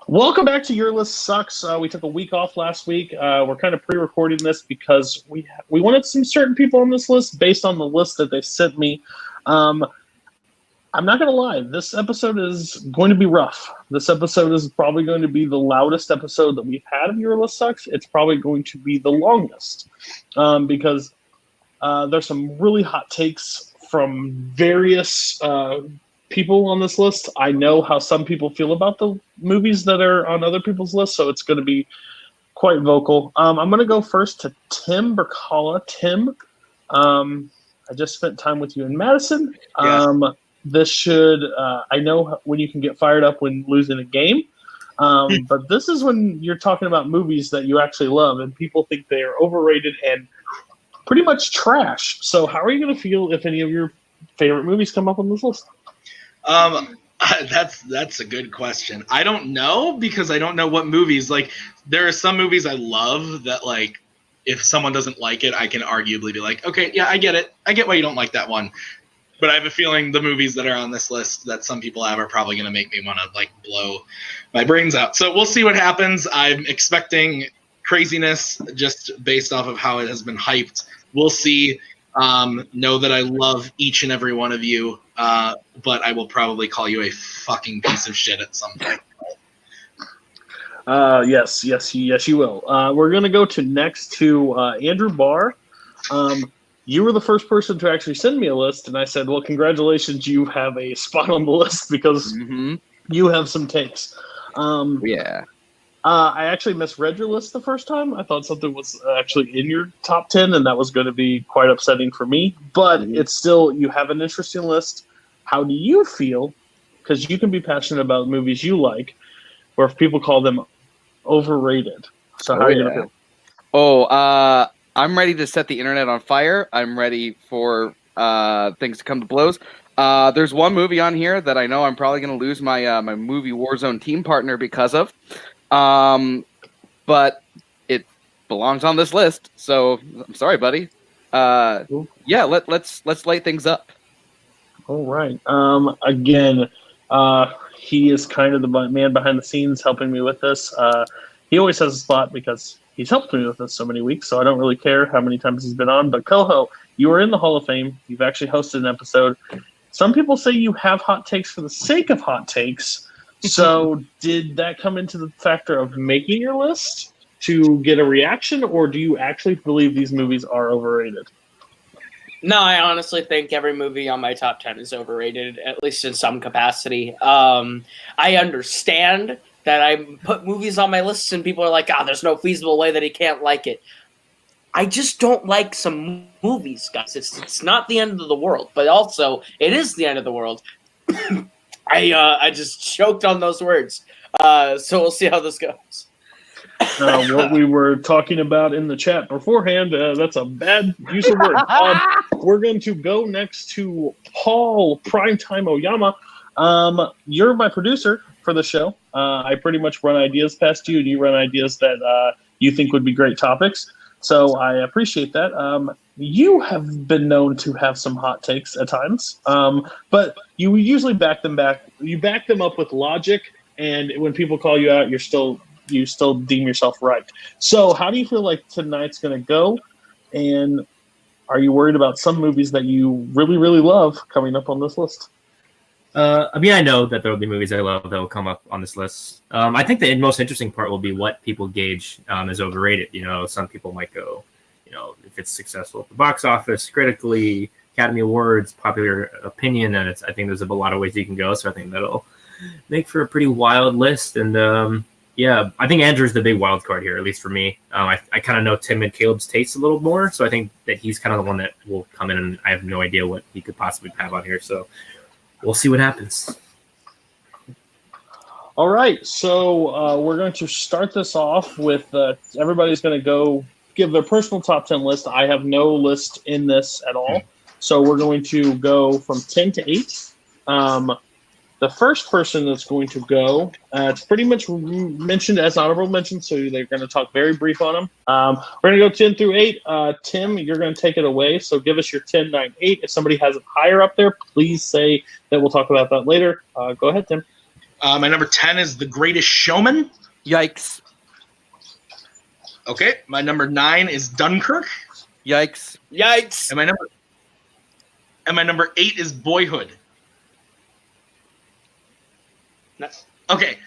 Welcome back to Your List Sucks. We took a week off last week. We're kind of pre-recording this because we wanted some certain people on this list based on the list that they sent me. I'm not going to lie. This episode is going to be rough. This episode is probably going to be the loudest episode that we've had of Your List Sucks. It's probably going to be the longest because there's some really hot takes from various people on this list. I know how some people feel about the movies that are on other people's lists, so it's going to be quite vocal. I'm going to go first to Tim Brzakala. Tim, I just spent time with you in Madison. Yes. This should, I know when you can get fired up when losing a game, but this is when you're talking about movies that you actually love, and people think they are overrated and pretty much trash. So how are you going to feel if any of your favorite movies come up on this list? That's a good question. I don't know because I don't know what movies. Like, there are some movies I love that, like, if someone doesn't like it, I can arguably be like, okay, yeah, I get it. I get why you don't like that one. But I have a feeling the movies that are on this list that some people have are probably going to make me want to, like, blow my brains out. So we'll see what happens. I'm expecting craziness just based off of how it has been hyped. We'll see. Know that I love each and every one of you, but I will probably call you a fucking piece of shit at some point. Yes, you will. We're going to go next to Andrew Barr. You were the first person to actually send me a list, and I said, well, congratulations, you have a spot on the list because you have some takes. Yeah. I actually misread your list the first time. I thought something was actually in your top 10, and that was going to be quite upsetting for me. But it's still, you have an interesting list. How do you feel? Because you can be passionate about movies you like, or if people call them overrated. So how are you going to feel? I'm ready to set the internet on fire. I'm ready for things to come to blows. There's one movie on here that I know I'm probably going to lose my my movie Warzone team partner because of. But it belongs on this list, so I'm sorry, buddy. Yeah, let's light things up. All right. Again, he is kind of the man behind the scenes helping me with this. He always has a spot because he's helped me with this so many weeks, so I don't really care how many times he's been on. But Koho, you are in the Hall of Fame. You've actually hosted an episode. Some people say you have hot takes for the sake of hot takes. So did that come into the factor of making your list to get a reaction, or do you actually believe these movies are overrated? No, I honestly think every movie on my top 10 is overrated, at least in some capacity. I understand that I put movies on my list and people are like, there's no feasible way that he can't like it. I just don't like some movies, guys. It's not the end of the world, but also it is the end of the world. I just choked on those words. So we'll see how this goes. What we were talking about in the chat beforehand, that's a bad use of words. We're going to go next to Paul Primetime Oyama. You're my producer for the show. I pretty much run ideas past you, and you run ideas that you think would be great topics. So I appreciate that. You have been known to have some hot takes at times, but you usually back them up with logic, and when people call you out, you still deem yourself right. So how do you feel like tonight's going to go, and are you worried about some movies that you really, really love coming up on this list? I know that there will be movies I love that will come up on this list. I think the most interesting part will be what people gauge as overrated. Some people might go, if it's successful at the box office, critically, Academy Awards, popular opinion, and I think there's a lot of ways you can go. So I think that'll make for a pretty wild list. And I think Andrew's the big wild card here, at least for me. I kind of know Tim and Caleb's taste a little more, so I think that he's kind of the one that will come in, and I have no idea what he could possibly have on here. So we'll see what happens. All right, so we're going to start this off with everybody's going to go give their personal top 10 list. I have no list in this at all, so we're going to go from 10 to 8. The first person that's going to go, it's pretty much mentioned as honorable mention, so they're going to talk very brief on them. We're going to go 10 through 8. Tim, you're going to take it away, so give us your 10, 9, 8. If somebody has it higher up there, please say that we'll talk about that later. Go ahead, Tim. My number 10 is The Greatest Showman. Yikes. Okay. My number 9 is Dunkirk. Yikes. Yikes. And my number 8 is Boyhood. Okay.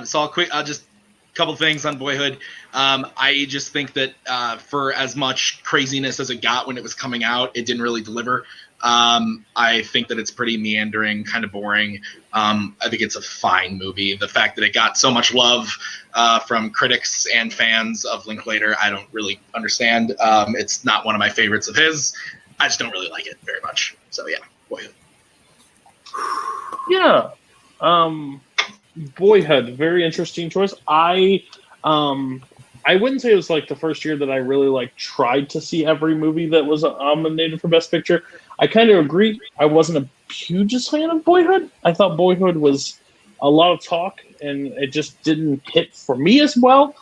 So I'll just a couple things on Boyhood. I just think that for as much craziness as it got when it was coming out, it didn't really deliver. I think that it's pretty meandering, kind of boring. I think it's a fine movie. The fact that it got so much love from critics and fans of Linklater, I don't really understand. It's not one of my favorites of his. I just don't really like it very much. So yeah, Boyhood. Yeah. Boyhood, very interesting choice. I wouldn't say it was like the first year that I really like tried to see every movie that was nominated for Best Picture. I kind of agree. I wasn't a hugest fan of Boyhood. I thought Boyhood was a lot of talk, and it just didn't hit for me as well.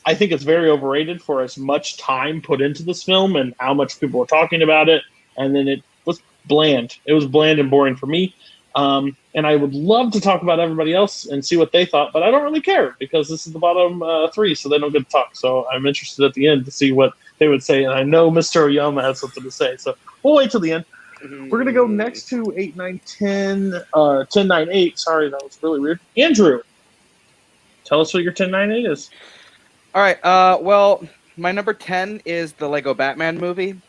I think it's very overrated for as much time put into this film and how much people were talking about it. And then it was bland. It was bland and boring for me. And I would love to talk about everybody else and see what they thought, but I don't really care because this is the bottom 3, so they don't get to talk. So I'm interested at the end to see what they would say. And I know Mr. Oyama has something to say, so we'll wait till the end. We're going to go next to 8, 9, 10, 10, 9, 8. Sorry, that was really weird. Andrew, tell us what your 10, 9, 8 is. All right. Well, my number 10 is the Lego Batman movie.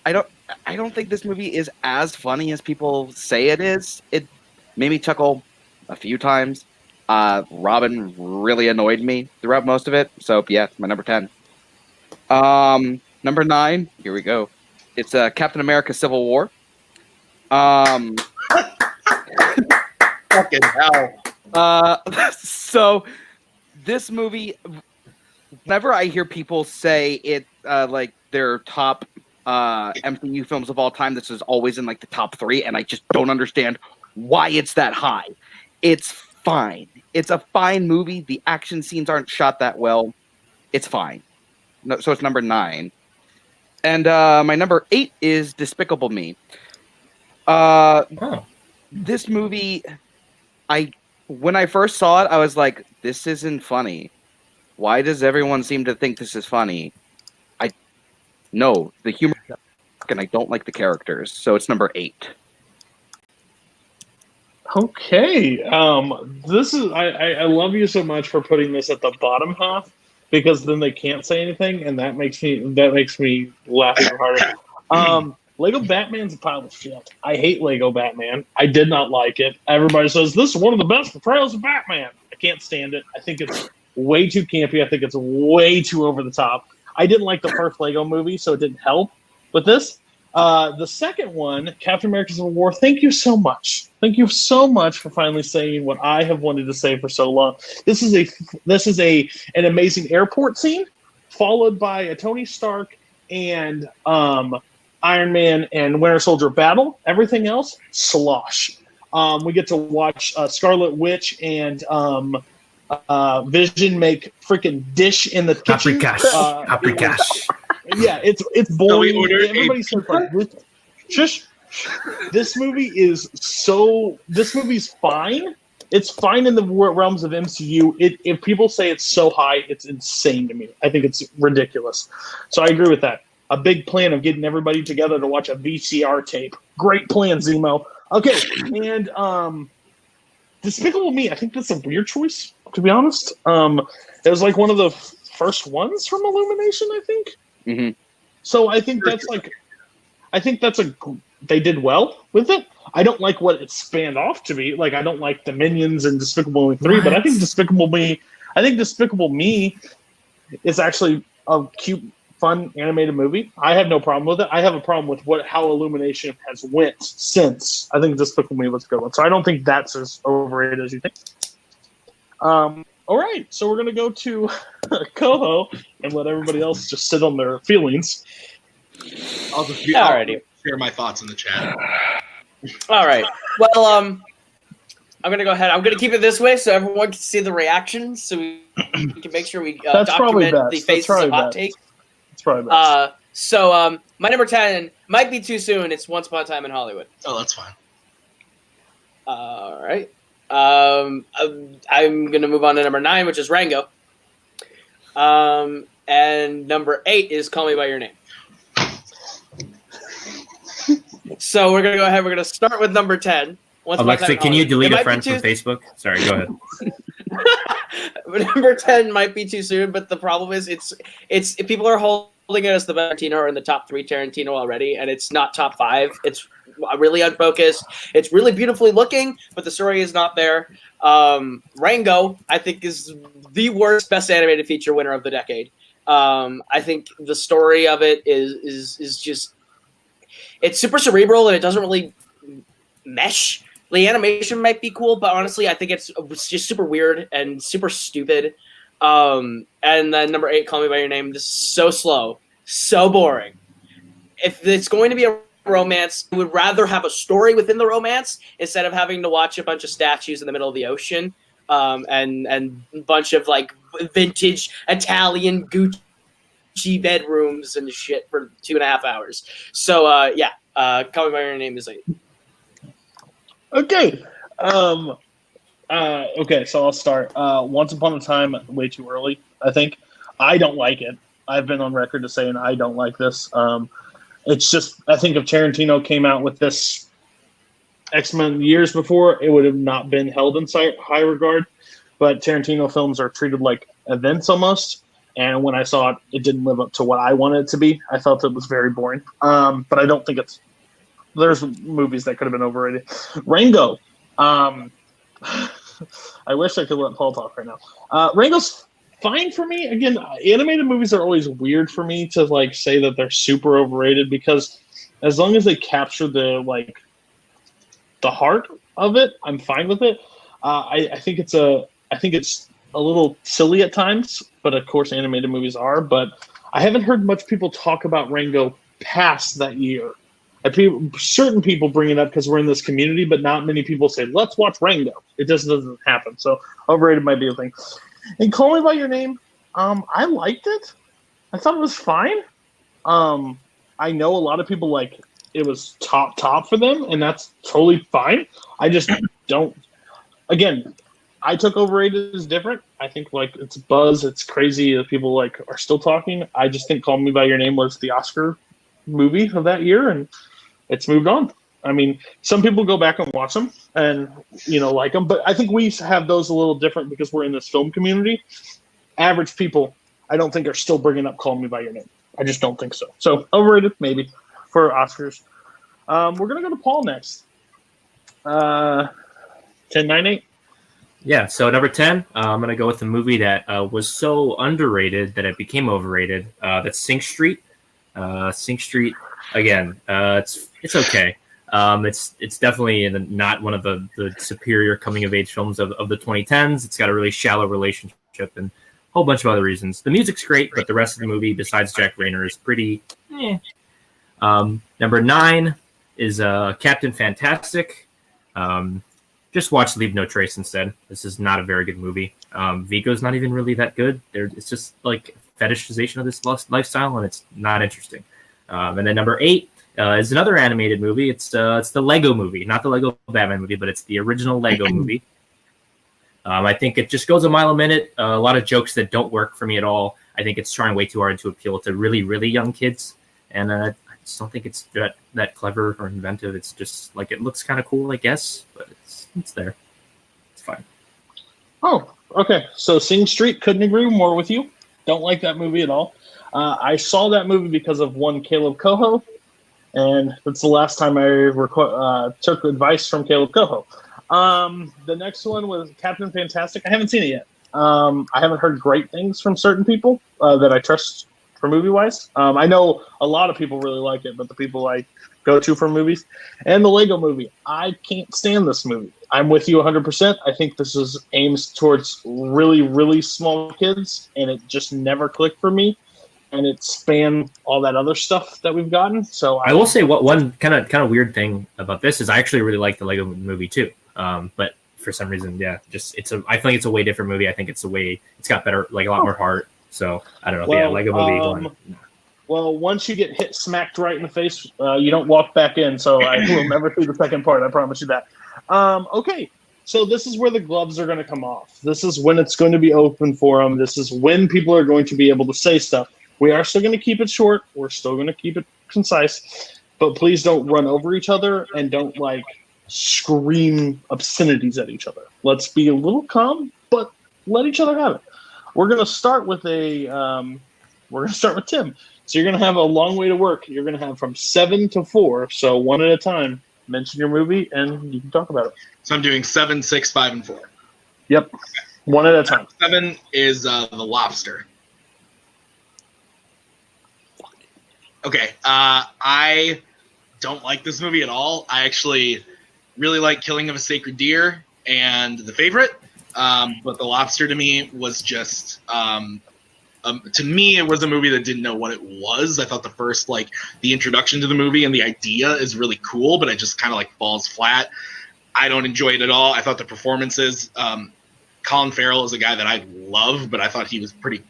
I don't think this movie is as funny as people say it is. It made me chuckle a few times. Robin really annoyed me throughout most of it. So yeah, my number 10. Number 9, here we go. It's Captain America: Civil War. Fucking hell. So this movie, whenever I hear people say it, like their top MCU films of all time, this is always in like the top 3, and I just don't understand why it's that high. It's fine. It's a fine movie. The action scenes aren't shot that well. It's fine. No, so it's number 9. And my number 8 is Despicable Me. This movie, when I first saw it, I was like, this isn't funny. Why does everyone seem to think this is funny? No, the humor, and I don't like the characters, so it's number 8. Okay, this is I love you so much for putting this at the bottom half because then they can't say anything, and that makes me laugh even harder. Lego Batman's a pile of shit. I hate Lego Batman. I did not like it. Everybody says this is one of the best portrayals of Batman. I can't stand it. I think it's way too campy. I think it's way too over the top. I didn't like the first Lego movie, so it didn't help with this. The second one, Captain America: Civil War, thank you so much. Thank you so much for finally saying what I have wanted to say for so long. This is an amazing airport scene, followed by a Tony Stark and Iron Man and Winter Soldier battle. Everything else, slosh. We get to watch Scarlet Witch and Vision make freaking dish in the kitchen. Paprikash. Yeah, it's boring. Everybody says like, shush. This movie's fine. It's fine in the realms of MCU. If people say it's so high, it's insane to me. I think it's ridiculous. So I agree with that. A big plan of getting everybody together to watch a VCR tape. Great plan, Zemo. Okay, and Despicable Me, I think that's a weird choice, to be honest. It was like one of the first ones from Illumination, I think. Mm-hmm. So I think they did well with it. I don't like what it spanned off to be. Like, I don't like the Minions and Despicable Me 3, but I think Despicable Me is actually a cute, fun animated movie. I have no problem with it. I have a problem with how Illumination has went since. I think Despicable Me was a good one. So I don't think that's as overrated as you think. All right, so we're gonna go to Koho and let everybody else just sit on their feelings. I'll just share my thoughts in the chat. All right. Well, I'm gonna go ahead. I'm gonna keep it this way so everyone can see the reactions, so we can make sure we document the faces of hot take. It's probably best. So my number 10 might be too soon. It's Once Upon a Time in Hollywood. Oh, that's fine. All right. I'm going to move on to number 9, which is Rango. And number 8 is Call Me By Your Name. So we're going to go ahead. We're going to start with number 10. Alexa, can you delete a friend from Facebook? Sorry, go ahead. Number 10 might be too soon, but the problem is it's people are holding it as the Tarantino or in the top 3 Tarantino already, and it's not top 5. It's really unfocused. It's really beautifully looking, but the story is not there. Rango, I think, is the worst Best Animated Feature winner of the decade. I think the story of it is just it's super cerebral and it doesn't really mesh. The animation might be cool, but honestly, I think it's just super weird and super stupid. And then number 8, Call Me By Your Name, just so slow, so boring. If it's going to be a romance, I would rather have a story within the romance instead of having to watch a bunch of statues in the middle of the ocean and a bunch of like vintage Italian Gucci bedrooms and shit for 2.5 hours. So Call Me By Your Name is 8. Okay. Okay, so I'll start. Once Upon a Time, way too early, I think. I don't like it. I've been on record to saying I don't like this. It's just, I think if Tarantino came out with this X Men years before, it would have not been held in high regard. But Tarantino films are treated like events almost. And when I saw it, it didn't live up to what I wanted it to be. I felt it was very boring. But I don't think it's... There's movies that could have been overrated. Rango. I wish I could let Paul talk right now. Rango's fine for me. Again, animated movies are always weird for me to like say that they're super overrated because as long as they capture the heart of it, I'm fine with it. I think it's a little silly at times, but of course animated movies are. But I haven't heard much people talk about Rango past that year. Certain people bring it up because we're in this community, but not many people say, let's watch Rango. It just doesn't happen. So overrated might be a thing. And Call Me By Your Name, I liked it. I thought it was fine. I know a lot of people like it was top for them, and that's totally fine. I just don't. Again, I took overrated as different. I think like it's buzz, it's crazy that people like are still talking. I just think Call Me By Your Name was the Oscar movie of that year, and it's moved on. I mean, some people go back and watch them and, like them, but I think we have those a little different because we're in this film community. Average people, I don't think are still bringing up Call Me By Your Name. I just don't think so. So overrated, maybe, for Oscars. We're going to go to Paul next. 10, 9, 8. Yeah, so number 10, I'm going to go with a movie that was so underrated that it became overrated. That's Sing Street. Sing Street, again, it's okay. It's definitely not one of the superior coming-of-age films of the 2010s. It's got a really shallow relationship and a whole bunch of other reasons. The music's great, but the rest of the movie, besides Jack Rayner, is pretty Number 9 is Captain Fantastic. Just watch Leave No Trace instead. This is not a very good movie. Vigo's not even really that good. It's just like fetishization of this lifestyle, and it's not interesting. And then number 8 is another animated movie. It's the Lego movie, not the Lego Batman movie, but it's the original Lego movie. I think it just goes a mile a minute. A lot of jokes that don't work for me at all. I think it's trying way too hard to appeal to really, really young kids, and I just don't think it's that clever or inventive. It's just like it looks kind of cool, I guess, but it's there. It's fine. Oh, okay. So Sing Street, couldn't agree more with you. Don't like that movie at all. I saw that movie because of one Kaleb Koho, and that's the last time I took advice from Kaleb Koho. The next one was Captain Fantastic. I haven't seen it yet. I haven't heard great things from certain people that I trust for movie-wise. I know a lot of people really like it, but the people I go to for movies. And the Lego movie. I can't stand this movie. I'm with you 100%. I think this is aims towards really, really small kids, and it just never clicked for me. And it spanned all that other stuff that we've gotten. So I will say what one kind of weird thing about this is I actually really like the Lego movie too. But for some reason, I think it's a way different movie. I think it's got better, like a lot more heart. So I don't know. Well, Lego movie. Well, once you get smacked right in the face, you don't walk back in. So I will never see the second part. I promise you that. Okay, so this is where the gloves are going to come off. This is when it's going to be open for them. This is when people are going to be able to say stuff. We are still going to keep it short. We're still going to keep it concise. But please don't run over each other and don't scream obscenities at each other. Let's be a little calm, but let each other have it. We're going to start with Tim. So you're going to have a long way to work. You're going to have from 7 to 4. So one at a time. Mention your movie and you can talk about it. So I'm doing 7, 6, 5, and 4. Yep. One at a time. 7 is The Lobster. Okay. I don't like this movie at all. I actually really like Killing of a Sacred Deer and The Favorite. But The Lobster to me was just to me, it was a movie that didn't know what it was. I thought the first, the introduction to the movie and the idea is really cool, but it just kind of falls flat. I don't enjoy it at all. I thought the performances, Colin Farrell is a guy that I love, but I thought he was pretty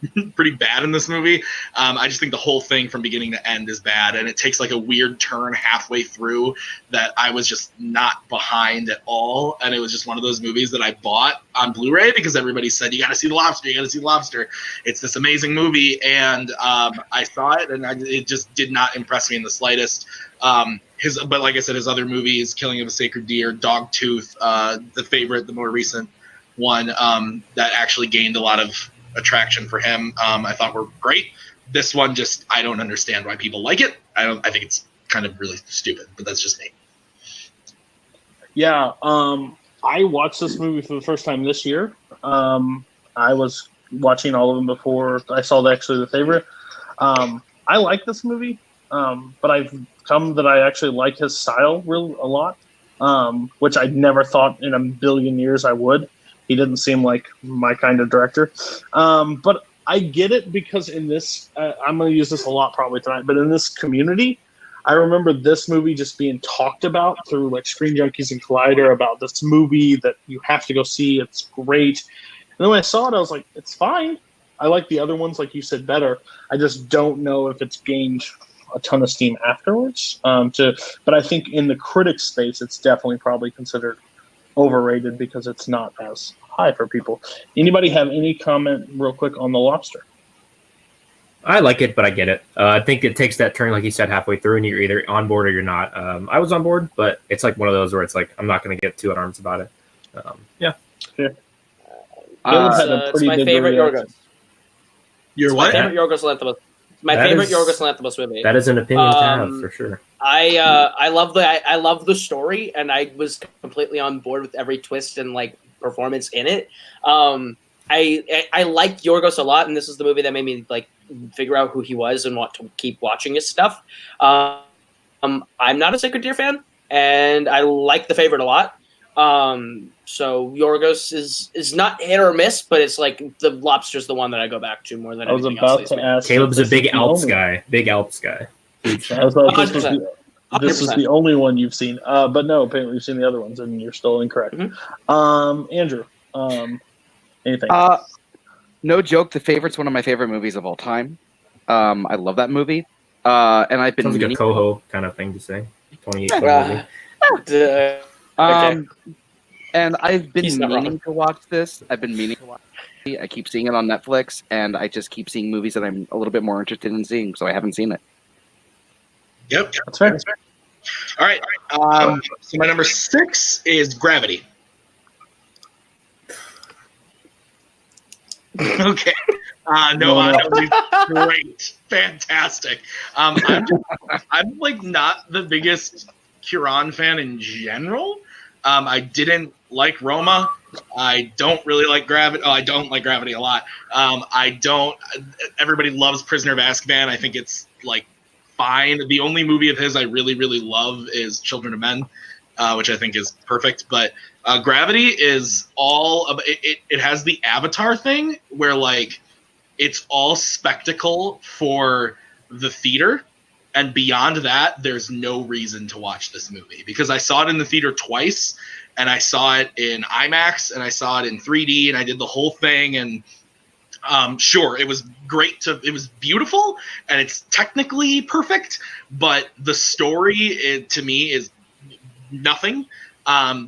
bad in this movie. I just think the whole thing from beginning to end is bad, and it takes a weird turn halfway through that I was just not behind at all. And it was just one of those movies that I bought on Blu-ray because everybody said, you got to see The Lobster, you got to see The Lobster. It's this amazing movie, and I saw it, and it just did not impress me in the slightest. But like I said, his other movies, Killing of a Sacred Deer, Dogtooth, The Favorite, the more recent one that actually gained a lot of attraction for him, I thought were great. This one, just I don't understand why people like it. I think it's kind of really stupid, but that's just me. Yeah, I watched this movie for the first time this year. I was watching all of them before I saw The Favorite. I like this movie, but I've come that I actually like his style a lot, which I never thought in a billion years I would. He didn't seem like my kind of director. But I get it because in this, I'm going to use this a lot probably tonight, but in this community, I remember this movie just being talked about through Screen Junkies and Collider about this movie that you have to go see. It's great. And then when I saw it, I was like, it's fine. I like the other ones, like you said, better. I just don't know if it's gained a ton of steam afterwards. But I think in the critic space, it's definitely probably considered overrated because it's not as high for people. Anybody have any comment real quick on The Lobster? I like it, but I get it. I think it takes that turn, like you said, halfway through, and you're either on board or you're not. I was on board, but it's one of those where it's I'm not going to get too in arms about it. Yeah. Sure. It's my favorite Yorgos. Your what? My favorite Yorgos Lanthimos. My favorite Yorgos Lanthimos movie. That is an opinion to have for sure. I love the story, and I was completely on board with every twist and performance in it. I like Yorgos a lot, and this is the movie that made me figure out who he was and want to keep watching his stuff. I'm not a Sacred Deer fan, and I like The Favorite a lot. So Yorgos is not hit or miss, but it's The Lobster's the one that I go back to more than anything else. I was about to ask. Caleb's a big Alps guy. Big Alps guy. This is the only one you've seen. But no, apparently you've seen the other ones, and you're still incorrect. Mm-hmm. Andrew, anything? No joke, The Favorite's one of my favorite movies of all time. I love that movie. And I've been sounds like a Koho kind of thing to say. 2018 movie. And I've been meaning to watch this. I keep seeing it on Netflix, and I just keep seeing movies that I'm a little bit more interested in seeing, so I haven't seen it. Yep. That's fair. All right. So my number 6 is Gravity. Okay. Great. Fantastic. I'm not the biggest Cuarón fan in general. I didn't like Roma. I don't really like Gravity. Oh, I don't like Gravity a lot. Everybody loves Prisoner of Azkaban. I think it's fine. The only movie of his I really, really love is Children of Men, which I think is perfect. But Gravity is all about, it has the Avatar thing where it's all spectacle for the theater. And beyond that, there's no reason to watch this movie because I saw it in the theater twice, and I saw it in IMAX, and I saw it in 3D, and I did the whole thing, and Sure, it was great it was beautiful and it's technically perfect, but the story to me is nothing.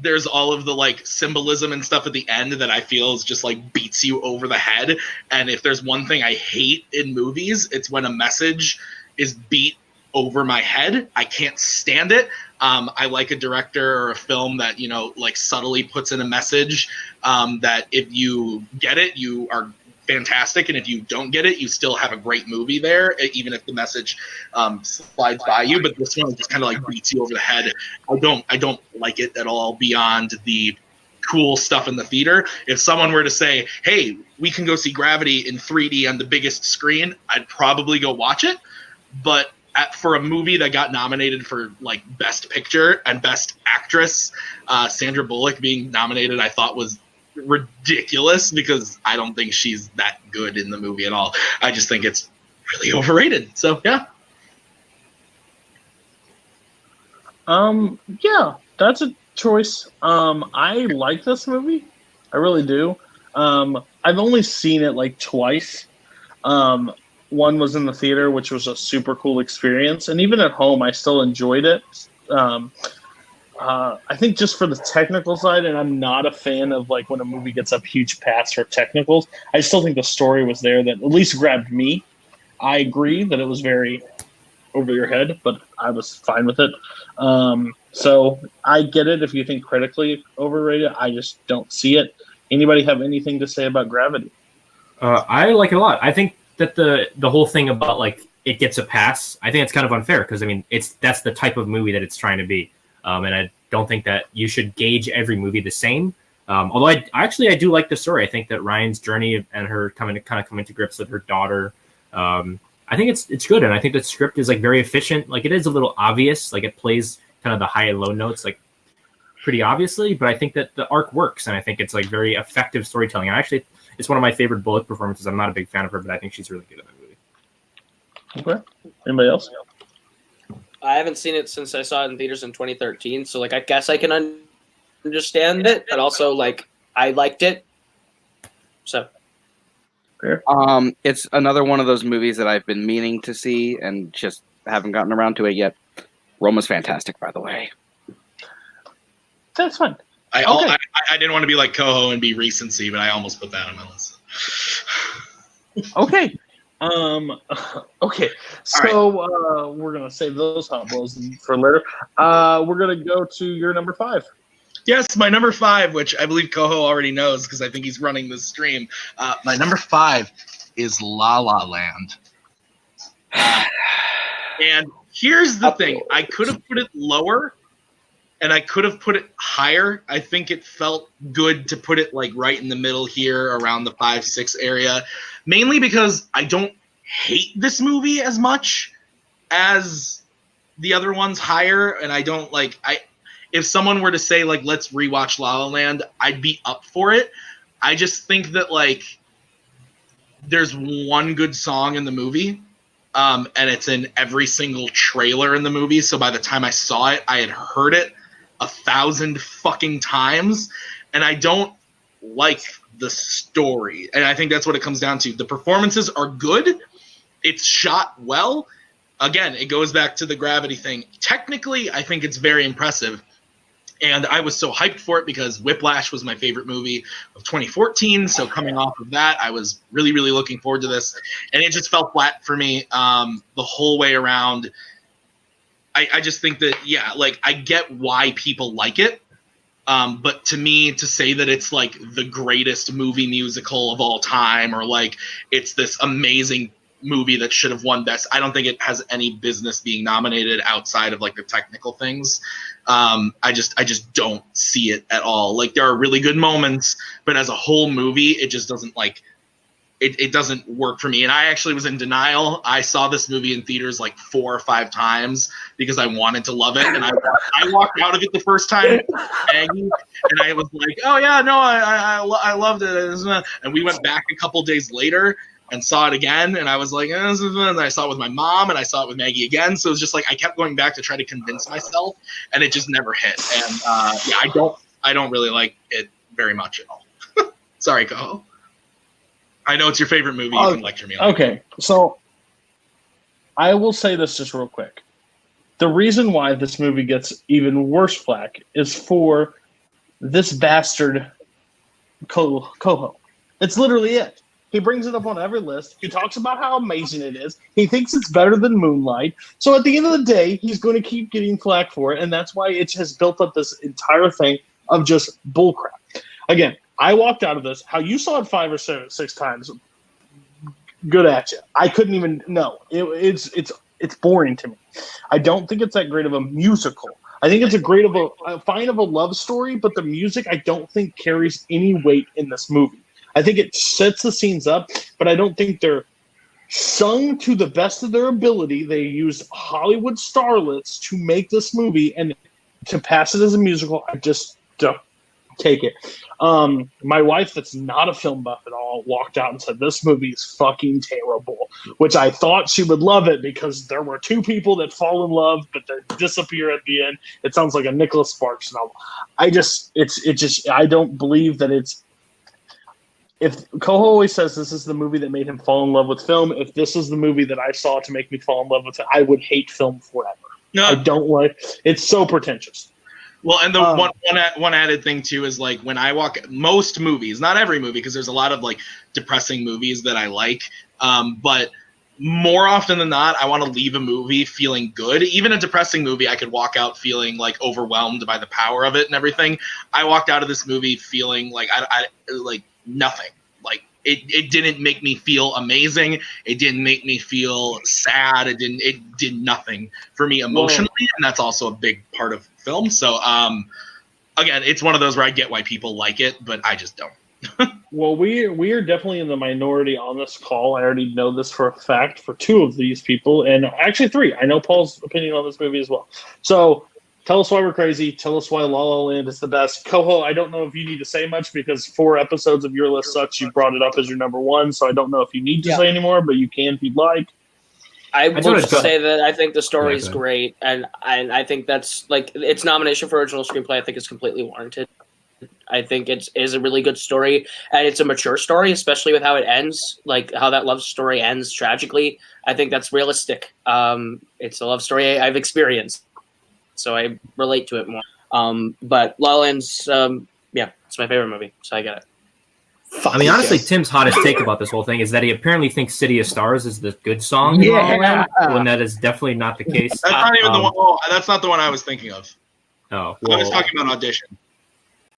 There's all of the like symbolism and stuff at the end that I feel is just like beats you over the head. And if there's one thing I hate in movies, it's when a message is beat over my head. I can't stand it. I like a director or a film that, you know, like subtly puts in a message that if you get it, you are fantastic, and if you don't get it, you still have a great movie there, even if the message slides by you. But this one just kind of like beats you over the head. I don't like it at all beyond the cool stuff in the theater. If someone were to say, hey, we can go see Gravity in 3D on the biggest screen, I'd probably go watch it. But for a movie that got nominated for like Best Picture and Best Actress, Sandra Bullock being nominated, I thought was ridiculous, because I don't think she's that good in the movie at all. I just think it's really overrated. So yeah. Yeah, that's a choice. I like this movie. I really do. I've only seen it like twice. One was in the theater, which was a super cool experience, and even at home, I still enjoyed it. I think just for the technical side, and I'm not a fan of like when a movie gets a huge pass for technicals. I still think the story was there that at least grabbed me. I agree that it was very over your head, but I was fine with it. So I get it if you think critically overrated. I just don't see it. Anybody have anything to say about Gravity? I like it a lot. I think that the whole thing about like it gets a pass, I think it's kind of unfair, because I mean that's the type of movie that it's trying to be. And I don't think that you should gauge every movie the same. Although I do like the story. I think that Ryan's journey and her coming to grips with her daughter, I think it's good. And I think the script is like very efficient. Like it is a little obvious. Like it plays kind of the high and low notes like pretty obviously. But I think that the arc works, and I think it's like very effective storytelling. And actually, it's one of my favorite Bullock performances. I'm not a big fan of her, but I think she's really good in that movie. Okay. Anybody else? I haven't seen it since I saw it in theaters in 2013, so like I guess I can understand it, but also like I liked it. So, it's another one of those movies that I've been meaning to see and just haven't gotten around to it yet. Roma's fantastic, by the way. That's fine. I didn't want to be like Koho and be recency, but I almost put that on my list. Okay. Okay, so we're gonna save those hot blows for later. We're gonna go to your number 5. Yes, my number 5, which I believe Koho already knows because I think he's running this stream. My number 5 is La La Land. And here's the thing: I could have put it lower, and I could have put it higher. I think it felt good to put it like right in the middle here, around the 5-6 area. Mainly because I don't hate this movie as much as the other ones higher, and I don't like if someone were to say like let's rewatch La La Land, I'd be up for it. I just think that like there's one good song in the movie, and it's in every single trailer in the movie. So by the time I saw it, I had heard it 1,000 fucking times, and I don't like the story. And I think that's what it comes down to. The performances are good. It's shot well. Again, it goes back to the Gravity thing. Technically, I think it's very impressive. And I was so hyped for it because Whiplash was my favorite movie of 2014. So coming off of that, I was really, really looking forward to this. And it just fell flat for me the whole way around. I just think that, yeah, like I get why people like it. But to me, to say that it's like the greatest movie musical of all time, or like it's this amazing movie that should have won best, I don't think it has any business being nominated outside of like the technical things. I just don't see it at all. Like there are really good moments, but as a whole movie, it just doesn't like it doesn't work for me. And I actually was in denial. I saw this movie in theaters like 4 or 5 times because I wanted to love it. And I walked out of it the first time, and I was like, oh yeah, no, I loved it. And we went back a couple days later and saw it again. And I was like, and I saw it with my mom, and I saw it with Maggie again. So it was just like, I kept going back to try to convince myself, and it just never hit. And yeah, I don't really like it very much at all. Sorry, Koho. I know it's your favorite movie. You can lecture me on it. Okay, so I will say this just real quick. The reason why this movie gets even worse flack is for this bastard Koho. It's literally it. He brings it up on every list. He talks about how amazing it is. He thinks it's better than Moonlight. So at the end of the day, he's going to keep getting flack for it, and that's why it has built up this entire thing of just bullcrap. Again, I walked out of this. How you saw it 5 or 6 times, good at you. I couldn't even know. It's boring to me. I don't think it's that great of a musical. I think it's fine of a love story, but the music I don't think carries any weight in this movie. I think it sets the scenes up, but I don't think they're sung to the best of their ability. They used Hollywood starlets to make this movie, and to pass it as a musical, I just don't take it. My wife, that's not a film buff at all, walked out and said, this movie is fucking terrible, which I thought she would love it because there were 2 people that fall in love, but they disappear at the end. It sounds like a Nicholas Sparks novel. I don't believe that it's, if Koho always says this is the movie that made him fall in love with film, if this is the movie that I saw to make me fall in love with it, I would hate film forever. No. I don't like it's so pretentious. Well, and the one added thing too is like when I walk most movies, not every movie, because there's a lot of like depressing movies that I like, but more often than not, I want to leave a movie feeling good. Even a depressing movie, I could walk out feeling like overwhelmed by the power of it and everything. I walked out of this movie feeling like I like nothing. Like it didn't make me feel amazing. It didn't make me feel sad. It did nothing for me emotionally, and that's also a big part of film. So again, it's one of those where I get why people like it, but I just don't. Well, we are definitely in the minority on this call. I already know this for a fact for 2 of these people, and actually 3. I know Paul's opinion on this movie as well. So tell us why we're crazy. Tell us why La La Land is the best. Koho, I don't know if you need to say much because 4 episodes of Your List Sucks, you brought it up as your number 1, so I don't know if you need to say anymore, but you can if you'd like. I will just say that I think the story is great, and I think that's like its nomination for original screenplay. I think is completely warranted. I think it is a really good story, and it's a mature story, especially with how it ends, like how that love story ends tragically. I think that's realistic. It's a love story I've experienced, so I relate to it more. But La La Land's, it's my favorite movie, so I get it. I mean, honestly, Tim's hottest take about this whole thing is that he apparently thinks "City of Stars" is the good song. Yeah, when that is definitely not the case. That's not even the one. Oh, that's not the one I was thinking of. Oh, I was talking about Audition.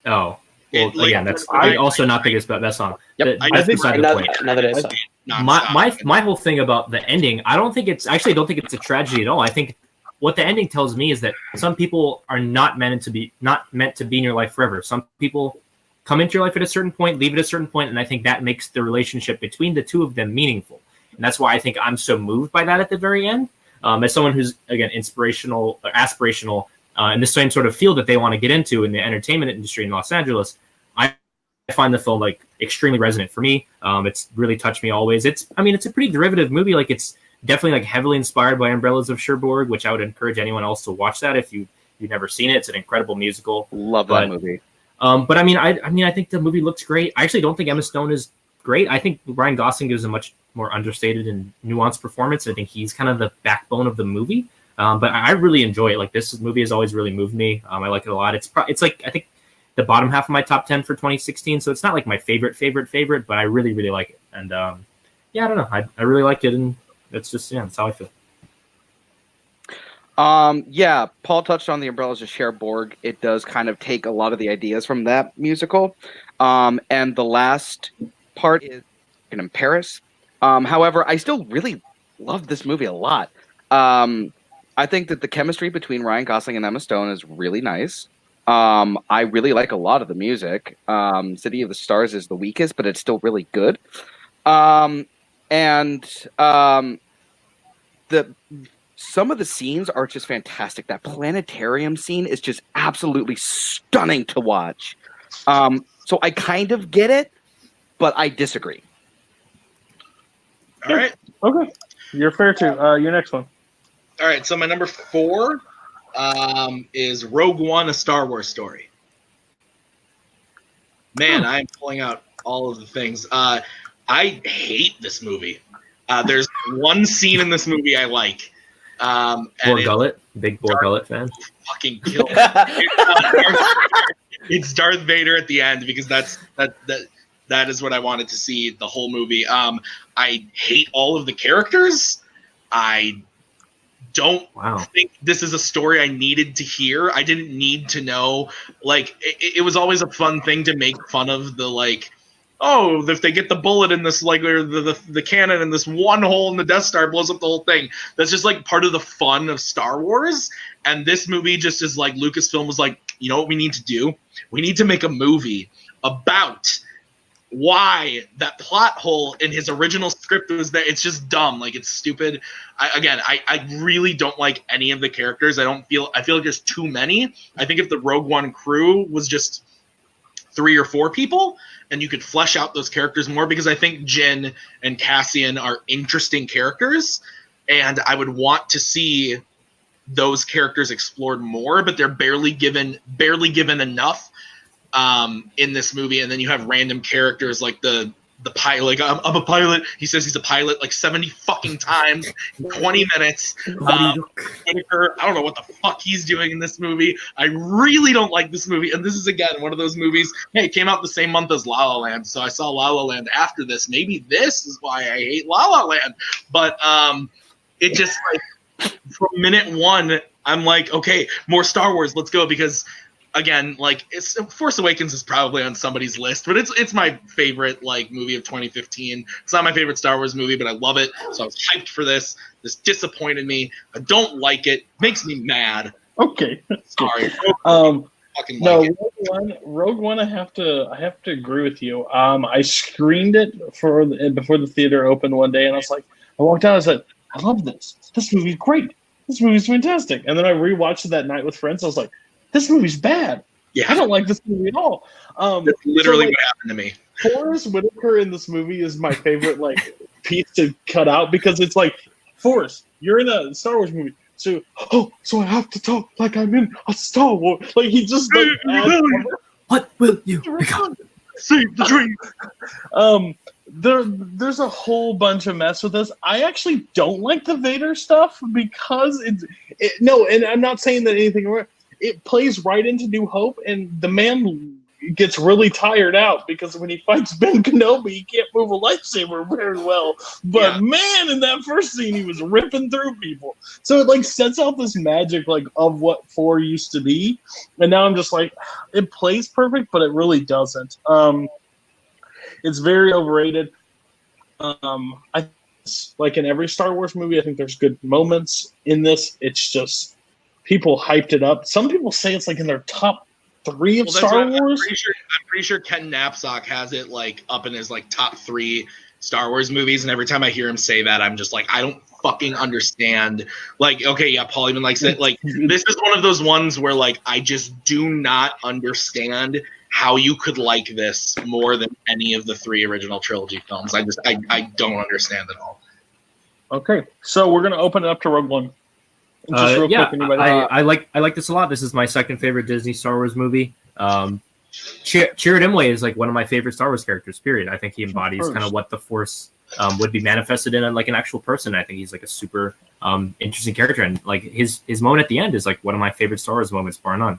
Oh, well, again, that's also not the best song. Yep, I think another song. My whole thing about the ending, I don't think it's a tragedy at all. I think what the ending tells me is that some people are not meant to be in your life forever. Some people come into your life at a certain point, leave at a certain point, and I think that makes the relationship between the 2 of them meaningful. And that's why I think I'm so moved by that at the very end. As someone who's, again, inspirational, or aspirational, in the same sort of field that they want to get into in the entertainment industry in Los Angeles, I find the film like extremely resonant for me. It's really touched me always. It's a pretty derivative movie. Like it's definitely like heavily inspired by Umbrellas of Cherbourg, which I would encourage anyone else to watch that if you've never seen it. It's an incredible musical. Love that movie. But I think the movie looks great. I actually don't think Emma Stone is great. I think Ryan Gosling gives a much more understated and nuanced performance. I think he's kind of the backbone of the movie. But I really enjoy it. Like this movie has always really moved me. I like it a lot. It's like I think the bottom half of my top 10 for 2016. So it's not like my favorite, but I really, really like it. And I don't know. I really like it, and that's just that's how I feel. Paul touched on the Umbrellas of Cherbourg. It does kind of take a lot of the ideas from that musical. And the last part is in Paris. However, I still really love this movie a lot. I think that the chemistry between Ryan Gosling and Emma Stone is really nice. I really like a lot of the music. City of the Stars is the weakest, but it's still really good. Some of the scenes are just fantastic. That planetarium scene is just absolutely stunning to watch. So I kind of get it, but I disagree. All right. Okay. You're fair too. Your next one. All right. So my number 4 is Rogue One, A Star Wars Story. Man, I'm pulling out all of the things. I hate this movie. There's one scene in this movie I like. Boar Gullet, big Boar Gullet fan. Fucking kill. It's Darth Vader at the end because that is what I wanted to see the whole movie. I hate all of the characters. I don't think this is a story I needed to hear. I didn't need to know. Like, it was always a fun thing to make fun of the, like, oh, if they get the bullet in this, like, or the cannon in this one hole in the Death Star blows up the whole thing. That's just, like, part of the fun of Star Wars. And this movie just is like, Lucasfilm was like, you know what we need to do? We need to make a movie about why that plot hole in his original script was there. It's just dumb. Like, it's stupid. I really don't like any of the characters. I feel like there's too many. I think if the Rogue One crew was just 3 or 4 people, and you could flesh out those characters more, because I think Jyn and Cassian are interesting characters, and I would want to see those characters explored more, but they're barely given enough in this movie. And then you have random characters like the pilot. Like, I'm a pilot. He says he's a pilot like 70 fucking times in 20 minutes. Whitaker, I don't know what the fuck he's doing in this movie. I really don't like this movie. And this is, again, one of those movies, hey, it came out the same month as La La Land, so I saw La La Land after this. Maybe this is why I hate La La Land. But it just, like, from minute one, I'm like, okay, more Star Wars, let's go, because again, like, Force Awakens is probably on somebody's list, but it's my favorite, like, movie of 2015. It's not my favorite Star Wars movie, but I love it. So I was hyped for this. This disappointed me. I don't like it. Makes me mad. Okay. Sorry. No, Rogue One. I have to agree with you. I screened it before the theater opened one day, and I was like, I walked out. I said, I love this. This movie's great. This movie's fantastic. And then I rewatched it that night with friends. I was like, this movie's bad. Yeah, I don't like this movie at all. That's literally what happened to me. Forrest Whitaker in this movie is my favorite, like, piece to cut out, because it's like, Forrest, you're in a Star Wars movie, so I have to talk like I'm in a Star Wars. Like, he just, like, what will you become? Save the dream. There's a whole bunch of mess with this. I actually don't like the Vader stuff, because and I'm not saying that anything wrong. It plays right into New Hope, and the man gets really tired out, because when he fights Ben Kenobi, he can't move a lightsaber very well. But man, in that first scene, he was ripping through people. So it, like, sets out this magic, like, of what 4 used to be. And now I'm just like, it plays perfect, but it really doesn't. It's very overrated. Like in every Star Wars movie, I think there's good moments in this. It's just, people hyped it up. Some people say it's like in their top 3 of Star Wars. I'm pretty sure Ken Knapsack has it, like, up in his, like, top 3 Star Wars movies, and every time I hear him say that, I'm just like, I don't fucking understand. Like, okay, yeah, Paul even likes it. Like, this is one of those ones where, like, I just do not understand how you could like this more than any of the 3 original trilogy films. I don't understand at all. Okay, so we're gonna open it up to Rogue One. Just real quick, anybody? I like this a lot. This is my second favorite Disney Star Wars movie. Chirrut Imwe is, like, one of my favorite Star Wars characters, period. I think he embodies kind of what the Force would be manifested in, like, an actual person. I think he's, like, a super interesting character, and, like, his moment at the end is, like, one of my favorite Star Wars moments, bar none.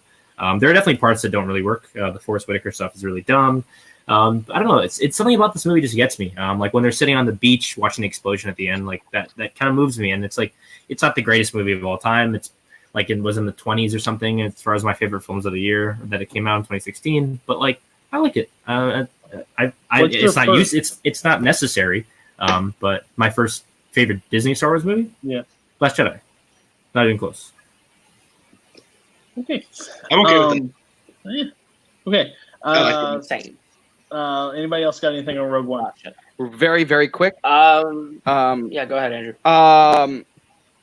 There are definitely parts that don't really work. The Forrest Whitaker stuff is really dumb. I don't know. It's something about this movie just gets me. Like, when they're sitting on the beach watching the explosion at the end, like, that kind of moves me. And it's like, it's not the greatest movie of all time. It's like, it was in the 20s or something as far as my favorite films of the year that it came out in 2016. But, like, I like it. It's not necessary. But my first favorite Disney Star Wars movie, Last Jedi. Not even close. Okay, I'm okay with it. Okay. Same. Anybody else got anything on Rogue One? Very, very quick. Yeah, go ahead, Andrew.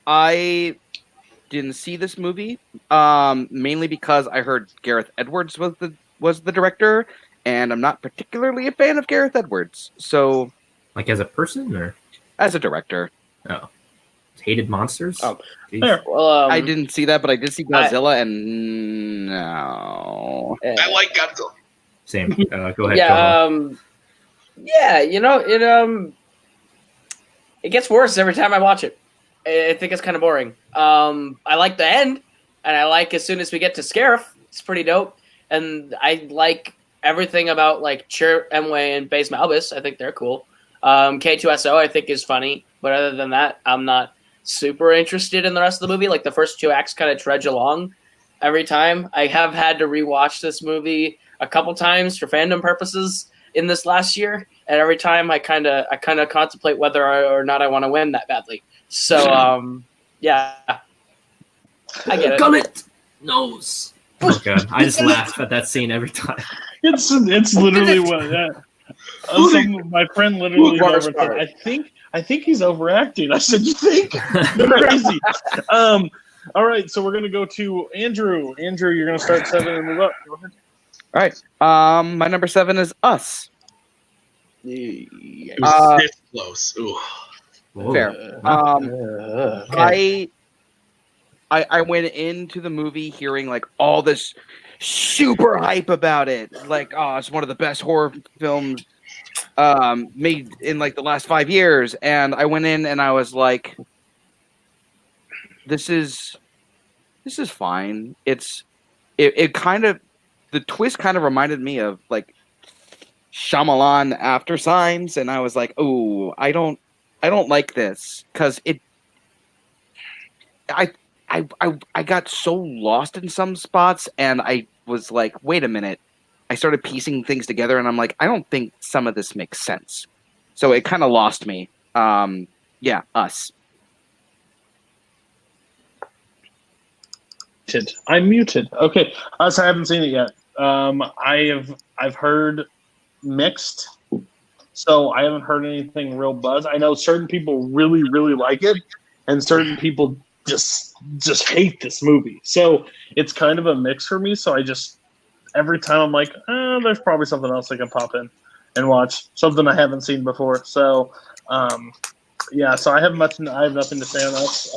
I didn't see this movie mainly because I heard Gareth Edwards was the director, and I'm not particularly a fan of Gareth Edwards. So, like, as a person or as a director? Oh, Hated Monsters. Oh, well, I didn't see that, but I did see Godzilla, and no, I like Godzilla. Same. Go ahead. Yeah. Yeah, it gets worse every time I watch it. I think it's kind of boring. I like the end, and I like as soon as we get to Scarif, it's pretty dope. And I like everything about like Chirrut Emwe and Baze Malbus. I think they're cool. K2SO I think is funny, but other than that, I'm not super interested in the rest of the movie. Like the first 2 acts kind of trudge along every time. I have had to rewatch this movie a couple times for fandom purposes in this last year, and every time I kind of contemplate whether or not I want to win that badly. So yeah, I get it. Gullet nose. Oh god, I just laugh at that scene every time. It's literally what my friend literally over said, I think he's overacting. I said, you think? You're crazy. All right, so we're gonna go to Andrew. Andrew, you're gonna start 7 and move up. Go ahead. All right. My number 7 is Us. It was this close. Ooh. Fair. I went into the movie hearing like all this super hype about it. Like, oh, it's one of the best horror films made in like the last 5 years. And I went in and I was like, this is fine. It kind of, the twist kind of reminded me of like Shyamalan After Signs, and I was like, oh, I don't like this because I got so lost in some spots, and I was like, wait a minute. I started piecing things together, and I'm like, I don't think some of this makes sense. So it kind of lost me. Yeah, Us. I'm muted. Okay, Us. I haven't seen it yet. I've heard mixed, so I haven't heard anything real buzz. I know certain people really, really like it, and certain people just hate this movie. So it's kind of a mix for me. So I just every time I'm like, there's probably something else I can pop in and watch, something I haven't seen before. So yeah, so I have nothing to say on Us.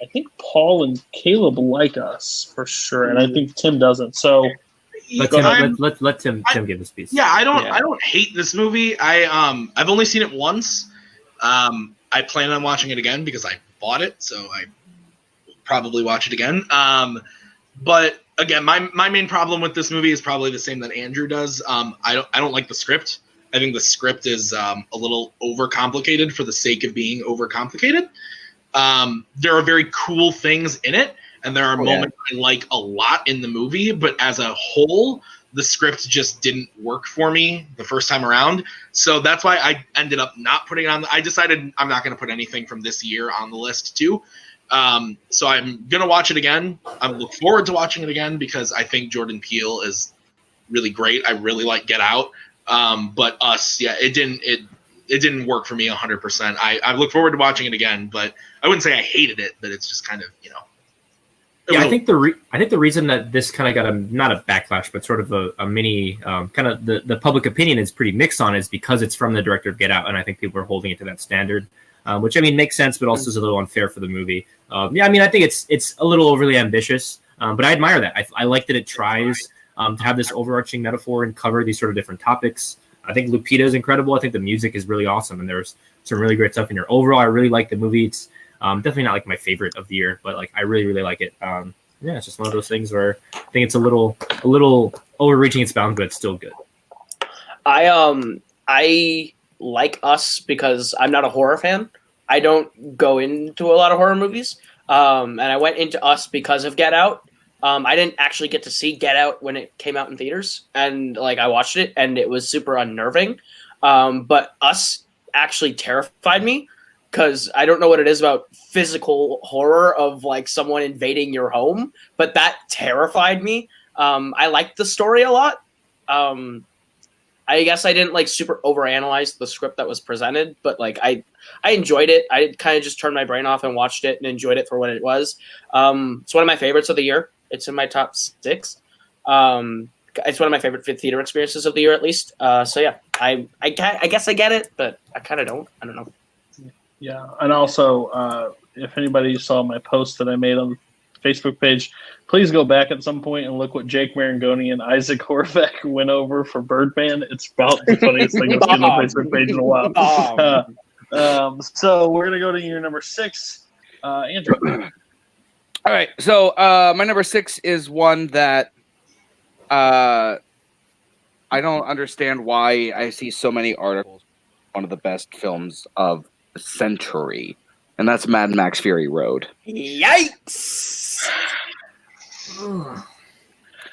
I think Paul and Caleb like Us for sure, and I think Tim doesn't. So let Tim give his piece. Yeah, I don't hate this movie. I've only seen it once. I plan on watching it again because I bought it, so I will probably watch it again. But again, my main problem with this movie is probably the same that Andrew does. I don't like the script. I think the script is a little overcomplicated for the sake of being overcomplicated. There are very cool things in it, and there are moments I like a lot in the movie, but as a whole, the script just didn't work for me the first time around. So that's why I ended up not putting it on. I decided I'm not going to put anything from this year on the list too. So I'm going to watch it again. I look forward to watching it again because I think Jordan Peele is really great. I really like Get Out. But Us, yeah, it didn't work for me 100%. I look forward to watching it again, but I wouldn't say I hated it, but it's just kind of, Yeah, I think the reason that this kind of got not a backlash, but sort of a mini kind of the public opinion is pretty mixed on is because it's from the director of Get Out, and I think people are holding it to that standard, which I mean makes sense, but also is a little unfair for the movie. Yeah, I mean I think it's a little overly ambitious, but I admire that. I like that it tries to have this overarching metaphor and cover these sort of different topics. I think Lupita is incredible. I think the music is really awesome, and there's some really great stuff in here. Overall, I really like the movie. It's definitely not like my favorite of the year, but like I really, really like it. Yeah, it's just one of those things where I think it's a little overreaching its bounds, but it's still good. I like Us because I'm not a horror fan. I don't go into a lot of horror movies, and I went into Us because of Get Out. I didn't actually get to see Get Out when it came out in theaters, and like I watched it, and it was super unnerving. But Us actually terrified me because I don't know what it is about physical horror of like someone invading your home, but that terrified me. I liked the story a lot. I guess I didn't like super overanalyze the script that was presented, but like I enjoyed it. I kind of just turned my brain off and watched it and enjoyed it for what it was. It's one of my favorites of the year. It's in my top 6. It's one of my favorite theater experiences of the year, at least. So yeah, I guess I get it, but I kind of don't. I don't know. Yeah, and also, if anybody saw my post that I made on Facebook page. Please go back at some point and look what Jake Marangoni and Isaac Horvath went over for Birdman. It's about the funniest thing I've seen on the Facebook page in a while. So we're going to go to your number 6, Andrew. All right, so my number 6 is one that I don't understand why I see so many articles. One of the best films of the century, and that's Mad Max Fury Road. Yikes!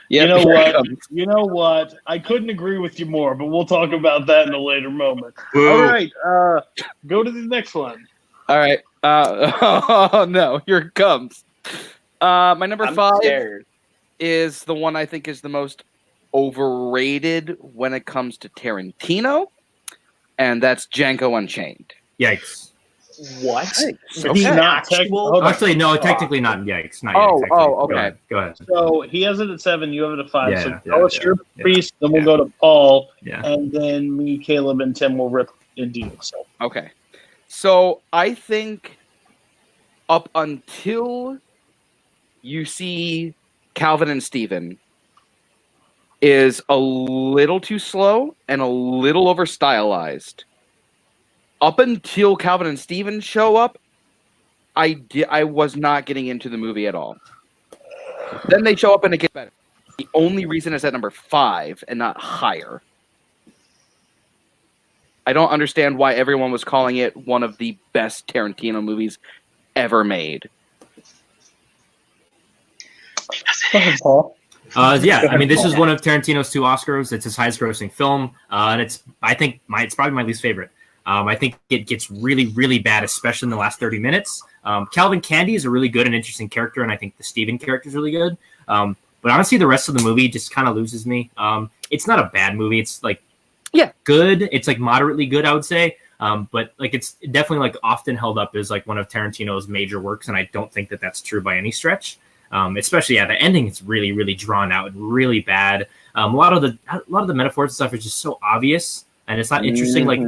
You know what? I couldn't agree with you more, but we'll talk about that in a later moment. Woo. All right, go to the next one. All right. Oh no, here it comes. My number 5 scared. is the one I think is the most overrated when it comes to Tarantino, and that's Django Unchained. Yikes. What? He's not Actually, no, technically not yikes. Not Oh, yikes, oh, actually. okay. Go ahead. So he has it at 7, you have it at 5. Yeah, so yeah, tell us yeah, your yeah, piece, then we'll go to Paul, Yeah. and then me, Caleb, and Tim will rip into you. So. Okay. So I think up until you see Calvin and Steven is a little too slow and a little over stylized. Up until Calvin and Steven show up, I was not getting into the movie at all. Then they show up and it gets better. The only reason it's at number 5 and not higher. I don't understand why everyone was calling it one of the best Tarantino movies ever made. Go ahead, Paul. Yeah, I mean, this is one of Tarantino's 2 Oscars. It's his highest-grossing film, and it's probably my least favorite. I think it gets really, really bad, especially in the last 30 minutes. Calvin Candy is a really good and interesting character, and I think the Steven character is really good. But honestly, the rest of the movie just kind of loses me. It's not a bad movie. It's like good. It's like moderately good, I would say. But like it's definitely like often held up as like one of Tarantino's major works, and I don't think that that's true by any stretch. Especially the ending is really, really drawn out and really bad. A lot of the metaphors and stuff is just so obvious, and it's not interesting. Like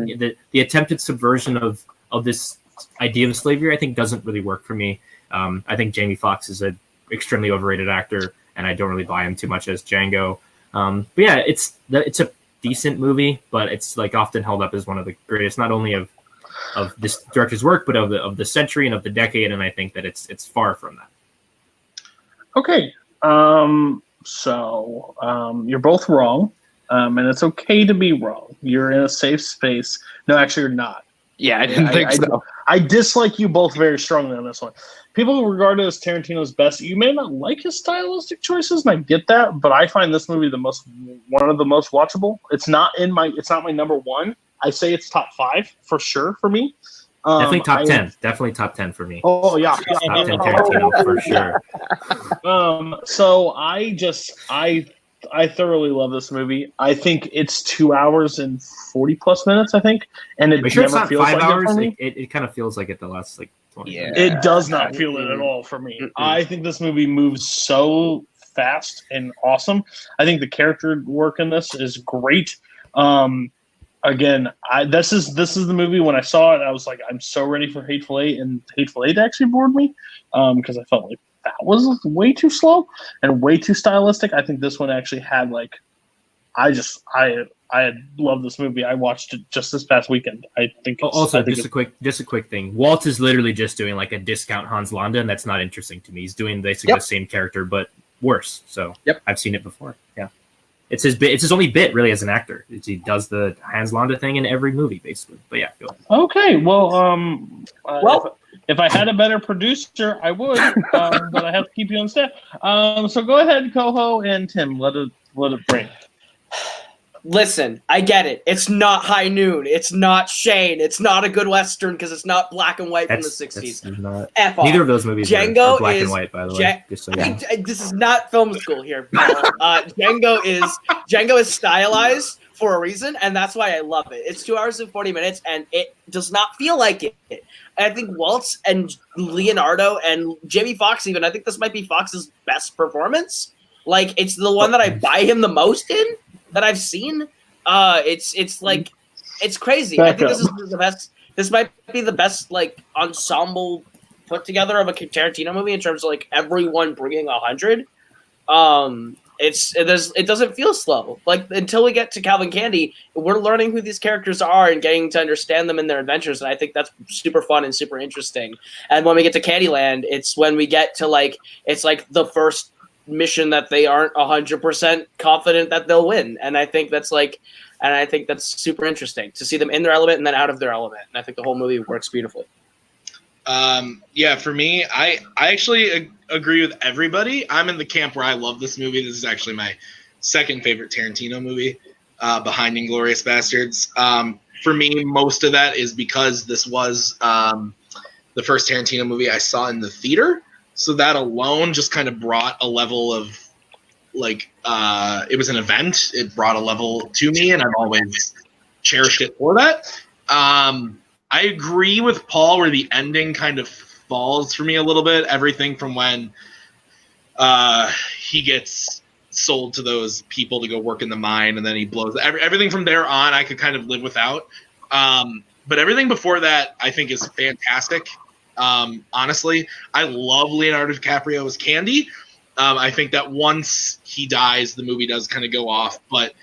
the attempted subversion of this idea of slavery, I think doesn't really work for me. I think Jamie Foxx is an extremely overrated actor, and I don't really buy him too much as Django. But yeah, it's a decent movie, but it's like often held up as one of the greatest, not only of this director's work, but of the century and of the decade. And I think that it's far from that. Okay. So you're both wrong, and it's okay to be wrong. You're in a safe space. No, actually, you're not. Yeah, I didn't think so. I dislike you both very strongly on this one. People regard it as Tarantino's best. You may not like his stylistic choices, and I get that, but I find this movie one of the most watchable. It's not my number 1. I say it's top 5 for sure for me. Definitely top 10. Definitely top 10 for me. Oh yeah, top 10 Tarantino for sure. So I thoroughly love this movie. I think it's 2 hours and 40 plus minutes. I think, and it sure never it's not feels 5 like hours. it for me. It kind of feels like it the last like 20 minutes. It does not feel it at all for me. I think this movie moves so fast and awesome. I think the character work in this is great. Again, this is the movie. When I saw it, I was like, I'm so ready for Hateful Eight, and Hateful Eight actually bored me because I felt like that was way too slow and way too stylistic. I think this one actually had like, I love this movie. I watched it just this past weekend. I think. Just a quick thing. Walt is literally just doing like a discount Hans Landa, and that's not interesting to me. He's doing basically the same character but worse. So I've seen it before. Yeah. It's his bit. It's his only bit, really, as an actor. He does the Hans Landa thing in every movie, basically. But yeah, go ahead. Okay, well, if I had a better producer, I would, but I have to keep you on staff. So go ahead, Koho and Tim. Let it bring. Listen, I get it. It's not High Noon. It's not Shane. It's not a good Western because it's not black and white from the 60s. Neither of those movies are black and white, by the way. This is not film school here. Django is stylized for a reason, and that's why I love it. It's 2 hours and 40 minutes, and it does not feel like it. I think Waltz and Leonardo and Jamie Foxx even, I think this might be Fox's best performance. Like, it's the one that I buy him the most in that I've seen. It's like, it's crazy. I think this is the best. This might be the best like ensemble put together of a Tarantino movie in terms of like everyone bringing 100. It doesn't feel slow. Like until we get to Calvin Candy, we're learning who these characters are and getting to understand them in their adventures, and I think that's super fun and super interesting. And when we get to Candyland, it's when we get to it's like the first mission that they aren't 100% confident that they'll win, and I think that's super interesting to see them in their element and then out of their element. And I think the whole movie works beautifully. Yeah, for me, I actually agree with everybody. I'm in the camp where I love this movie. This is actually my second favorite Tarantino movie, behind Inglourious Bastards. For me, most of that is because this was the first Tarantino movie I saw in the theater. So that alone just kind of brought a level of it was an event. It brought a level to me, and I've always cherished it for that. I agree with Paul where the ending kind of falls for me a little bit. Everything from when he gets sold to those people to go work in the mine, and then he blows everything from there on. I could kind of live without. But everything before that, I think, is fantastic. Honestly, I love Leonardo DiCaprio as Candy. I think that once he dies, the movie does kind of go off. But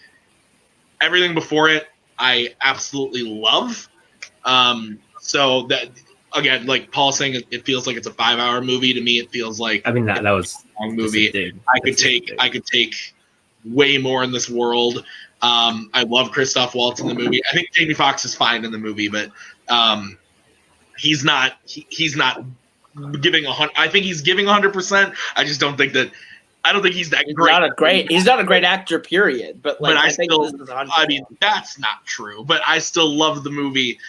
everything before it, I absolutely love. So that, again, like Paul saying, it feels like it's a 5-hour movie. To me, it feels like that was a long movie. I could take way more in this world. I love Christoph Waltz in the movie. I think Jamie Foxx is fine in the movie, but he's not giving 100. I think he's giving 100%. I just don't think that. I don't think he's that great. He's not a great actor, period. But I mean, that's not true. But I still love the movie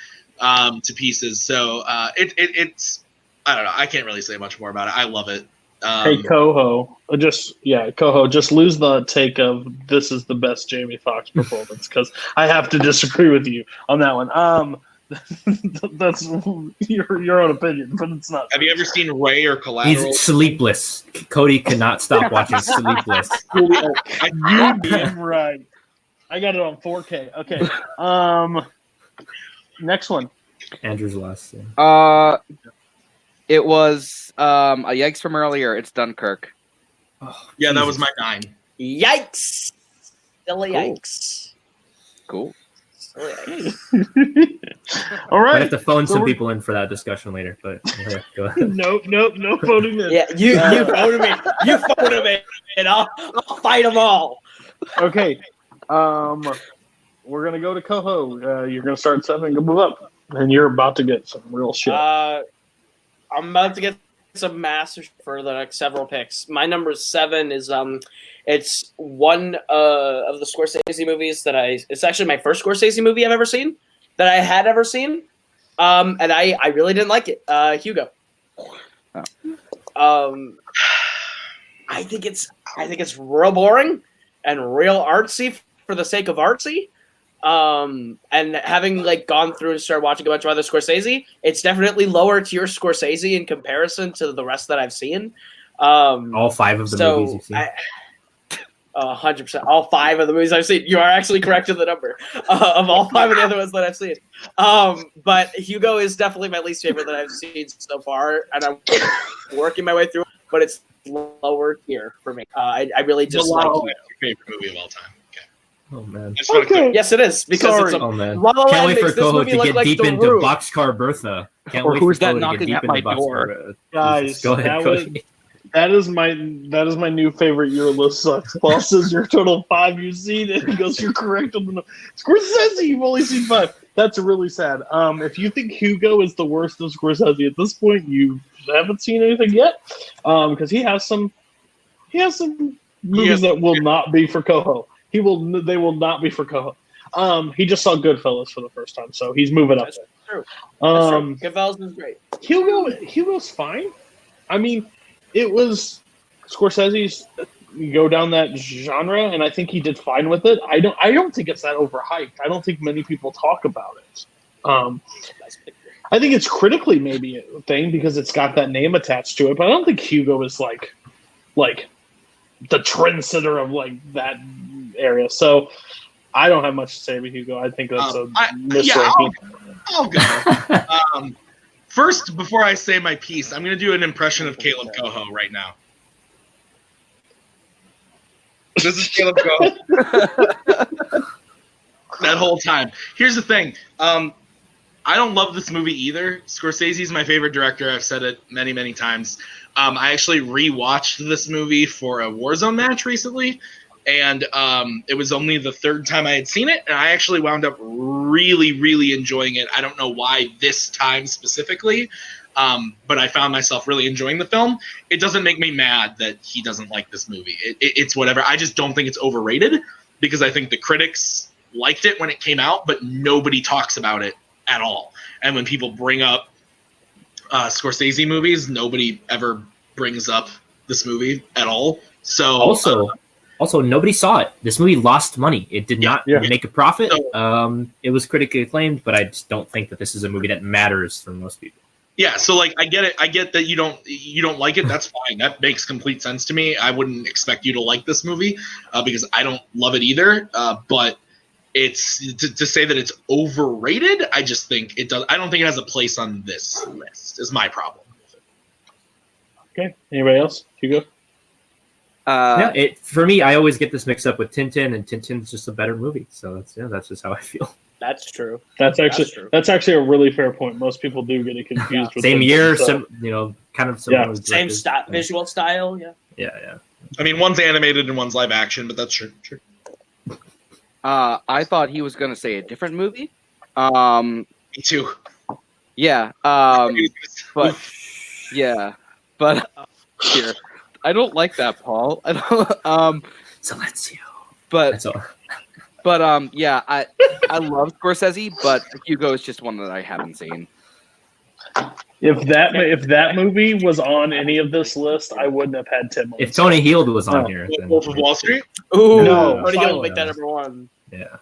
to pieces. So it's I don't know. I can't really say much more about it. I love it. Hey, Koho, just lose the take of this is the best Jamie Foxx performance, because I have to disagree with you on that one. That's your own opinion, but it's not. Have you ever seen Ray or Collateral? He's Sleepless. Cody cannot stop watching Sleepless. You damn right. I got it on 4K. Okay. Next one. Andrew's last. It was a yikes from earlier. It's Dunkirk. Oh, yeah, that was my 9. Yikes! Still a yikes. Cool. All right. I have to phone some people in for that discussion later, but go ahead. Nope, no phoning in. Yeah, you phone me. You phone him in, and I'll fight them all. Okay. We're gonna go to Koho. You're gonna start 7 and move up, and you're about to get some real shit. I'm about to get some masters for the next several picks. My number 7 is it's one of the Scorsese movies that it's actually my first Scorsese movie I've ever seen, that I had ever seen, and I really didn't like it. Hugo. I think it's real boring and real artsy for the sake of artsy. And having gone through and started watching a bunch of other Scorsese, it's definitely lower tier Scorsese in comparison to the rest that I've seen. All 5 of the movies you've seen. 100%. All 5 of the movies I've seen. You are actually correct in the number of all 5 of the other ones that I've seen. But Hugo is definitely my least favorite that I've seen so far, and I'm working my way through it, but it's lower tier for me. I really just like your favorite movie of all time. Oh man! Okay. Yes, it is, because it's oh man! La La Can't Land wait for makes this Koho movie to look get like deep The into Room. Boxcar Bertha. Can't Or wait who's for that Koho to knocking get at deep my into door? Boxcar Bertha. Guys, Go ahead, Cody. that is my new favorite. Your list sucks. Paul says your total 5 you've seen, and he goes, "You're correct on the Scorsese. You've only seen 5." That's really sad. If you think Hugo is the worst of Scorsese at this point, you haven't seen anything yet, because he has some movies that will not be for Koho. They will not be for Koho. He just saw Goodfellas for the first time, so he's moving up That's there. true. That's true. Goodfellas is great. Hugo's fine. I mean, it was Scorsese's go down that genre, and I think he did fine with it. I don't think it's that overhyped. I don't think many people talk about it. I think it's critically maybe a thing because it's got that name attached to it, but I don't think Hugo is like the trendsetter of that area. So I don't have much to say about Hugo. I think that's a misranking. I'll go. First, before I say my piece, I'm going to do an impression of Kaleb Koho right now. This is Kaleb Koho. That whole time. Here's the thing. I don't love this movie either. Scorsese's my favorite director. I've said it many, many times. I actually rewatched this movie for a Warzone match recently, and it was only the third time I had seen it, and I actually wound up really, really enjoying it. I don't know why this time specifically, but I found myself really enjoying the film. It doesn't make me mad that he doesn't like this movie. It's whatever. I just don't think it's overrated because I think the critics liked it when it came out, but nobody talks about it at all. And when people bring up Scorsese movies, nobody ever brings up this movie at all. So also nobody saw it. This movie lost money. It did not make a profit. It was critically acclaimed, but I just don't think that this is a movie that matters for most people. Yeah, so like I get it. I get that you don't like it. That's fine. That makes complete sense to me. I wouldn't expect you to like this movie because I don't love it either. But it's to say that it's overrated. I just think it does. I don't think it has a place on this list. Is my problem. Okay. Anybody else? Hugo? For me, I always get this mixed up with Tintin, and Tintin's just a better movie. So that's just how I feel. That's true. That's actually a really fair point. Most people do get it confused with same Tintin, year, so. kind of similar. Same visual style. Yeah. I mean, one's animated and one's live action, but that's true. I thought he was going to say a different movie. Me too. Yeah. But here, I don't like that, Paul. I don't. Silencio. But that's all. But I love Scorsese, but Hugo is just one that I haven't seen. If that movie was on any of this list, I wouldn't have had Tim. If Tony Heald was on here, then Wolf of Wall Street. Ooh, no, Tony Heald would make that number one. Yeah.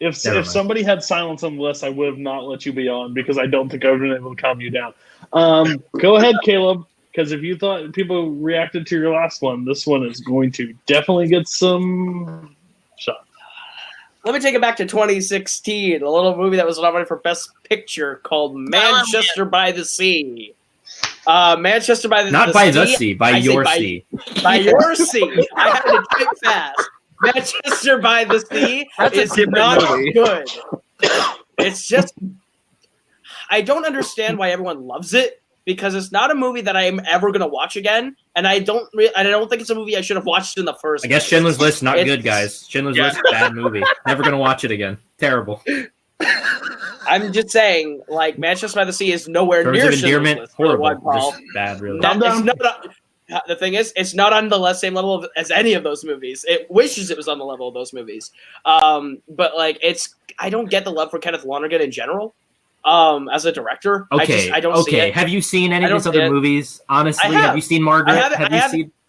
If somebody had Silence on the list, I would have not let you be on because I don't think I would have been able to calm you down. Go ahead, Kaleb, because if you thought people reacted to your last one, this one is going to definitely get some shots. Let me take it back to 2016, a little movie that was nominated for Best Picture called Manchester by the Sea. Manchester by the Sea. Not by the sea, by your sea. By your sea. I had to type fast. Manchester by the Sea is not good. It's just, I don't understand why everyone loves it because it's not a movie that I am ever going to watch again, and I don't think it's a movie I should have watched in the first. I guess Schindler's List not good, guys. Schindler's List bad movie. Never going to watch it again. Terrible. I'm just saying, like Manchester by the Sea is nowhere near Schindler's List. Horrible. Just bad, really. The thing is, it's not on the same level as any of those movies. It wishes it was on the level of those movies. But like, I don't get the love for Kenneth Lonergan in general. As a director, okay, I don't see it. Have you seen any of these other movies? Honestly, have you seen Margaret?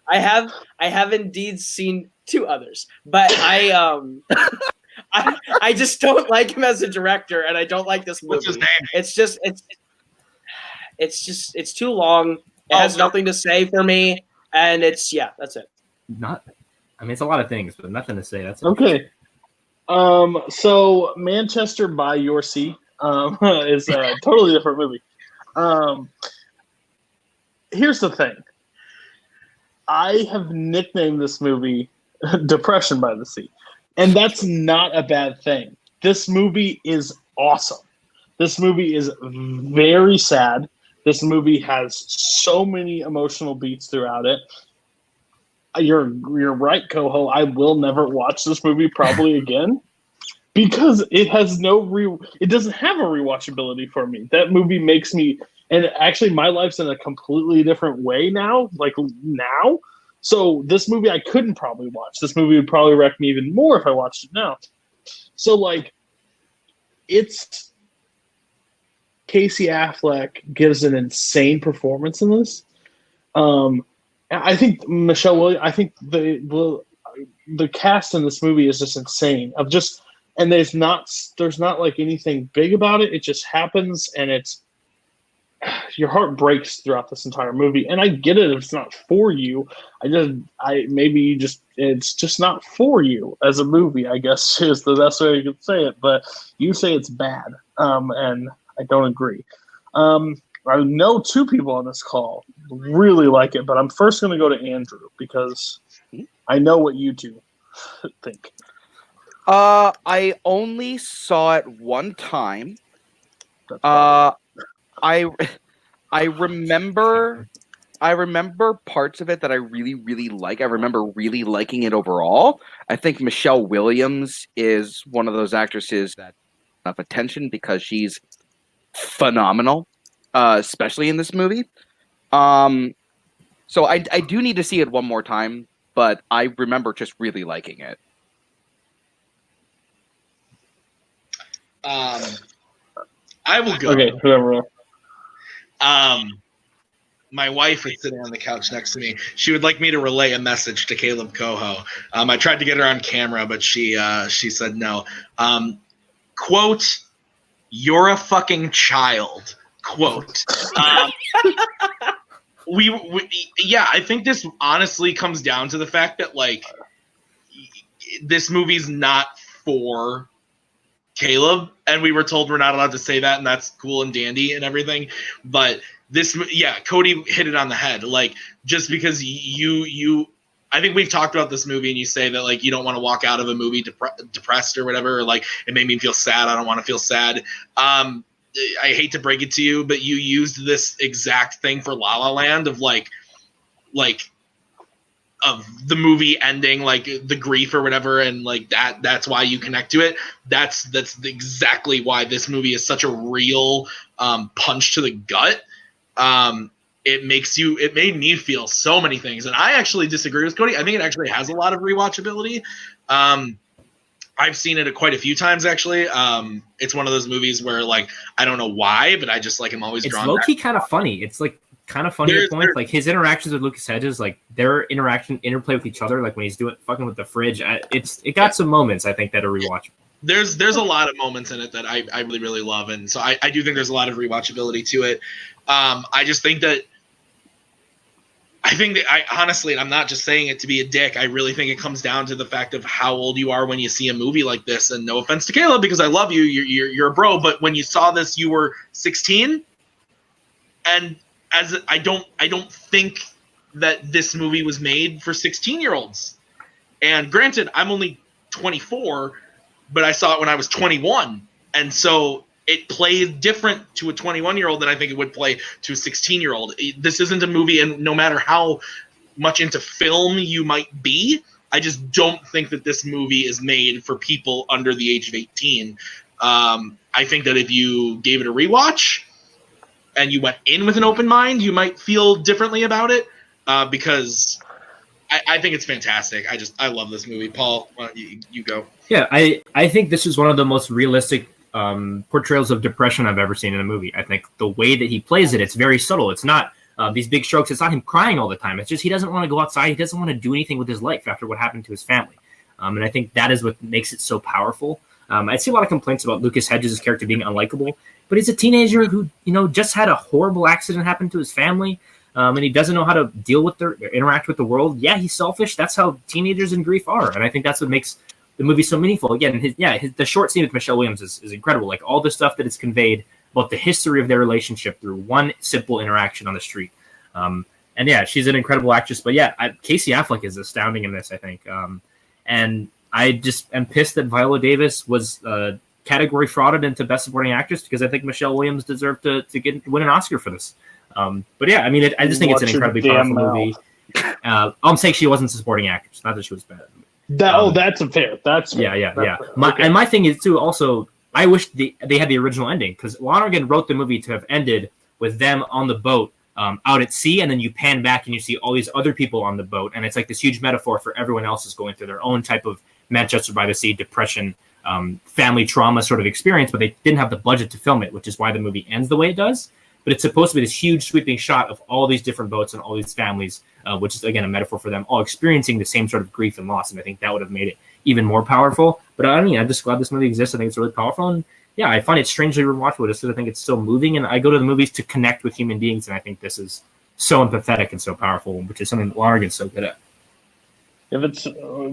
I have indeed seen two others, but I just don't like him as a director, and I don't like this movie. What's his name? It's too long. It has nothing to say for me, and that's it. It's a lot of things, but nothing to say. That's okay. So Manchester by Your Sea is a totally different movie. Here's the thing. I have nicknamed this movie Depression by the Sea, and that's not a bad thing. This movie is awesome. This movie is very sad. This movie has so many emotional beats throughout it. You're right, Koho. I will never watch this movie probably again because it has it doesn't have a rewatchability for me. That movie makes me, and actually my life's in a completely different way now, like now. So this movie I couldn't probably watch. This movie would probably wreck me even more if I watched it now. So like, it's Casey Affleck gives an insane performance in this. I think Michelle Williams. I think the cast in this movie is just insane. And there's not like anything big about it. It just happens, and it's your heart breaks throughout this entire movie. And I get it if it's not for you. It's just not for you as a movie, I guess is the best way you could say it. But you say it's bad, and I don't agree. I know two people on this call really like it, but I'm first going to go to Andrew because I know what you two think. I only saw it one time. I remember parts of it that I really, really like. I remember really liking it overall. I think Michelle Williams is one of those actresses that enough attention because she's phenomenal, especially in this movie. So I do need to see it one more time, but I remember just really liking it. I will go. Okay, whoever. My wife is sitting on the couch next to me. She would like me to relay a message to Kaleb Koho. I tried to get her on camera, but she said no. Quote, "You're a fucking child." Quote. Yeah, I think this honestly comes down to the fact that like this movie's not for Kaleb, and we were told we're not allowed to say that, and that's cool and dandy and everything. But this, yeah, Cody hit it on the head. Like, just because you, I think we've talked about this movie, and you say that like you don't want to walk out of a movie depressed or whatever, or like it made me feel sad. I don't want to feel sad. I hate to break it to you, but you used this exact thing for La La Land of like of the movie ending, like the grief or whatever, and like that's why you connect to it. That's exactly why this movie is such a real punch to the gut. It made me feel so many things, and I actually disagree with Cody. I think it actually has a lot of rewatchability. I've seen it quite a few times actually. It's one of those movies where like I don't know why, but I just like am always drawn. It's low-key kind of funny. It's like kind of funny at points. Like his interactions with Lucas Hedges, like their interplay with each other, like when he's fucking with the fridge. It got some moments I think that are rewatchable. There's a lot of moments in it that I really, really love, and so I do think there's a lot of rewatchability to it. I just think that I honestly, and I'm not just saying it to be a dick, I really think it comes down to the fact of how old you are when you see a movie like this. And no offense to Kaleb, because I love you, you're a bro, but when you saw this, you were 16, and I don't think that this movie was made for 16-year-olds. And granted, I'm only 24, but I saw it when I was 21, and so it plays different to a 21-year-old than I think it would play to a 16-year-old. This isn't a movie, and no matter how much into film you might be, I just don't think that this movie is made for people under the age of 18. I think that if you gave it a rewatch and you went in with an open mind, you might feel differently about it, because I think it's fantastic. I love this movie. Paul, why don't you go? Yeah, I think this is one of the most realistic portrayals of depression I've ever seen in a movie. I think the way that he plays it, it's very subtle. It's not these big strokes. It's not him crying all the time. It's just he doesn't want to go outside. He doesn't want to do anything with his life after what happened to his family. And I think that is what makes it so powerful. I see a lot of complaints about Lucas Hedges' character being unlikable, but he's a teenager who, just had a horrible accident happen to his family, and he doesn't know how to deal with interact with the world. Yeah, he's selfish. That's how teenagers in grief are, and I think that's what makes the movie's so meaningful. Again, the short scene with Michelle Williams is incredible. Like all the stuff that is conveyed about the history of their relationship through one simple interaction on the street. And yeah, she's an incredible actress. But yeah, Casey Affleck is astounding in this, I think. And I just am pissed that Viola Davis was category frauded into Best Supporting Actress, because I think Michelle Williams deserved to win an Oscar for this. But yeah, I mean, I just think it's an incredibly powerful movie. I'm saying she wasn't a supporting actress, not that she was bad. That's fair. That's fair. Yeah. My thing is too. Also, I wish they had the original ending, because Lonergan wrote the movie to have ended with them on the boat out at sea, and then you pan back and you see all these other people on the boat, and it's like this huge metaphor for everyone else is going through their own type of Manchester by the Sea depression, family trauma sort of experience, but they didn't have the budget to film it, which is why the movie ends the way it does. But it's supposed to be this huge sweeping shot of all these different boats and all these families, which is, again, a metaphor for them all experiencing the same sort of grief and loss. And I think that would have made it even more powerful. But I mean, I'm just glad this movie exists. I think it's really powerful. And yeah, I find it strangely rewatchable just because I think it's still moving. And I go to the movies to connect with human beings. And I think this is so empathetic and so powerful, which is something that Lonergan's so good at. If it's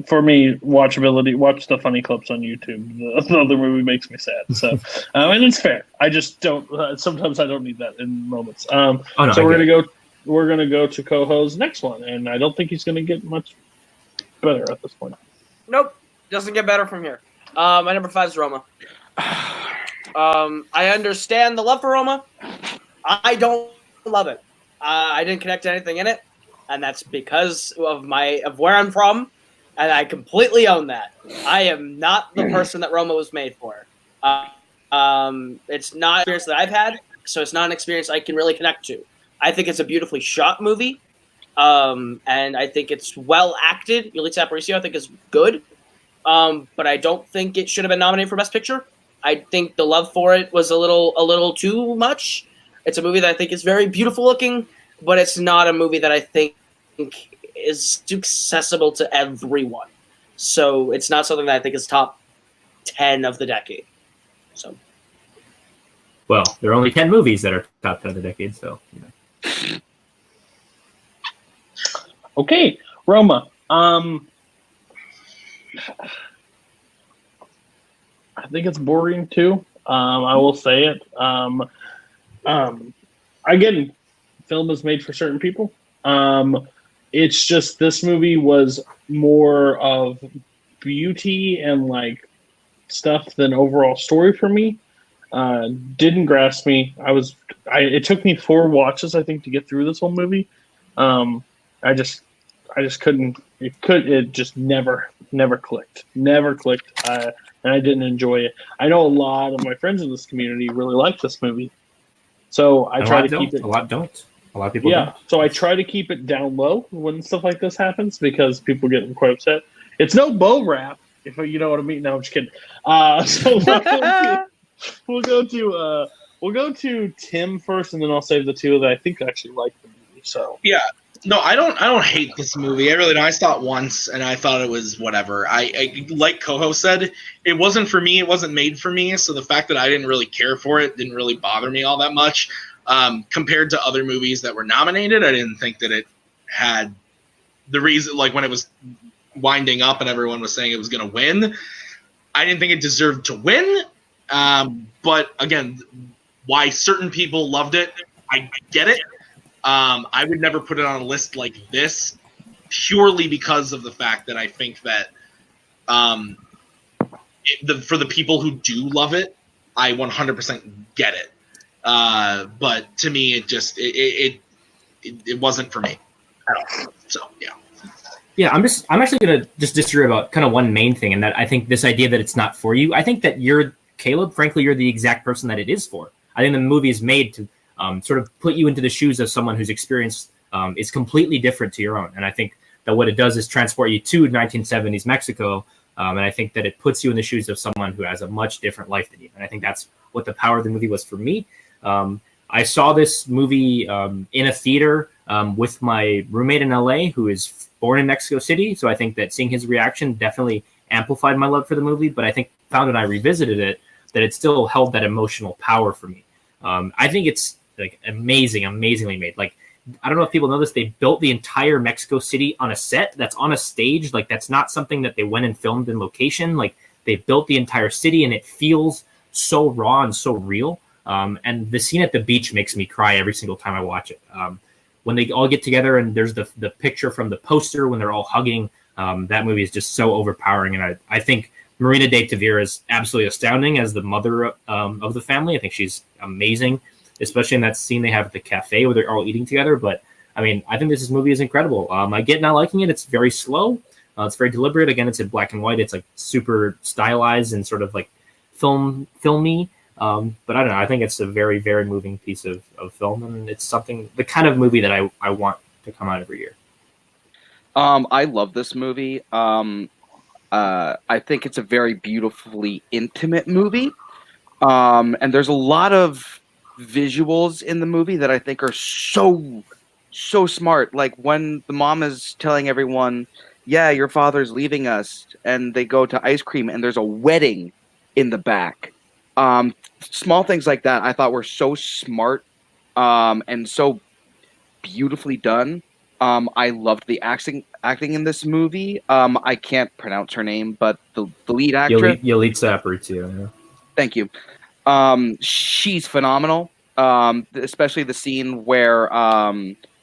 for me, watchability, watch the funny clips on YouTube. The other movie makes me sad. So, and it's fair. I just don't. Sometimes I don't need that in moments. No, so we're gonna go. We're gonna go to Koho's next one, and I don't think he's gonna get much better at this point. Nope, doesn't get better from here. My number 5 is Roma. I understand the love for Roma. I don't love it. I didn't connect to anything in it. And that's because of where I'm from, and I completely own that. I am not the person that Roma was made for. It's not an experience that I've had, so it's not an experience I can really connect to. I think it's a beautifully shot movie, and I think it's well acted. Yulitza Aparicio, I think, is good, but I don't think it should have been nominated for Best Picture. I think the love for it was a little too much. It's a movie that I think is very beautiful looking, but it's not a movie that I think is accessible to everyone. So it's not something that I think is top 10 of the decade. So, well, there are only 10 movies that are top 10 of the decade, so. You know. Okay, Roma. I think it's boring too. I will say it. Again, film is made for certain people. It's just this movie was more of beauty and like stuff than overall story for me. Didn't grasp me. It took me 4 watches, I think, to get through this whole movie. I just couldn't. It just never clicked. Never clicked. And I didn't enjoy it. I know a lot of my friends in this community really like this movie, so I try to keep it. A lot don't. A lot of people don't. So I try to keep it down low when stuff like this happens because people get quite upset. It's no bow wrap, if you know what I mean. No, I'm just kidding. So we'll go to Tim first, and then I'll save the 2 that I think actually like the movie. So yeah, no, I don't hate this movie. I really don't. I saw it once, and I thought it was whatever. I like Koho said, it wasn't for me. It wasn't made for me. So the fact that I didn't really care for it didn't really bother me all that much. Compared to other movies that were nominated, I didn't think that it had the reason, like when it was winding up and everyone was saying it was going to win, I didn't think it deserved to win. But again, why certain people loved it, I get it. I would never put it on a list like this purely because of the fact that I think that for the people who do love it, I 100% get it. But to me, it wasn't for me at all. So yeah. Yeah, I'm actually gonna just disagree about kind of one main thing, and that I think this idea that it's not for you. I think that you're Kaleb. Frankly, you're the exact person that it is for. I think the movie is made to sort of put you into the shoes of someone whose experience is completely different to your own. And I think that what it does is transport you to 1970s Mexico. And I think that it puts you in the shoes of someone who has a much different life than you. And I think that's what the power of the movie was for me. I saw this movie in a theater with my roommate in LA, who is born in Mexico City. So I think that seeing his reaction definitely amplified my love for the movie. But I think found when I revisited it, that it still held that emotional power for me. I think it's like amazingly made. Like, I don't know if people know this, they built the entire Mexico City on a set that's on a stage. Like, that's not something that they went and filmed in location. Like, they built the entire city, and it feels so raw and so real. And the scene at the beach makes me cry every single time I watch it. When they all get together and there's the picture from the poster when they're all hugging, that movie is just so overpowering. And I think Marina de Tavira is absolutely astounding as the mother of the family. I think she's amazing, especially in that scene they have at the cafe where they're all eating together. But I mean, I think this movie is incredible. I get not liking it. It's very slow. It's very deliberate. Again, it's in black and white. It's like super stylized and sort of like filmy. But I don't know. I think it's a very, very moving piece of film, and it's the kind of movie that I want to come out every year. I love this movie. I think it's a very beautifully intimate movie. And there's a lot of visuals in the movie that I think are so smart. Like when the mom is telling everyone, yeah, your father's leaving us, and they go to ice cream and there's a wedding in the back. Small things like that I thought were so smart and so beautifully done. I loved the acting in this movie. I can't pronounce her name, but the lead actress, Yalitza Aparicio. Yeah. Thank you. She's phenomenal. Especially the scene where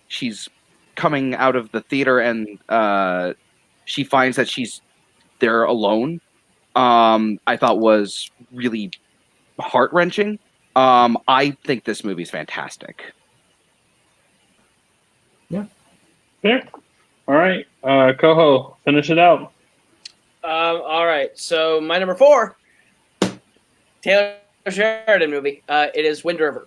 she's coming out of the theater and she finds that she's there alone. I thought was really heart-wrenching. I think this movie's fantastic. Yeah. Fair. All right. Koho, finish it out. All right. So my number 4, Taylor Sheridan movie. It is Wind River.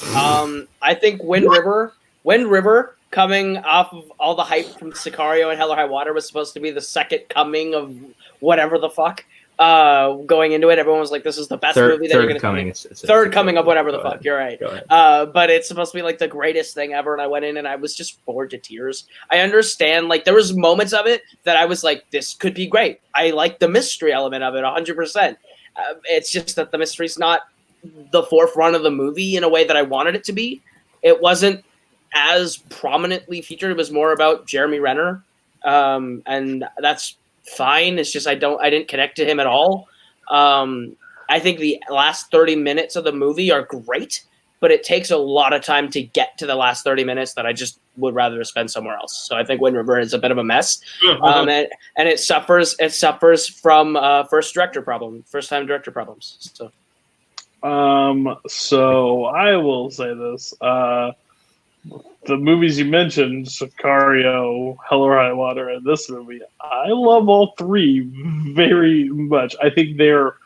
I think Wind River, coming off of all the hype from Sicario and Hell or High Water, was supposed to be the second coming of whatever the fuck. Going into it, everyone was like, "This is the best movie that you're going to see." Third coming of whatever the fuck. You're right. But it's supposed to be like the greatest thing ever, and I went in and I was just bored to tears. I understand, like there was moments of it that I was like, "This could be great." I like the mystery element of it 100%. It's just that the mystery's not the forefront of the movie in a way that I wanted it to be. It wasn't as prominently featured. It was more about Jeremy Renner, and that's fine. It's just I didn't connect to him at all. I think the last 30 minutes of the movie are great, but it takes a lot of time to get to the last 30 minutes that I just would rather spend somewhere else. So I think Wind River is a bit of a mess, and it suffers from first time director problems. So I will say this. The movies you mentioned, Sicario, Hell or High Water, and this movie, I love all three very much. I think they're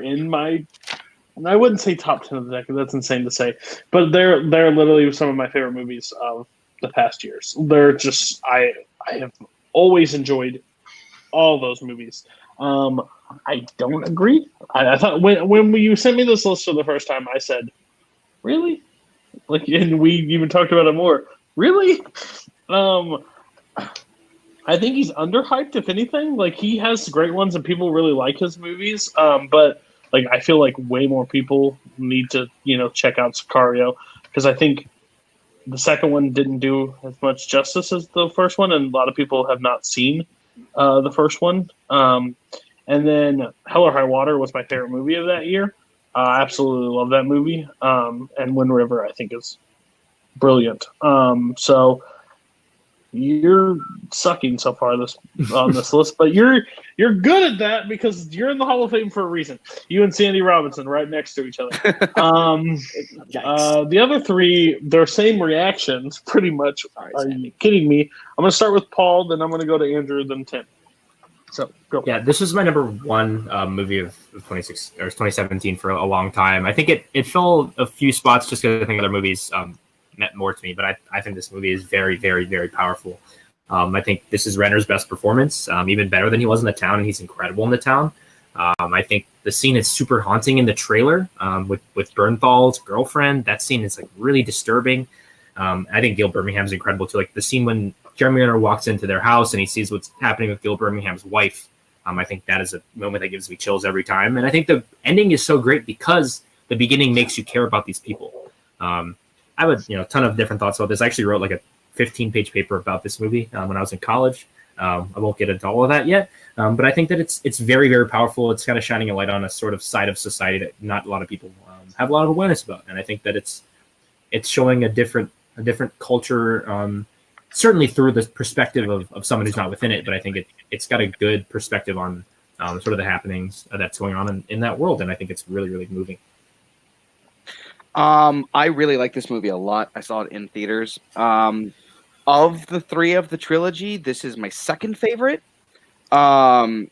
in my, and I wouldn't say top 10 of the decade. That's insane to say, but they're literally some of my favorite movies of the past years. They're just I have always enjoyed all those movies. I don't agree. I thought when you sent me this list for the first time, I said, really? Like, and we even talked about it more. Really? I think he's underhyped, if anything. Like, he has great ones and people really like his movies. But like, I feel like way more people need to, check out Sicario, because I think the second one didn't do as much justice as the first one, and a lot of people have not seen the first one. And then Hell or High Water was my favorite movie of that year. I absolutely love that movie. And Wind River, I think, is brilliant. So you're sucking so far on this list, but you're good at that because you're in the Hall of Fame for a reason. You and Sandy Robinson right next to each other. The other three, their same reactions, pretty much. Sorry, are you kidding me? I'm going to start with Paul, then I'm going to go to Andrew, then Tim. So go. Yeah, this was my number one movie of 2017 for a long time. I think it fell a few spots just because I think other movies meant more to me, but I think this movie is very, very, very powerful. I think this is Renner's best performance, even better than he was in the town, and he's incredible in the town. I think the scene is super haunting in the trailer with Bernthal's girlfriend. That scene is like really disturbing. I think Gil Birmingham's incredible too. Like the scene when Jeremy Renner walks into their house and he sees what's happening with Gil Birmingham's wife. I think that is a moment that gives me chills every time. And I think the ending is so great because the beginning makes you care about these people. I have a ton of different thoughts about this. I actually wrote like a 15-page paper about this movie when I was in college. I won't get into all of that yet, but I think that it's very, very powerful. It's kind of shining a light on a sort of side of society that not a lot of people have a lot of awareness about. And I think that it's showing a different culture, certainly through the perspective of someone who's not within it. But I think it's got a good perspective on sort of the happenings that's going on in that world. And I think it's really, really moving. I really like this movie a lot. I saw it in theaters. Of the three of the trilogy, this is my second favorite. Gil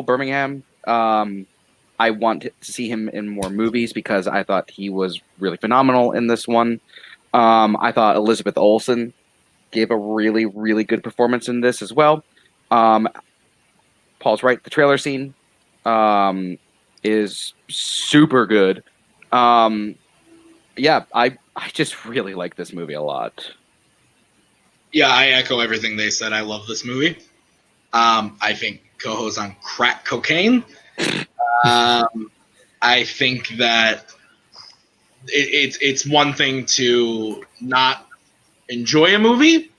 Birmingham, I want to see him in more movies because I thought he was really phenomenal in this one. I thought Elizabeth Olsen gave a really, really good performance in this as well. Paul's right. The trailer scene is super good. Yeah, I just really like this movie a lot. Yeah, I echo everything they said. I love this movie. I think Koho's on crack cocaine. I think that it's one thing to not enjoy a movie,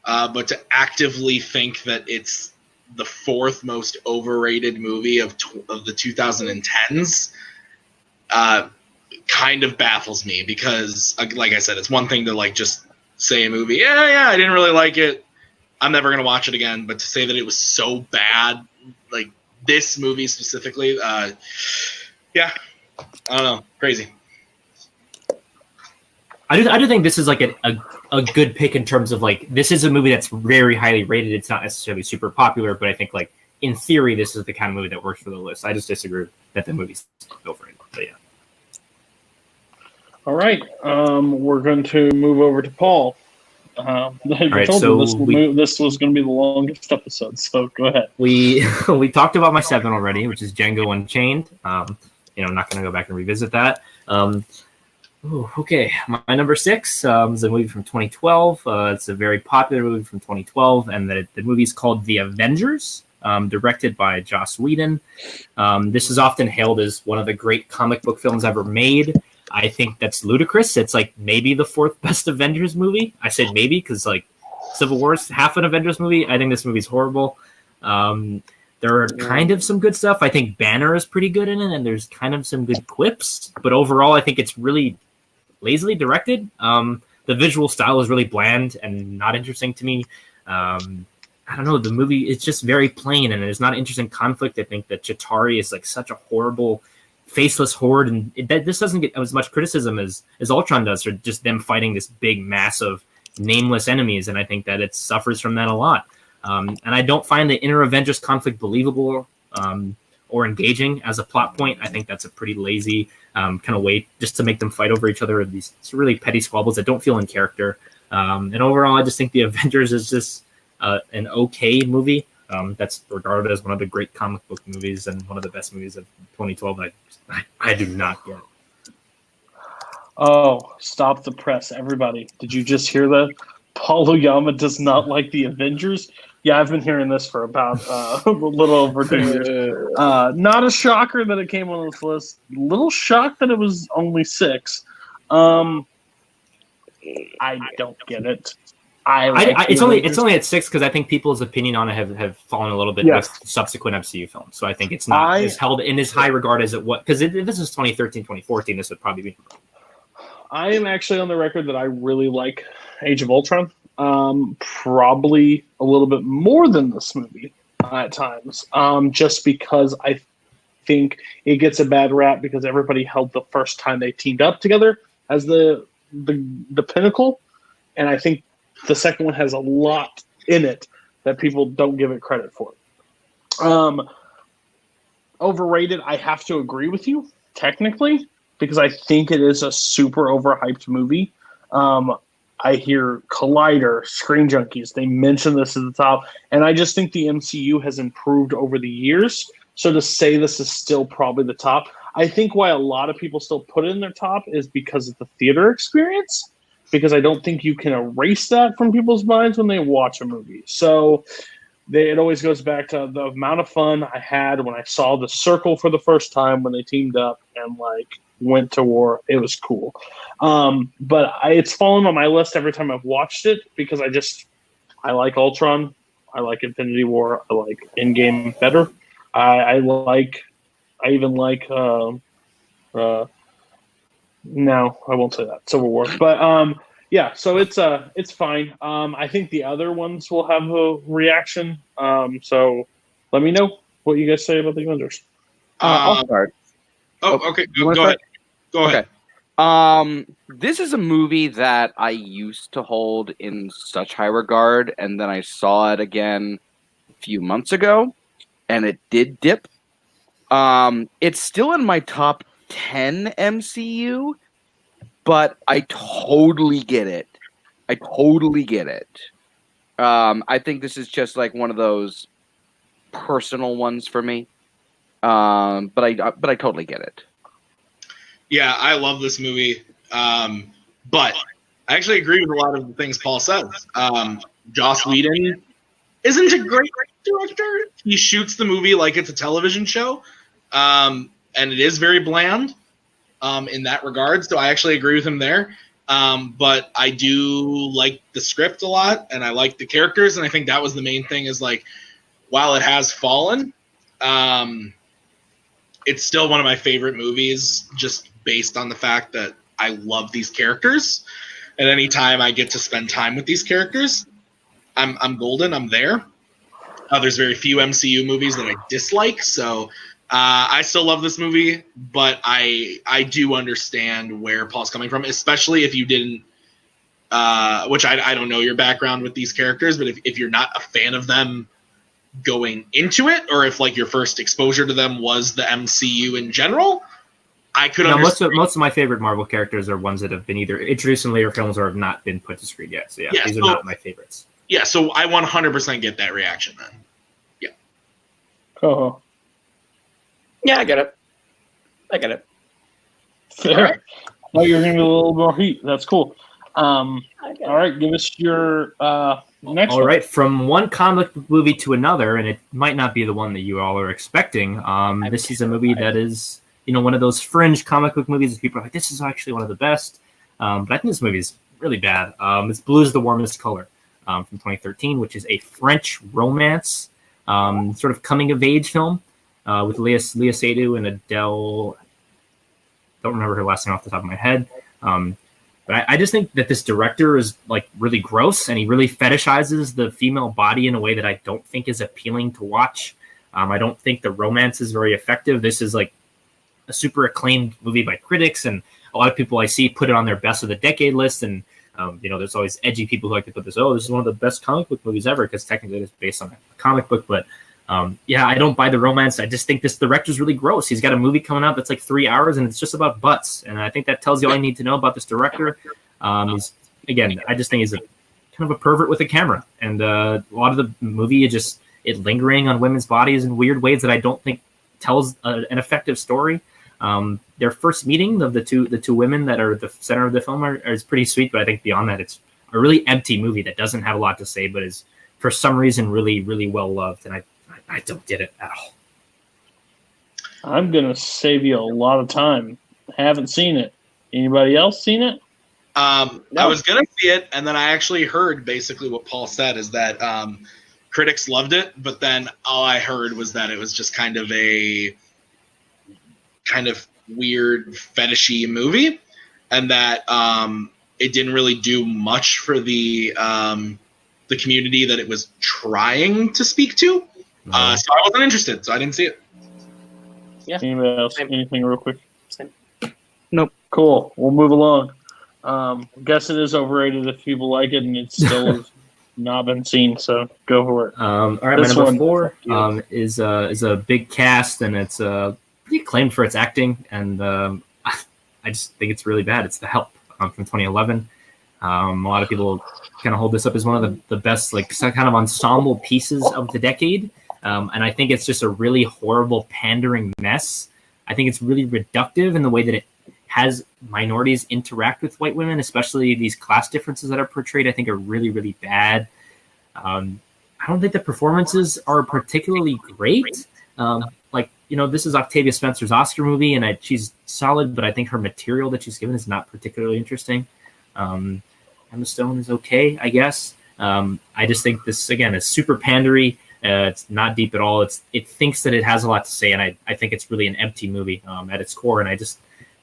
but to actively think that it's the fourth most overrated movie of the 2010s kind of baffles me, because like I said, it's one thing to like just say a movie, yeah, I didn't really like it, I'm never gonna watch it again, but to say that it was so bad, like this movie specifically, yeah, I don't know, crazy. I do think this is like a good pick in terms of like, this is a movie that's very highly rated. It's not necessarily super popular, but I think like in theory, this is the kind of movie that works for the list. I just disagree that the movie's overrated. But yeah. All right, we're going to move over to Paul. I told you this was going to be the longest episode, so go ahead. We talked about my 7 already, which is Django Unchained. I'm not going to go back and revisit that. Okay, my number 6 is a movie from 2012. It's a very popular movie from 2012, and the movie is called The Avengers, directed by Joss Whedon. This is often hailed as one of the great comic book films ever made. I think that's ludicrous. It's like maybe the 4th best Avengers movie. I said maybe because like Civil War's half an Avengers movie. I think this movie's horrible. There are kind of some good stuff. I think Banner is pretty good in it, and there's kind of some good quips. But overall, I think it's really lazily directed. The visual style is really bland and not interesting to me. I don't know. The movie is just very plain, and there's not interesting conflict. I think that Chitauri is like such a horrible, faceless horde, and this doesn't get as much criticism as Ultron does, or just them fighting this big mass of nameless enemies, and I think that it suffers from that a lot. And I don't find the inner Avengers conflict believable or engaging as a plot point. I think that's a pretty lazy kind of way just to make them fight over each other, these really petty squabbles that don't feel in character. And overall, I just think The Avengers is just an okay movie. That's regarded as one of the great comic book movies and one of the best movies of 2012. I do not get it. Oh, stop the press, everybody. Did you just hear that? Paul Oyama does not like The Avengers? Yeah, I've been hearing this for about a little over 2 years. Not a shocker that it came on this list. Little shocked that it was only 6. I don't get it. It's only at 6 because I think people's opinion on it have fallen a little bit with subsequent MCU films. So I think it's not as held in as high regard as it was. Because if this is 2013, 2014, this would probably be. I am actually on the record that I really like Age of Ultron. Probably a little bit more than this movie at times. Just because I think it gets a bad rap because everybody held the first time they teamed up together as the pinnacle. And I think the second one has a lot in it that people don't give it credit for. Overrated, I have to agree with you, technically, because I think it is a super overhyped movie. I hear Collider, Screen Junkies, they mention this at the top, and I just think the MCU has improved over the years. So to say this is still probably the top, I think why a lot of people still put it in their top is because of the theater experience, because I don't think you can erase that from people's minds when they watch a movie. So it always goes back to the amount of fun I had when I saw the Circle for the first time when they teamed up and went to war. It was cool. But it's fallen on my list every time I've watched it because I like Ultron. I like Infinity War. I like Endgame better. I even like no, I won't say that. Civil War. But yeah, so it's fine. I think the other ones will have a reaction. So let me know what you guys say about the Avengers. I'll start. Okay. Go ahead. Go ahead. Okay. This is a movie that I used to hold in such high regard, and then I saw it again a few months ago, and it did dip. It's still in my top 10 MCU, but I totally get it. I think this is just like one of those personal ones for me. But I totally get it. Yeah, I love this movie. But I actually agree with a lot of the things Paul says. Joss Whedon isn't a great director. He shoots the movie like it's a television show. And it is very bland in that regard. So I actually agree with him there. But I do like the script a lot, and I like the characters, and I think that was the main thing. Is like, while it has fallen, it's still one of my favorite movies, just based on the fact that I love these characters, and anytime I get to spend time with these characters, I'm golden. I'm there. There's very few MCU movies that I dislike, so I still love this movie, but I do understand where Paul's coming from, especially if you didn't, which I don't know your background with these characters, but if you're not a fan of them going into it, or if like your first exposure to them was the MCU in general, I could understand. Most of my favorite Marvel characters are ones that have been either introduced in later films or have not been put to screen yet. So these are not my favorites. Yeah, so I 100% get that reaction then. Yeah. Koho. Yeah, I get it. Fair. All right. Oh, you're going to get a little more heat. That's cool. All right, give us your next one. All right, from one comic book movie to another, and it might not be the one that you all are expecting. This is a movie that is, one of those fringe comic book movies that people are like, this is actually one of the best. But I think this movie is really bad. It's Blue is the Warmest Color from 2013, which is a French romance, sort of coming-of-age film with Leah Seydoux and Adele. Don't remember her last name off the top of my head. But I just think that this director is like really gross, and he really fetishizes the female body in a way that I don't think is appealing to watch. I don't think the romance is very effective. This is like a super acclaimed movie by critics, and a lot of people I see put it on their best of the decade list. And there's always edgy people who like to put this. Oh, this is one of the best comic book movies ever, because technically it's based on a comic book. But I don't buy the romance. I just think this director's really gross. He's got a movie coming out that's like 3 hours, and it's just about butts. And I think that tells you all you need to know about this director. I just think he's a kind of a pervert with a camera. And a lot of the movie is it lingering on women's bodies in weird ways that I don't think tells an effective story. Their first meeting of the two women that are the center of the film is pretty sweet, but I think beyond that, it's a really empty movie that doesn't have a lot to say, but is for some reason really, really well loved. And I don't get it at all. I'm going to save you a lot of time. Haven't seen it. Anybody else seen it? No. I was going to see it, and then I actually heard basically what Paul said, is that critics loved it, but then all I heard was that it was just kind of a weird fetishy movie, and that it didn't really do much for the community that it was trying to speak to. So I wasn't interested, so I didn't see it. Yeah. Anybody else? Anything real quick? Same. Nope. Cool. We'll move along. I guess it is overrated if people like it, and it's still not been seen. So go for it. All right, my number 4 is a big cast, and it's pretty acclaimed for its acting, and I just think it's really bad. It's The Help from 2011. A lot of people kind of hold this up as one of the best, like, kind of ensemble pieces of the decade. And I think it's just a really horrible pandering mess. I think it's really reductive in the way that it has minorities interact with white women, especially these class differences that are portrayed, I think are really, really bad. I don't think the performances are particularly great. This is Octavia Spencer's Oscar movie, and she's solid, but I think her material that she's given is not particularly interesting. Emma Stone is okay, I guess. I just think this, again, is super pandery. It's not deep at all. It thinks that it has a lot to say, and I think it's really an empty movie at its core. And I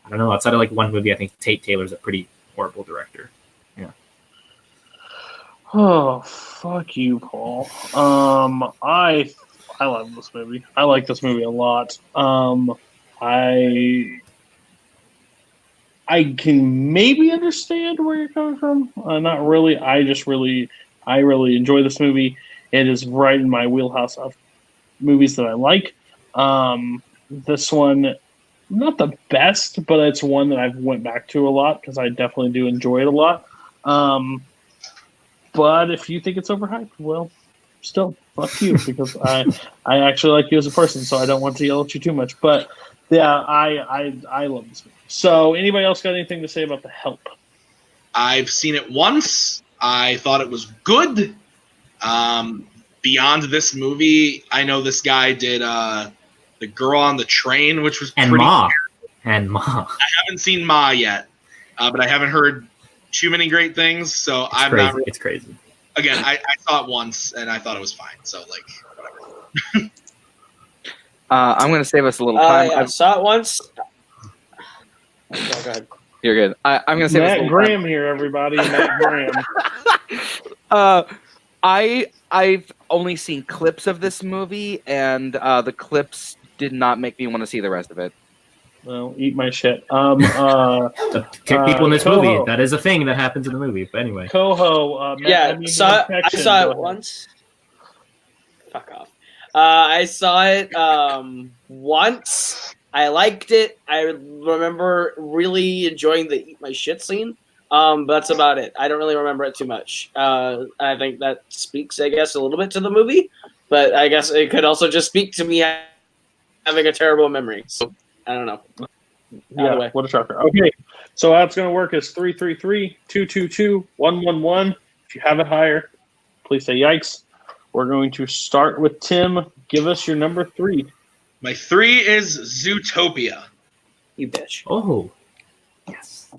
don't know. Outside of like one movie, I think Tate Taylor's a pretty horrible director. Yeah. Oh, fuck you, Paul. I love this movie. I like this movie a lot. I can maybe understand where you're coming from. Not really. I really enjoy this movie. It is right in my wheelhouse of movies that I like. This one, not the best, but it's one that I've went back to a lot because I definitely do enjoy it a lot. But if you think it's overhyped, well, still, fuck you, because I actually like you as a person, so I don't want to yell at you too much. But yeah, I love this movie. So anybody else got anything to say about The Help? I've seen it once. I thought it was good. Beyond this movie, I know this guy did The Girl on the Train, which was and pretty Ma. Weird. And Ma. I haven't seen Ma yet, but I haven't heard too many great things. So I'm crazy. not. It's crazy. Again, I saw it once and I thought it was fine. So like, whatever. I'm gonna save us a little time. I saw it once. Go ahead. You're good. I'm gonna save us a Matt little Graham here, everybody. Matt Graham. I've only seen clips of this movie, and the clips did not make me want to see the rest of it. Well, eat my shit. To kick people in this Koho. movie. That is a thing that happens in the movie. But anyway. Coho. Matt, Yeah, I mean, I infection. saw Go it ahead. once. Fuck off. I saw it once. I liked it. I remember really enjoying the eat my shit scene. But that's about it. I don't really remember it too much. I think that speaks, I guess, a little bit to the movie. But I guess it could also just speak to me having a terrible memory. So I don't know. Yeah, way. what a shocker. Okay, so how it's going to work is 333-222-111. If you have it higher, please say yikes. We're going to start with Tim. Give us your number 3. My 3 is Zootopia. You bitch. Oh. Yes.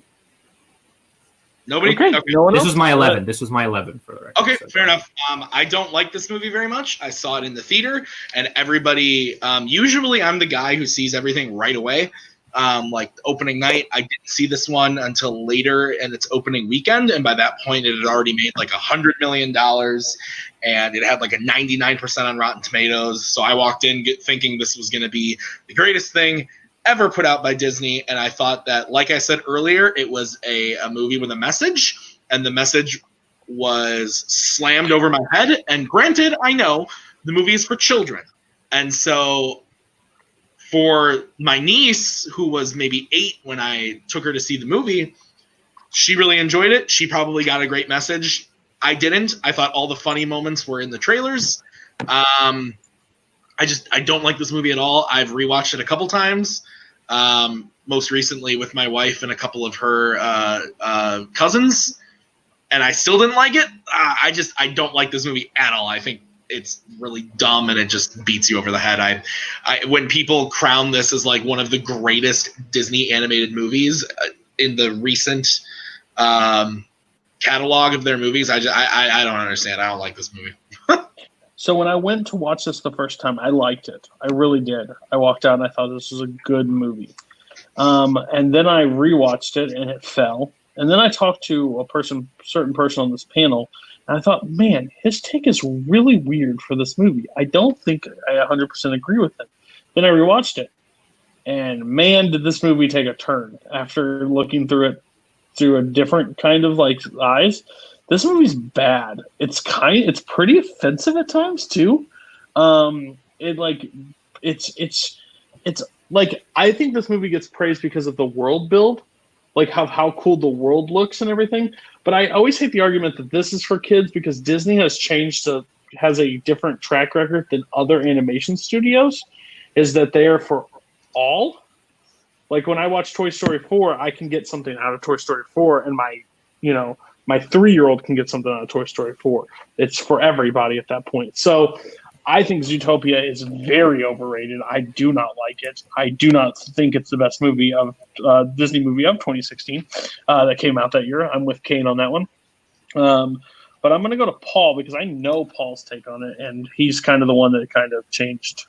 Nobody. Okay, no one This else? was my 11. This was my 11 for the record. Okay, So- fair enough. I don't like this movie very much. I saw it in the theater, and everybody. Usually, I'm the guy who sees everything right away. Like opening night, I didn't see this one until later in its opening weekend, and by that point, it had already made like $100 million, and it had like a 99% on Rotten Tomatoes. So I walked in thinking this was going to be the greatest thing ever put out by Disney, and I thought that, like I said earlier, it was a movie with a message, and the message was slammed over my head. And granted, I know the movie is for children, and so for my niece, who was maybe 8 when I took her to see the movie, she really enjoyed it. She probably got a great message. I didn't. I thought all the funny moments were in the trailers. I don't like this movie at all. I've rewatched it a couple times. Most recently with my wife and a couple of her cousins, and I still didn't like it. I don't like this movie at all. I think it's really dumb and it just beats you over the head. When people crown this as like one of the greatest Disney animated movies in the recent catalog of their movies, I don't understand. I don't like this movie. So when I went to watch this the first time, I liked it. I really did. I walked out and I thought this was a good movie. And then I rewatched it and it fell. And then I talked to a certain person on this panel, and I thought, man, his take is really weird for this movie. I don't think I 100% agree with him. Then I rewatched it, and man, did this movie take a turn after looking through it through a different kind of like eyes. This movie's bad. It's pretty offensive at times too. It's like, I think this movie gets praised because of the world build, like how cool the world looks and everything. But I always hate the argument that this is for kids because Disney has a different track record than other animation studios, is that they are for all. Like when I watch Toy Story 4, I can get something out of Toy Story 4, and my 3-year-old can get something out of Toy Story 4. It's for everybody at that point. So I think Zootopia is very overrated. I do not like it. I do not think it's the best movie of Disney movie of 2016 that came out that year. I'm with Cain on that one. But I'm going to go to Paul because I know Paul's take on it, and he's kind of the one that kind of changed.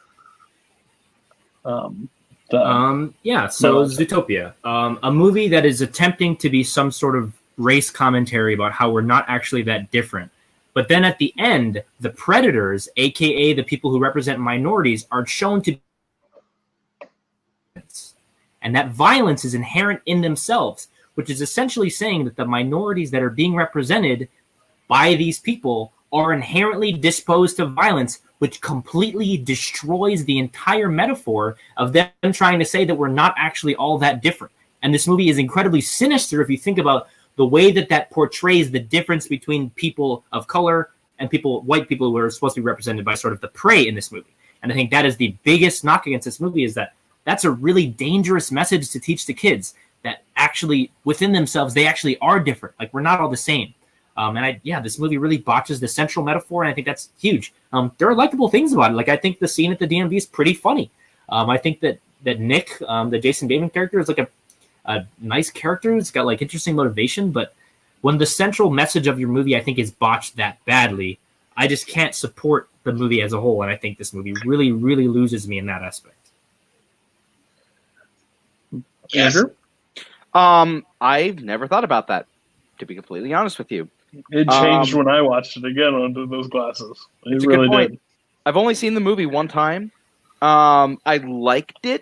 Zootopia, a movie that is attempting to be some sort of race commentary about how we're not actually that different. But then at the end, the predators, aka the people who represent minorities, are shown to be, and that violence is inherent in themselves, which is essentially saying that the minorities that are being represented by these people are inherently disposed to violence, which completely destroys the entire metaphor of them trying to say that we're not actually all that different. And this movie is incredibly sinister if you think about the way that portrays the difference between people of color and white people who are supposed to be represented by sort of the prey in this movie. And I think that is the biggest knock against this movie, is that that's a really dangerous message to teach the kids, that actually within themselves, they actually are different. Like, we're not all the same. This movie really botches the central metaphor, and I think that's huge. There are likable things about it. Like, I think the scene at the DMV is pretty funny. I think that Nick, the Jason Bateman character, is like a nice character. It's got like interesting motivation, but when the central message of your movie, I think, is botched that badly, I just can't support the movie as a whole. And I think this movie really, really loses me in that aspect. Yes. Andrew? I've never thought about that, to be completely honest with you. It changed when I watched it again under those glasses. It It's a really good point. did. I've only seen the movie one time. I liked it.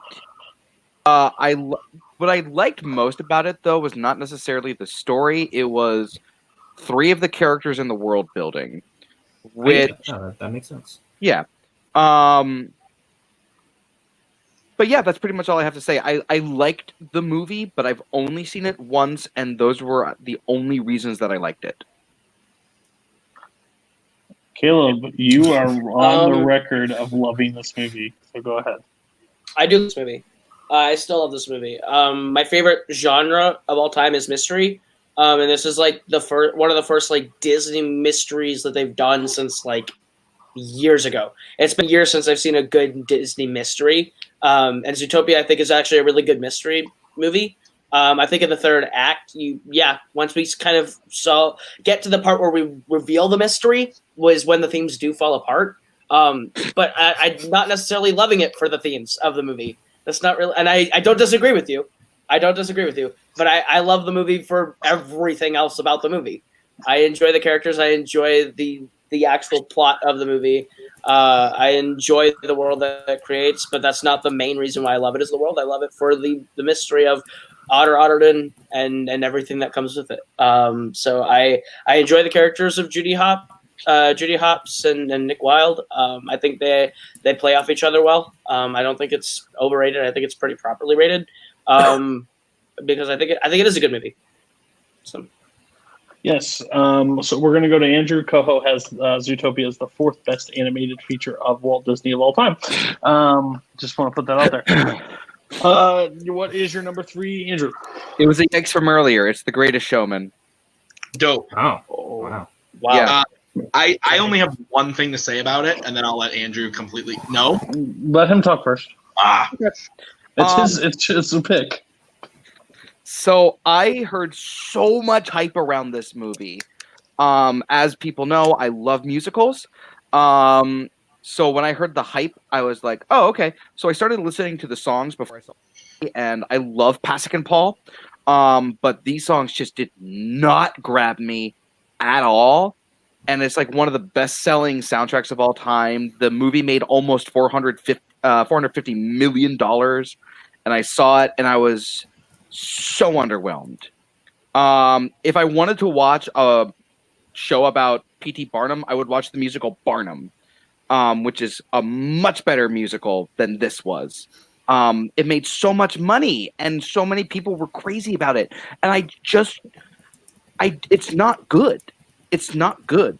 What I liked most about it, though, was not necessarily the story. It was 3 of the characters in the world building. Which, that makes sense. yeah. But yeah, that's pretty much all I have to say. I liked the movie, but I've only seen it once, and those were the only reasons that I liked it. Caleb, you are on the record of loving this movie, so go ahead. I do this movie. I still love this movie. My favorite genre of all time is mystery, and this is like one of the first like Disney mysteries that they've done since like years ago. It's been years since I've seen a good Disney mystery. And Zootopia, I think, is actually a really good mystery movie. I think in the third act, once we kind of get to the part where we reveal the mystery, was when the themes do fall apart. But I'm not necessarily loving it for the themes of the movie. That's not really, and I don't disagree with you. But I love the movie for everything else about the movie. I enjoy the characters. I enjoy the actual plot of the movie. I enjoy the world that it creates, but that's not the main reason why I love it is the world. I love it for the mystery of Otter Otterton and everything that comes with it. So I enjoy the characters of Judy Hopps and Nick Wilde. I think they play off each other well. I don't think it's overrated. I think it's pretty properly rated because I think it is a good movie. So. Yes. So we're going to go to Andrew. Koho has Zootopia as the 4th best animated feature of Walt Disney of all time. Just want to put that out there. What is your number 3, Andrew? It was a yikes from earlier. It's The Greatest Showman. Dope. Oh, wow. Yeah. I only have one thing to say about it, and then I'll let Andrew completely. No? Let him talk first. Okay. It's a pick. So I heard so much hype around this movie. As people know, I love musicals. So when I heard the hype, I was like, oh, okay. So I started listening to the songs before I saw it, and I love Pasek and Paul. But these songs just did not grab me at all. And it's like one of the best-selling soundtracks of all time. The movie made almost $450 million. And I saw it, and I was so underwhelmed. If I wanted to watch a show about P.T. Barnum, I would watch the musical Barnum, which is a much better musical than this was. It made so much money, and so many people were crazy about it. And it's not good. It's not good.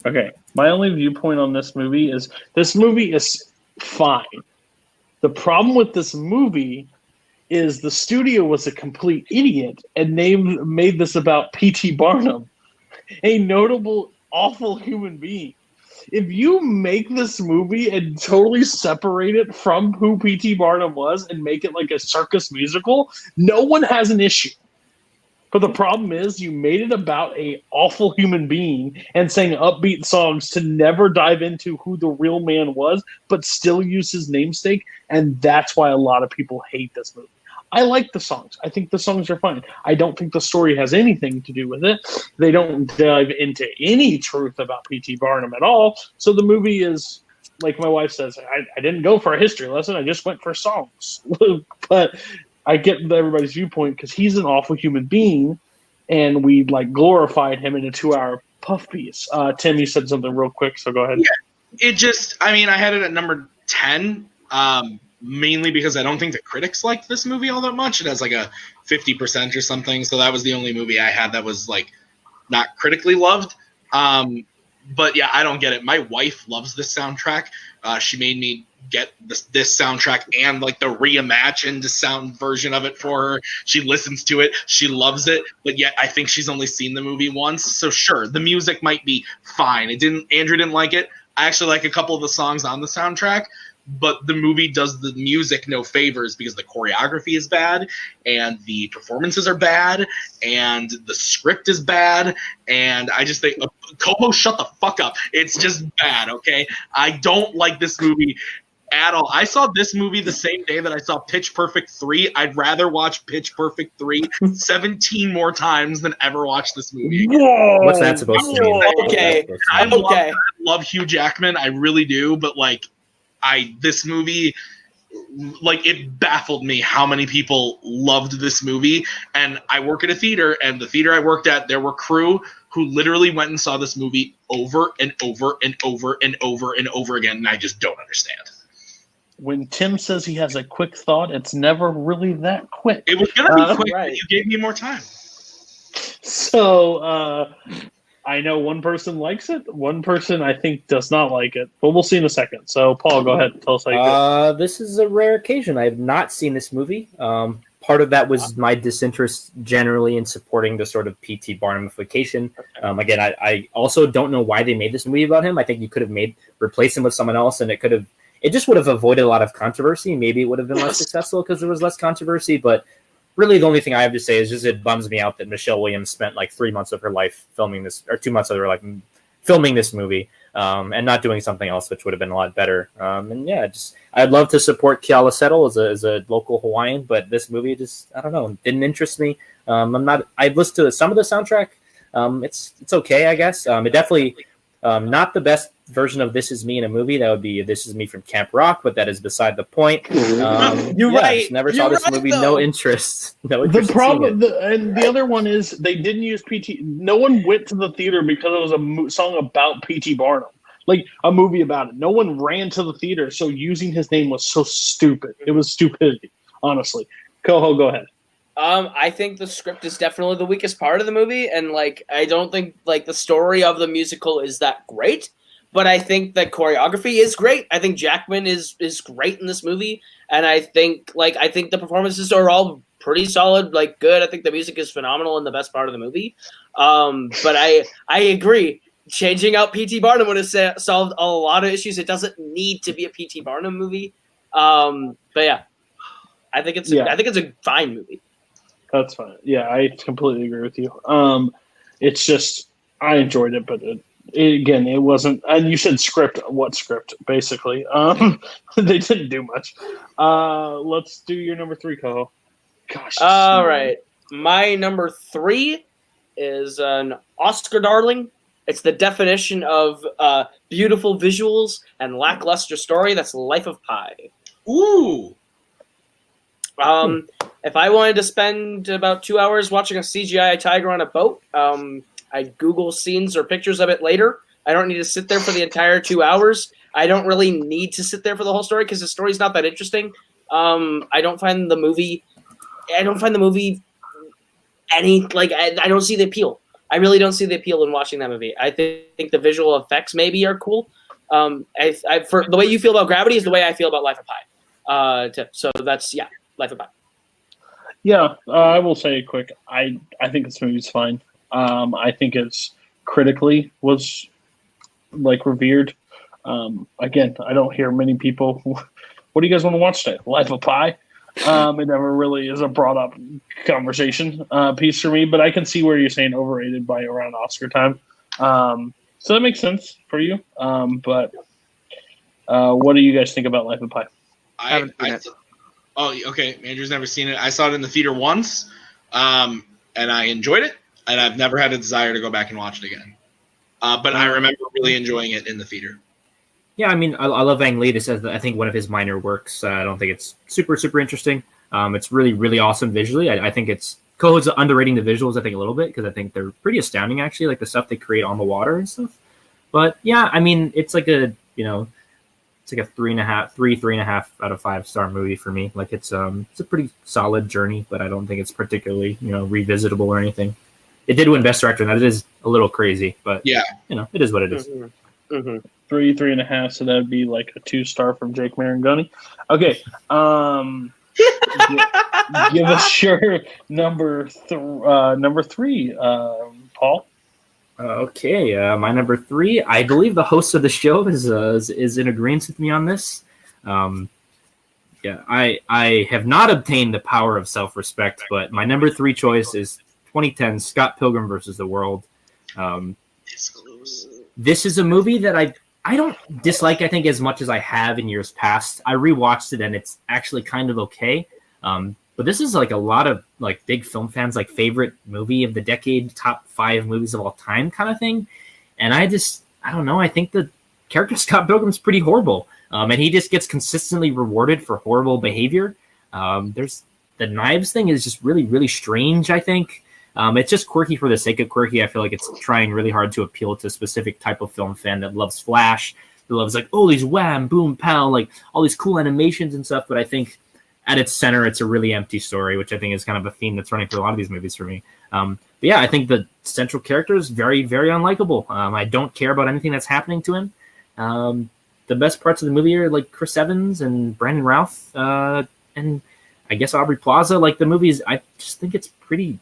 Okay. My only viewpoint on this movie is fine. The problem with this movie is the studio was a complete idiot and made this about P.T. Barnum, a notable, awful human being. If you make this movie and totally separate it from who P.T. Barnum was and make it like a circus musical, no one has an issue. But the problem is you made it about a awful human being and sang upbeat songs to never dive into who the real man was, but still use his namesake, and that's why a lot of people hate this movie. I like the songs. I think the songs are fine. I don't think the story has anything to do with it. They don't dive into any truth about P.T. Barnum at all. So the movie is, like my wife says, I didn't go for a history lesson. I just went for songs. But I get everybody's viewpoint because he's an awful human being, and we like glorified him in a 2-hour puff piece. Tim, you said something real quick, so go ahead. Yeah, I had it at number 10, mainly because I don't think the critics liked this movie all that much. It has like a 50% or something, so that was the only movie I had that was like not critically loved. But yeah, I don't get it. My wife loves this soundtrack. She made me get this soundtrack and like the reimagined sound version of it for her. She listens to it. She loves it. But yet I think she's only seen the movie once. So sure, the music might be fine. Andrew didn't like it. I actually like a couple of the songs on the soundtrack. but the movie does the music no favors because the choreography is bad and the performances are bad and the script is bad. And I just think, Koho, shut the fuck up. It's just bad, okay? I don't like this movie at all. I saw this movie the same day that I saw Pitch Perfect 3. I'd rather watch Pitch Perfect 3 17 more times than ever watch this movie again. Whoa! What's that supposed to mean? Okay. I Okay. love Hugh Jackman. I really do. But, like, this movie, like, it baffled me how many people loved this movie. And I work at a theater, and the theater I worked at, there were crew who literally went and saw this movie over and over and over and over and over again. And I just don't understand. When Tim says he has a quick thought, it's never really that quick. It was going to be quick, right. but you gave me more time. So I know one person likes it. One person I think does not like it. But we'll see in a second. So Paul, go ahead and tell us how you feel. This is a rare occasion. I have not seen this movie. Part of that was my disinterest generally in supporting the sort of P.T. Barnumufication. Again, I also don't know why they made this movie about him. I think you could have replaced him with someone else, and it just would have avoided a lot of controversy. Maybe it would have been less successful because there was less controversy. But really, the only thing I have to say is just it bums me out that Michelle Williams spent like 3 months of her life filming this, or 2 months of her life filming this movie, and not doing something else, which would have been a lot better. And yeah, I'd love to support Keala Settle as a local Hawaiian, but this movie I don't know, didn't interest me. I've listened to some of the soundtrack. It's okay, I guess. It definitely not the best version of This Is Me in a movie. That would be This Is Me from Camp Rock, but that is beside the point. You're yeah, right. Just never saw this movie. Though. No interest. No interest. The problem, and the other one is they didn't use P.T. No one went to the theater because it was a song about P.T. Barnum, like a movie about it. No one ran to the theater, so using his name was so stupid. It was stupidity, honestly. Koho, go ahead. I think the script is definitely the weakest part of the movie, and like I don't think like the story of the musical is that great, but I think the choreography is great. I think Jackman is great in this movie, and I think the performances are all pretty solid, like good. I think the music is phenomenal in the best part of the movie. But I agree. Changing out P.T. Barnum would have solved a lot of issues. It doesn't need to be a P.T. Barnum movie. But yeah, I think it's a fine movie. That's fine. Yeah, I completely agree with you. It's just I enjoyed it, but it wasn't. And you said script. What script? Basically, they didn't do much. Let's do your number 3, Koho. Gosh. All right, my number 3 is an Oscar darling. It's the definition of beautiful visuals and lackluster story. That's Life of Pi. Ooh. If I wanted to spend about 2 hours watching a CGI tiger on a boat, I'd Google scenes or pictures of it later. I don't need to sit there for the entire 2 hours. I don't really need to sit there for the whole story because the story's not that interesting. I don't find the movie any like I don't see the appeal. I really don't see the appeal in watching that movie. I think the visual effects maybe are cool. For the way you feel about Gravity is the way I feel about Life of Pi. So that's Life of Pi. Yeah, I will say quick. I think this movie's fine. I think it's critically was like revered. Again, I don't hear many people. What do you guys want to watch today? Life of Pi. It never really is a brought up conversation piece for me, but I can see where you're saying overrated by around Oscar time. So that makes sense for you. But what do you guys think about Life of Pi? Oh, okay. Andrew's never seen it. I saw it in the theater once, and I enjoyed it, and I've never had a desire to go back and watch it again. But I remember really enjoying it in the theater. Yeah, I mean, I love Ang Lee. This is, I think, one of his minor works. I don't think it's super, super interesting. It's really, really awesome visually. I think Koho's underrating the visuals, I think, a little bit, because I think they're pretty astounding, actually, like the stuff they create on the water and stuff. But, yeah, I mean, it's like a 3.5 out of 5 star movie for me. Like it's a pretty solid journey, but I don't think it's particularly, revisitable or anything. It did win Best Director, and that is a little crazy, but yeah, it is what it is. Mm-hmm. Mm-hmm. 3.5, so that would be like a 2-star from Jake Marangoni. Okay, give us your number 3, Paul. Okay, my number 3. I believe the host of the show is in agreement with me on this. Yeah, I have not obtained the power of self-respect, but my number 3 choice is 2010 Scott Pilgrim versus the World. This is a movie that I don't dislike, I think, as much as I have in years past. I rewatched it and it's actually kind of okay. But this is like a lot of like big film fans, like favorite movie of the decade, top 5 movies of all time kind of thing. And I don't know. I think the character Scott Pilgrim's pretty horrible. And he just gets consistently rewarded for horrible behavior. There's the knives thing is just really, really strange, I think. It's just quirky for the sake of quirky. I feel like it's trying really hard to appeal to a specific type of film fan that loves Flash, that loves like, oh, these wham, boom, pow, like all these cool animations and stuff. But I think at its center, it's a really empty story, which I think is kind of a theme that's running through a lot of these movies for me. But yeah, I think the central character is very, very unlikable. I don't care about anything that's happening to him. The best parts of the movie are like Chris Evans and Brandon Routh, and I guess Aubrey Plaza. Like the movies, I just think it's pretty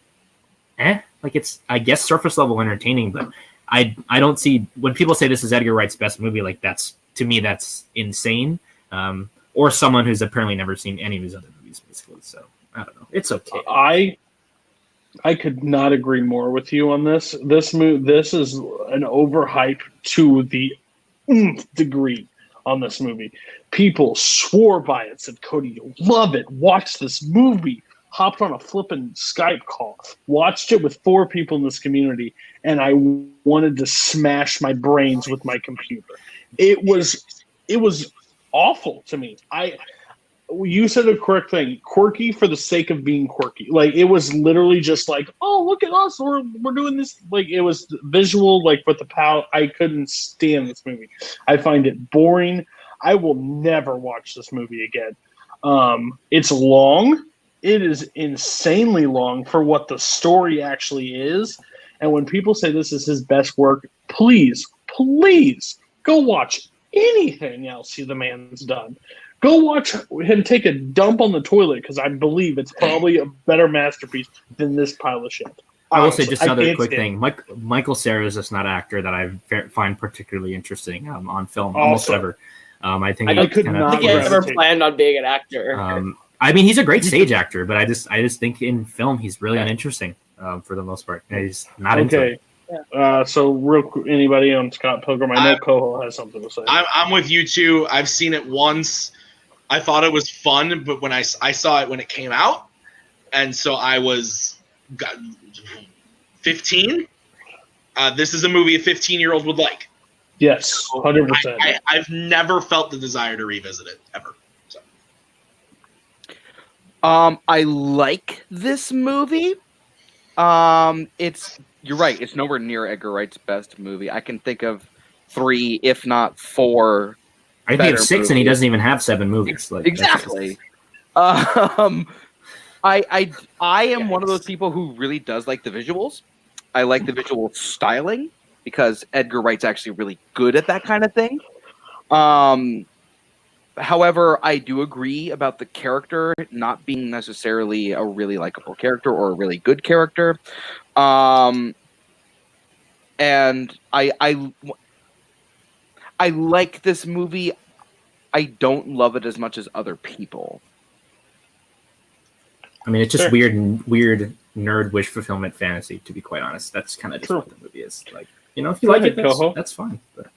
like it's, I guess, surface level entertaining, but I don't see when people say this is Edgar Wright's best movie, like that's, to me, that's insane. Or someone who's apparently never seen any of his other movies, basically. So I don't know. It's okay. I could not agree more with you on this. This is an overhype to the degree on this movie. People swore by it, said, Cody, you'll love it. Watch this movie. Hopped on a flippin' Skype call, watched it with 4 people in this community, and I wanted to smash my brains with my computer. It was awful to me. You said a correct thing. Quirky for the sake of being quirky. Like it was literally just like, oh, look at us, we're doing this. Like it was visual, like with the pow. I couldn't stand this movie. I find it boring. I will never watch this movie again. It's long. It is insanely long for what the story actually is. And when people say this is his best work, please go watch anything else the man's done. Go watch him take a dump on the toilet, because I believe it's probably a better masterpiece than this pile of shit. I will say just another quick thing. Michael Cera is just not an actor that I find particularly interesting on film almost ever. I think I could not think he ever planned on being an actor. I mean, he's a great stage actor, but I just think in film he's really uninteresting for the most part. He's not into it. So real quick, anybody on Scott Pilgrim? I know Koho has something to say. I'm with you too. I've seen it once. I thought it was fun, but when I saw it when it came out, and so I was 15. This is a movie a 15-year-old would like. Yes, 100%. I've never felt the desire to revisit it ever. So. I like this movie. You're right. It's nowhere near Edgar Wright's best movie. I can think of 3, if not 4. I think of 6, movies. And he doesn't even have 7 movies. Like, exactly. I am one of those people who really does like the visuals. I like the visual styling because Edgar Wright's actually really good at that kind of thing. However, I do agree about the character not being necessarily a really likable character or a really good character. And I like this movie. I don't love it as much as other people. I mean, it's just weird nerd wish fulfillment fantasy, to be quite honest. That's kind of just what the movie is. Like, you know, if you like it, that's fine. But.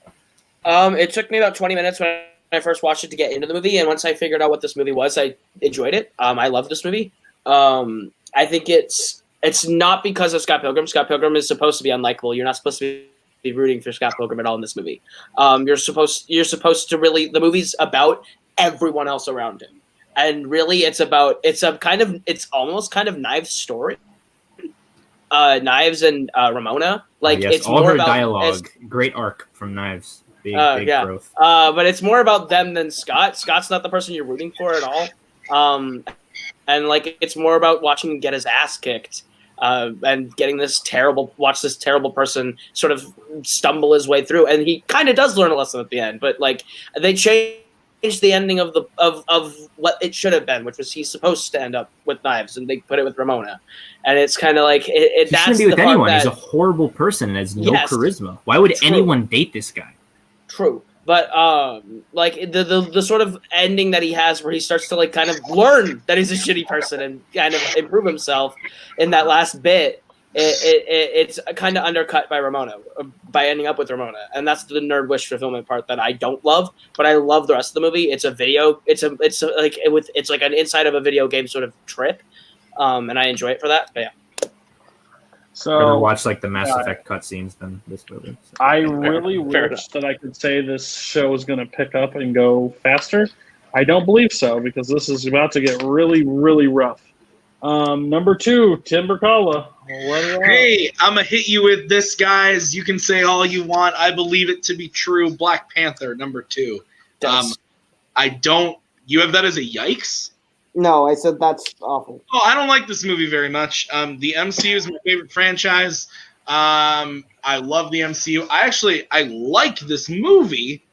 It took me about 20 minutes when I first watched it to get into the movie, and once I figured out what this movie was, I enjoyed it. I love this movie. I think it's not because of Scott Pilgrim. Scott Pilgrim is supposed to be unlikable. You're not supposed to be rooting for Scott Pilgrim at all in this movie. You're supposed to really, the movie's about everyone else around him, and really it's almost kind of Knives' story. Knives and Ramona, like yes, it's all more her about dialogue. Great arc from Knives. Big growth. But it's more about them than Scott. Scott's not the person you're rooting for at all. And like it's more about watching him get his ass kicked, and getting this terrible person sort of stumble his way through. And he kind of does learn a lesson at the end, but like they changed the ending of what it should have been, which was he's supposed to end up with Knives, and they put it with Ramona. And it's kind of like he shouldn't be with anyone. He's a horrible person and has no charisma. Why would anyone date this guy? True. But like the sort of ending that he has, where he starts to like kind of learn that he's a shitty person and kind of improve himself in that last bit. It's kind of undercut by Ramona, by ending up with Ramona, and that's the nerd wish fulfillment part that I don't love, but I love the rest of the movie. It's like an inside of a video game sort of trip, and I enjoy it for that. But yeah. I'd rather So watch like the Mass Effect cutscenes than this movie. So. I really Fair wish that I could say this show is going to pick up and go faster. I don't believe so, because this is about to get really, really rough. Number 2, Brzakala. Hey, I'm going to hit you with this, guys. You can say all you want. I believe it to be true. Black Panther, number 2. I don't... You have that as a yikes? No, I said that's awful. Oh, I don't like this movie very much. The MCU is my favorite franchise. I love the MCU. I like this movie,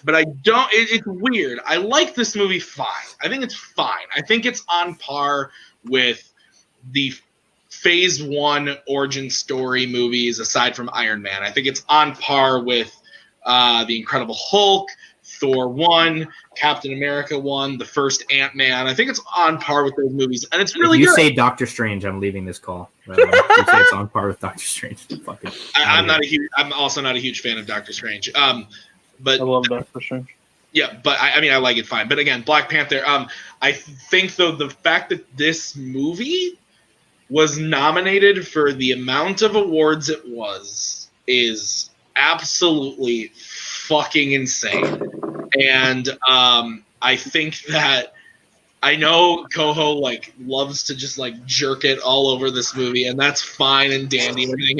but I don't. It's weird. I like this movie fine. I think it's fine. I think it's on par with the Phase 1 origin story movies, aside from Iron Man. I think it's on par with The Incredible Hulk, Thor 1, Captain America 1, the first Ant-Man. I think it's on par with those movies, and it's really good. If you say Doctor Strange, I'm leaving this call. You say it's on par with Doctor Strange. I'm also not a huge fan of Doctor Strange. But I love Doctor Strange. Yeah, but I mean, I like it fine. But again, Black Panther. I think though the fact that this movie was nominated for the amount of awards it was is absolutely fucking insane. And I think that I know Koho like loves to just like jerk it all over this movie, and that's fine and dandy and everything.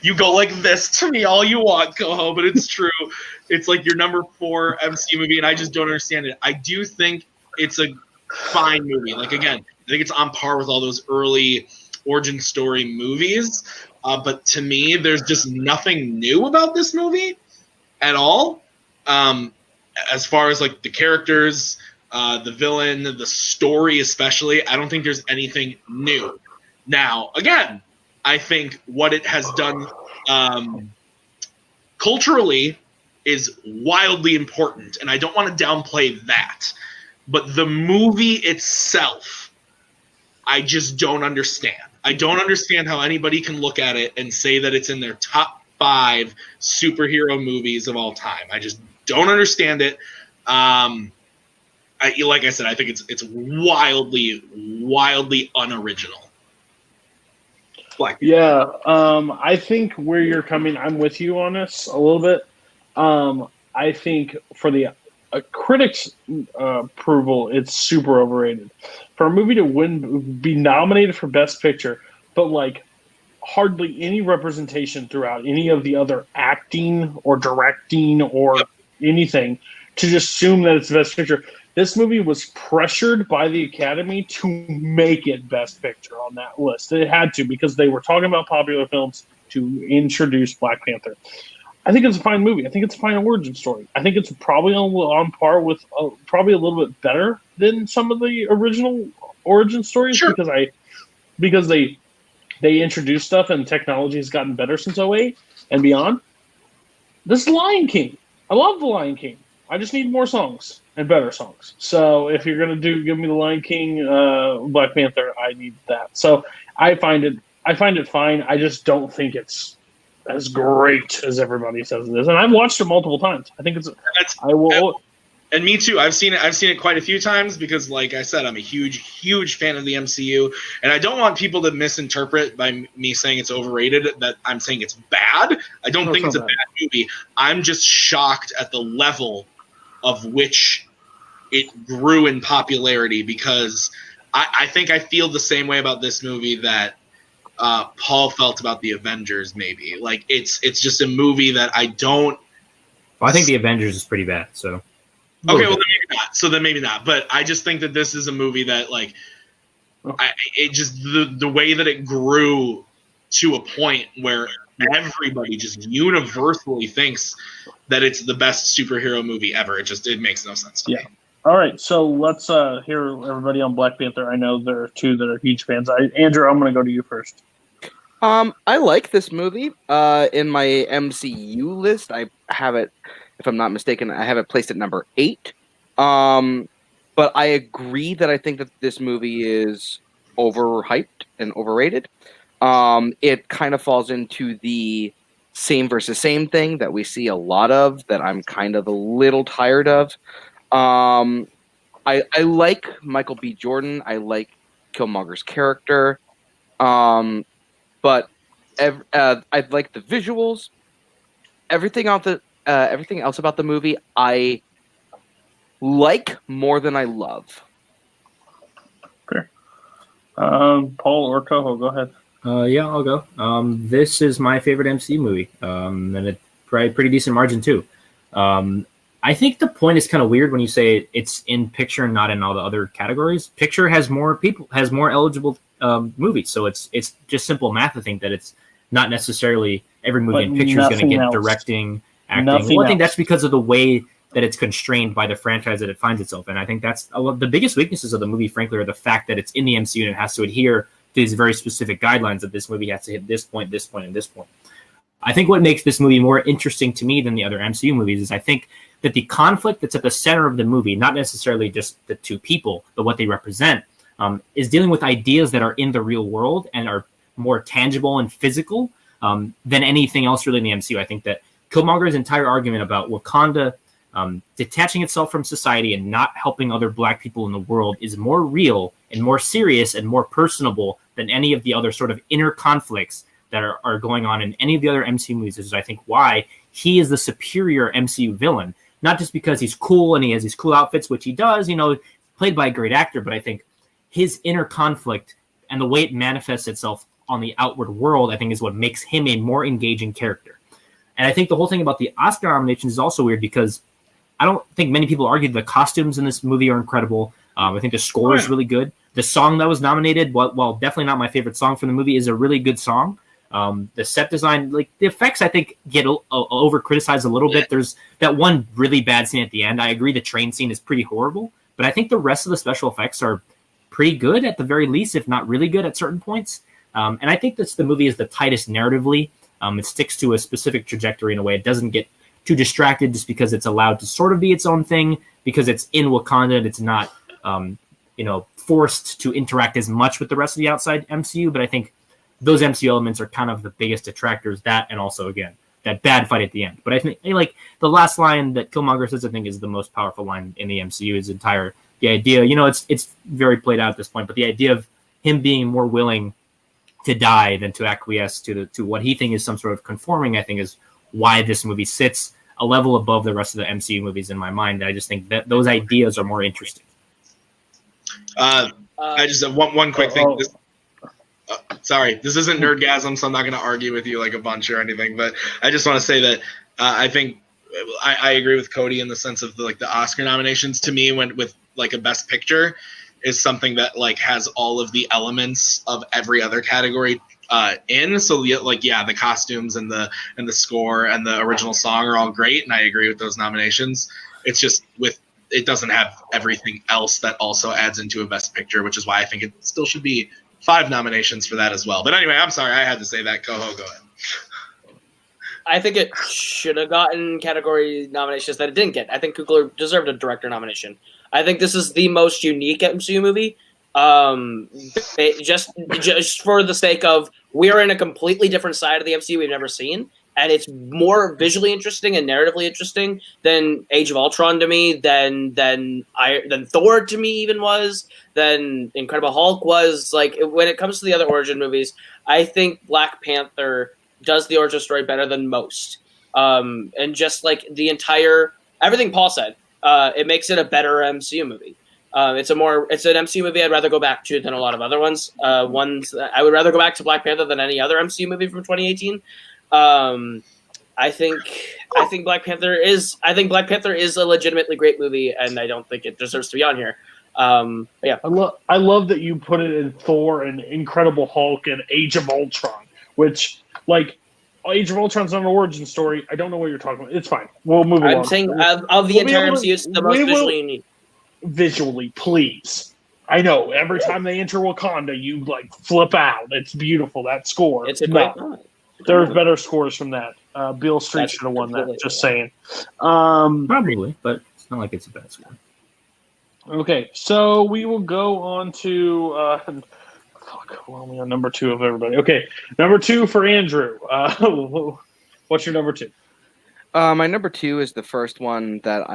You go like this to me all you want, Koho, but it's true. It's like your number 4 MCU movie, and I just don't understand it. I do think it's a fine movie. Like again, I think it's on par with all those early origin story movies. But to me, there's just nothing new about this movie at all. As far as like the characters, the villain, the story especially, I don't think there's anything new. Now, again, I think what it has done culturally is wildly important, and I don't want to downplay that. But the movie itself, I just don't understand. I don't understand how anybody can look at it and say that it's in their top 5 superhero movies of all time. I just don't understand it. Like I said, I think it's wildly unoriginal. Yeah, I think where you're coming, I'm with you on this a little bit. I think for the critics' approval, it's super overrated. For a movie to be nominated for Best Picture, but like hardly any representation throughout any of the other acting or directing or anything, to just assume that it's Best Picture. This movie was pressured by the Academy to make it Best Picture on that list. It had to, because they were talking about popular films to introduce Black Panther. I think it's a fine movie. I think it's a fine origin story. I think it's probably on par with, probably a little bit better than some of the original origin stories. Sure. because they introduced stuff and technology has gotten better since 2008 and beyond. This is Lion King. I love The Lion King. I just need more songs and better songs. So if you're going to give me The Lion King, Black Panther, I need that. So I find it fine. I just don't think it's as great as everybody says it is. And I've watched it multiple times. I think and me too. I've seen it quite a few times because, like I said, I'm a huge fan of the MCU, and I don't want people to misinterpret by me saying it's overrated that I'm saying it's bad. I don't think it's a bad movie. I'm just shocked at the level of which it grew in popularity, because I think I feel the same way about this movie that Paul felt about the Avengers. Maybe like it's just a movie that I don't. Well, I think the Avengers is pretty bad. So. Okay, well then maybe not. So then maybe not. But I just think that this is a movie that, like, the way that it grew to a point where everybody just universally thinks that it's the best superhero movie ever. It makes no sense to me. All right, so let's hear everybody on Black Panther. I know there are 2 that are huge fans. Andrew, I'm going to go to you first. I like this movie. In my MCU list, I have it if I'm not mistaken. I have it placed at number 8. But I agree that I think that this movie is overhyped and overrated. It kind of falls into the same versus same thing that we see a lot of that I'm kind of a little tired of. I like Michael B. Jordan. I like Killmonger's character. But I like the visuals. Everything else about the movie, I like more than I love. Okay. Paul or Koho, go ahead. Yeah, I'll go. This is my favorite MCU movie, and it's probably a pretty decent margin too. I think the point is kind of weird when you say it's in picture and not in all the other categories. Picture has more eligible movies, so it's just simple math. I think that it's not necessarily every movie in picture is going to get directing, acting. Well, I think that's because of the way that it's constrained by the franchise that it finds itself in. I think that's the biggest weaknesses of the movie, frankly, are the fact that it's in the MCU and it has to adhere to these very specific guidelines that this movie has to hit this point, this point, and this point. I think what makes this movie more interesting to me than the other MCU movies is I think that the conflict that's at the center of the movie, not necessarily just the two people, but what they represent, is dealing with ideas that are in the real world and are more tangible and physical than anything else really in the MCU. I think that Killmonger's entire argument about Wakanda detaching itself from society and not helping other Black people in the world is more real and more serious and more personable than any of the other sort of inner conflicts that are going on in any of the other MCU movies. This is, I think, why he is the superior MCU villain. Not just because he's cool and he has these cool outfits, which he does, played by a great actor, but I think his inner conflict and the way it manifests itself on the outward world, I think, is what makes him a more engaging character. And I think the whole thing about the Oscar nominations is also weird because I don't think many people argue the costumes in this movie are incredible. I think the score is really good. The song that was nominated, while definitely not my favorite song from the movie, is a really good song. The set design, like the effects, I think get over criticized a little bit. There's that one really bad scene at the end. I agree the train scene is pretty horrible, but I think the rest of the special effects are pretty good at the very least, if not really good at certain points. And I think the movie is the tightest narratively. It sticks to a specific trajectory in a way. It doesn't get too distracted just because it's allowed to sort of be its own thing because it's in Wakanda and it's not, forced to interact as much with the rest of the outside MCU. But I think those MCU elements are kind of the biggest detractors, that and also, again, that bad fight at the end. But I think like the last line that Killmonger says, I think, is the most powerful line in the MCU. His entire, the idea, it's very played out at this point, but the idea of him being more willing to die than to acquiesce to what he thinks is some sort of conforming, I think, is why this movie sits a level above the rest of the MCU movies in my mind. I just think that those ideas are more interesting. I just have one quick thing. Sorry, this isn't Nerdgasm, so I'm not going to argue with you like a bunch or anything. But I just want to say that I think I agree with Cody in the sense of the Oscar nominations. To me, when with like a Best Picture, is something that like has all of the elements of every other category in. So the costumes and the score and the original song are all great, and I agree with those nominations. It's just it doesn't have everything else that also adds into a Best Picture, which is why I think it still should be 5 nominations for that as well. But anyway, I'm sorry, I had to say that. Koho, go ahead. I think it should have gotten category nominations that it didn't get. I think Coogler deserved a director nomination. I think this is the most unique MCU movie. Just for the sake of we're in a completely different side of the MCU we've never seen, and it's more visually interesting and narratively interesting than Age of Ultron to me, than Thor to me even was, than Incredible Hulk was. Like when it comes to the other origin movies, I think Black Panther does the origin story better than most. And just like the entire everything Paul said, it makes it a better MCU movie. It's an MCU movie I'd rather go back to than a lot of other ones. I would rather go back to Black Panther than any other MCU movie from 2018. I think Black Panther is a legitimately great movie, and I don't think it deserves to be on here. Yeah, I love that you put it in Thor and Incredible Hulk and Age of Ultron, which like Age of Ultron's not an origin story. I don't know what you're talking about. It's fine. We'll move on. I'm saying of the entire MCU, it's the most visually unique. Visually, please. I know every time they enter Wakanda, you like flip out. It's beautiful, that score. It's a great. There's better scores from that. Beale Street That's should have won that. completely Just fair. saying. Probably, but it's not like it's a bad score. Okay, so we will go on to we're only on number 2 of everybody. Okay, number 2 for Andrew. What's your number 2? My number 2 is the first one that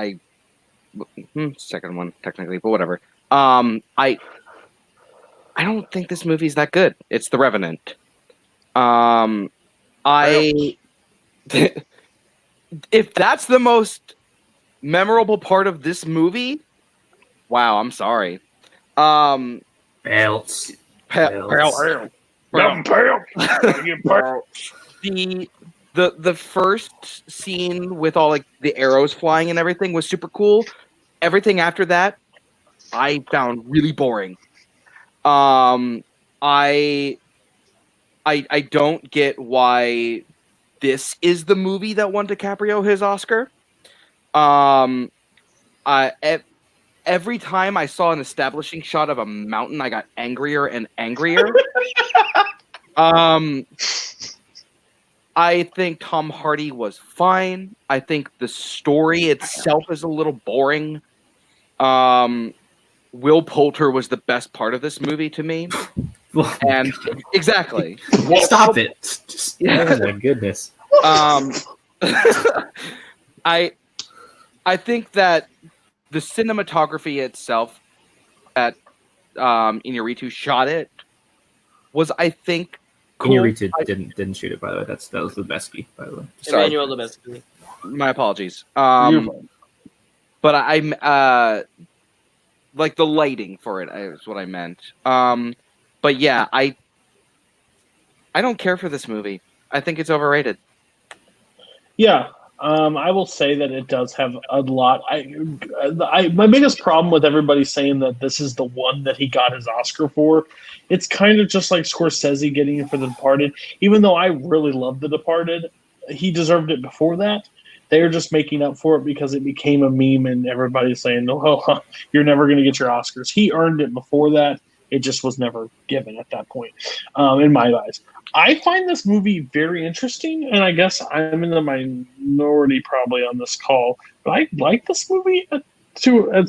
second one technically, but whatever. I don't think this movie's that good. It's The Revenant. If that's the most memorable part of this movie, wow, I'm sorry. Belts. The first scene with all like the arrows flying and everything was super cool. Everything after that, I found really boring. I don't get why this is the movie that won DiCaprio his Oscar. Every time I saw an establishing shot of a mountain, I got angrier and angrier. I think Tom Hardy was fine. I think the story itself is a little boring. Will Poulter was the best part of this movie to me. And exactly. Stop it. Just, oh my goodness. I think that the cinematography itself that Iñárritu shot it was, I think, cool. Iñárritu didn't shoot it, by the way. That was Lubezki, by the way. Sorry. Emmanuel Lubezki. My apologies. But I'm like the lighting for it is what I meant. But yeah, I don't care for this movie. I think it's overrated. Yeah, I will say that it does have a lot. My biggest problem with everybody saying that this is the one that he got his Oscar for, it's kind of just like Scorsese getting it for The Departed. Even though I really love The Departed, he deserved it before that. They're just making up for it because it became a meme and everybody's saying, "Oh, you're never going to get your Oscars." He earned it before that. It just was never given at that point, in my eyes. I find this movie very interesting, and I guess I'm in the minority probably on this call, but I like this movie at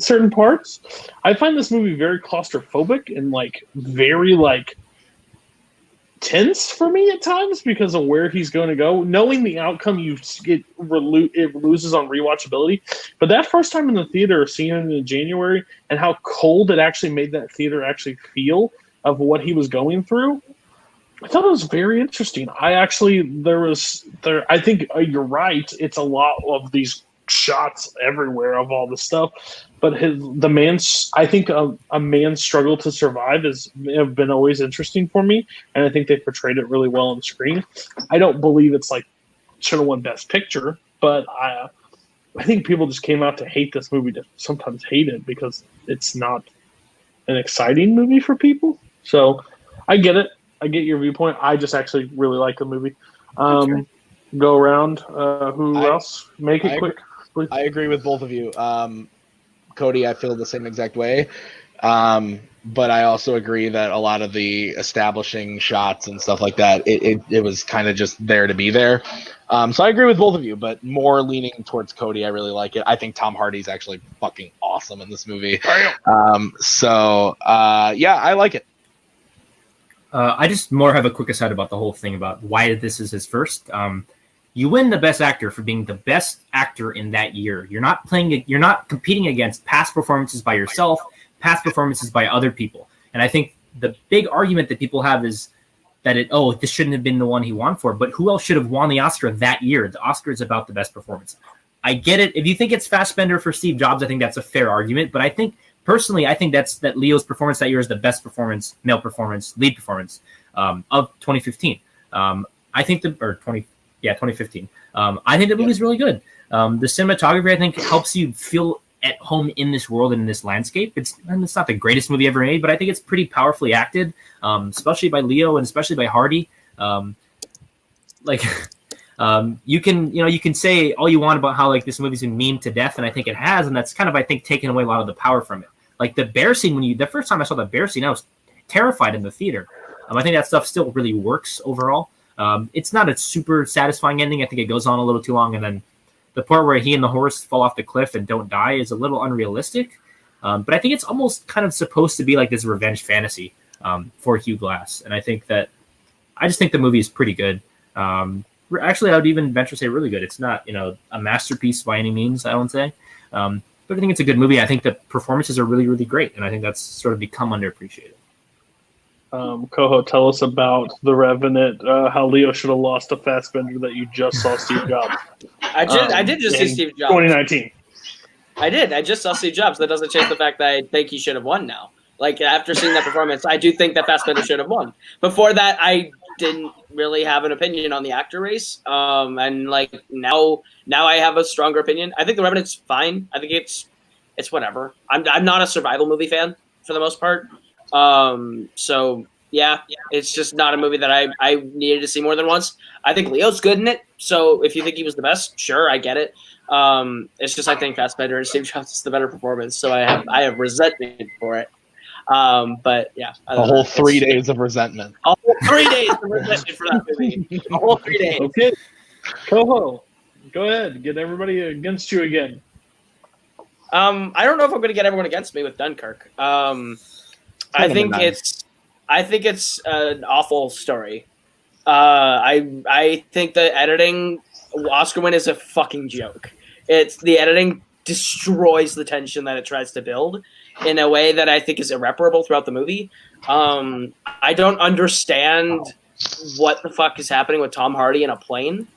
certain parts. I find this movie very claustrophobic and very tense for me at times because of where he's going to go. Knowing the outcome, it loses on rewatchability. But that first time in the theater, seeing it in January, and how cold it actually made that theater actually feel of what he was going through, I thought it was very interesting. I think you're right. It's a lot of these shots everywhere of all the stuff, but I think a man's struggle to survive have been always interesting for me, and I think they portrayed it really well on screen. I don't believe it's should have won Best Picture, but I think people just came out to hate this movie, to sometimes hate it because it's not an exciting movie for people. So I get it. I get your viewpoint. I just actually really like the movie. Go around. Who else? Make it quick, please. I agree with both of you. Cody, I feel the same exact way. But I also agree that a lot of the establishing shots and stuff like that, it was kind of just there to be there. So I agree with both of you, but more leaning towards Cody. I really like it. I think Tom Hardy's actually fucking awesome in this movie. Yeah, I like it. I just more have a quick aside about the whole thing about why this is his first. You win the best actor for being the best actor in that year. You're not competing against past performances by yourself, past performances by other people. And I think the big argument that people have is that this shouldn't have been the one he won for, but who else should have won the Oscar that year? The Oscar is about the best performance. I get it. If you think it's Fassbender for Steve Jobs, I think that's a fair argument, but I think that Leo's performance that year is the best performance, lead performance of 2015. 2015. I think the movie is really good. The cinematography, I think, helps you feel at home in this world and in this landscape. It's not the greatest movie ever made, but I think it's pretty powerfully acted, especially by Leo and especially by Hardy. You can say all you want about how this movie's been memed to death, and I think it has, and that's kind of, I think, taken away a lot of the power from it. The bear scene, the first time I saw the bear scene, I was terrified in the theater. I think that stuff still really works overall. It's not a super satisfying ending. I think it goes on a little too long, and then the part where he and the horse fall off the cliff and don't die is a little unrealistic. But I think it's almost kind of supposed to be like this revenge fantasy for Hugh Glass, and I just think the movie is pretty good. Actually, I would even venture to say really good. It's not, a masterpiece by any means, I won't say. But I think it's a good movie. I think the performances are really, really great, and I think that's sort of become underappreciated. Koho, tell us about The Revenant, how Leo should have lost to Fassbender that you just saw Steve Jobs. I did just see Steve Jobs. 2019. I did. I just saw Steve Jobs. That doesn't change the fact that I think he should have won now. Like, after seeing that performance, I do think that Fassbender should have won. Before that, I didn't really have an opinion on the actor race. And, like, now I have a stronger opinion. I think The Revenant's fine. I think it's whatever. I'm not a survival movie fan for the most part. So, yeah, it's just not a movie that I needed to see more than once. I think Leo's good in it. So if you think he was the best, sure, I get it. It's just I think Fassbender and Steve Jobs is the better performance. So I have resentment for it. But yeah, a whole 3 days of resentment. A whole 3 days of resentment for that movie. A whole 3 days. Okay, Koho, go ahead, get everybody against you again. I don't know if I'm going to get everyone against me with Dunkirk. I think it's an awful story. I think the editing Oscar win is a fucking joke. The editing destroys the tension that it tries to build in a way that I think is irreparable throughout the movie. I don't understand what the fuck is happening with Tom Hardy in a plane.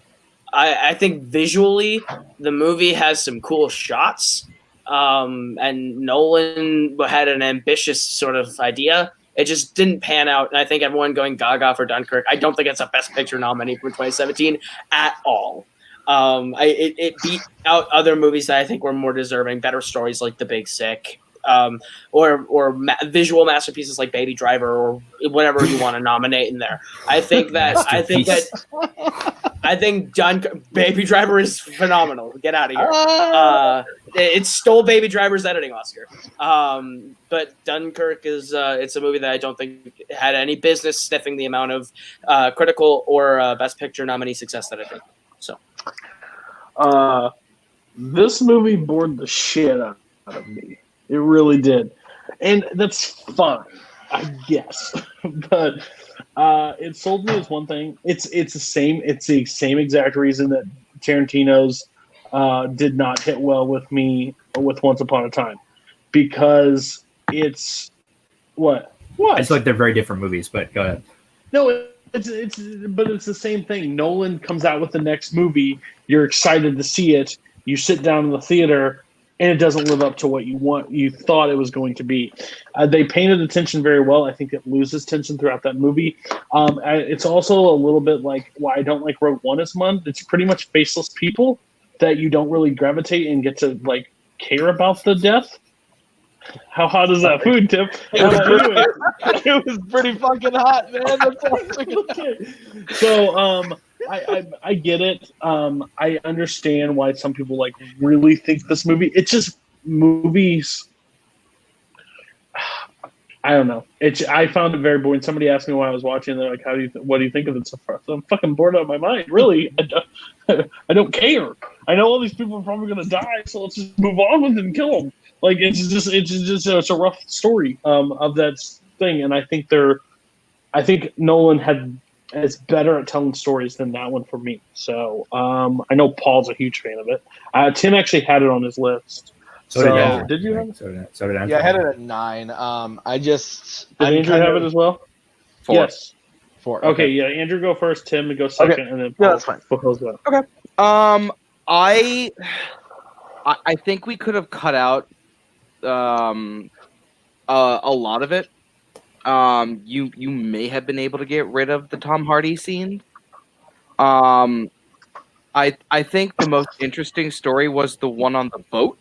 I think visually the movie has some cool shots. And Nolan had an ambitious sort of idea. It just didn't pan out. And I think everyone going gaga for Dunkirk, I don't think it's a Best Picture nominee for 2017 at all. It beat out other movies that I think were more deserving, better stories like The Big Sick, or visual masterpieces like Baby Driver, or whatever you want to nominate in there. I think Baby Driver is phenomenal. Get out of here. It stole Baby Driver's editing Oscar. But Dunkirk is it's a movie that I don't think had any business sniffing the amount of critical or Best Picture nominee success that it did. So, this movie bored the shit out of me. It really did, and that's fine, I guess. But it sold me as one thing. It's the same exact reason that Tarantino's did not hit well with me with Once Upon a Time, because it's what I just like they're very different movies. But go ahead. No, it's the same thing. Nolan comes out with the next movie. You're excited to see it. You sit down in the theater, and it doesn't live up to what you thought it was going to be. They painted the tension very well. I think it loses tension throughout that movie. It's also a little bit like why I don't like Rogue One as much. It's pretty much faceless people that you don't really gravitate and get to like care about the death. How hot is that food, Tim? It was pretty fucking hot, man. That's okay. So, I get it. I understand why some people like really think this movie. It's just movies. I don't know. I found it very boring. Somebody asked me why I was watching. And they're like, "What do you think of it so far?" So I'm fucking bored out of my mind. Really, I don't care. I know all these people are probably gonna die, so let's just move on with it and kill them. Like it's a rough story of that thing, and I think Nolan is better at telling stories than that one for me. So I know Paul's a huge fan of it. Tim actually had it on his list. So did Andrew. Did you have it? So did Andrew. Yeah, I had it at 9. Did Andrew have it as well? 4. Yes. 4. Okay, yeah. Andrew go first. Tim go second, Okay. and then Yeah, Paul, that's fine. Paul's go. Okay. I think we could have cut out a lot of it. You may have been able to get rid of the Tom Hardy scene. I think the most interesting story was the one on the boat.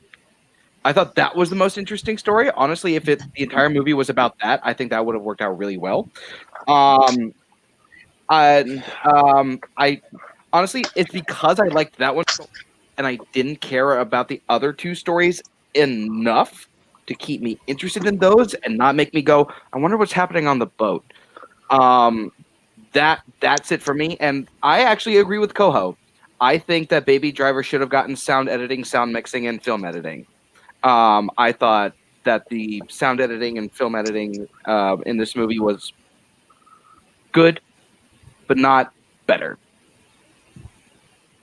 I thought that was the most interesting story. Honestly, the entire movie was about that, I think that would have worked out really well. I honestly, it's because I liked that one and I didn't care about the other two stories enough to keep me interested in those and not make me go, I wonder what's happening on the boat. that's it for me. And I actually agree with Koho. I think that Baby Driver should have gotten sound editing, sound mixing, and film editing. I thought that the sound editing and film editing in this movie was good, but not better.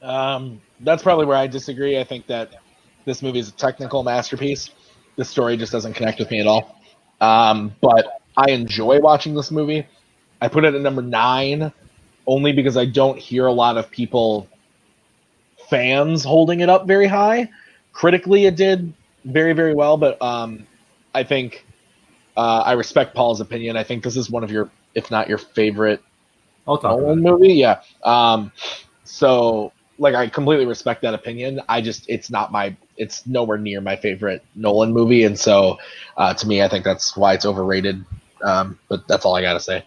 That's probably where I disagree. I think that this movie is a technical masterpiece. The story just doesn't connect with me at all. But I enjoy watching this movie. I put it at number 9 only because I don't hear a lot of fans holding it up very high. Critically, it did very, very well, but I think I respect Paul's opinion. I think this is one of your, if not your favorite Nolan movie. Yeah. So, like, I completely respect that opinion. It's nowhere near my favorite Nolan movie, and so to me, I think that's why it's overrated. But that's all I gotta say.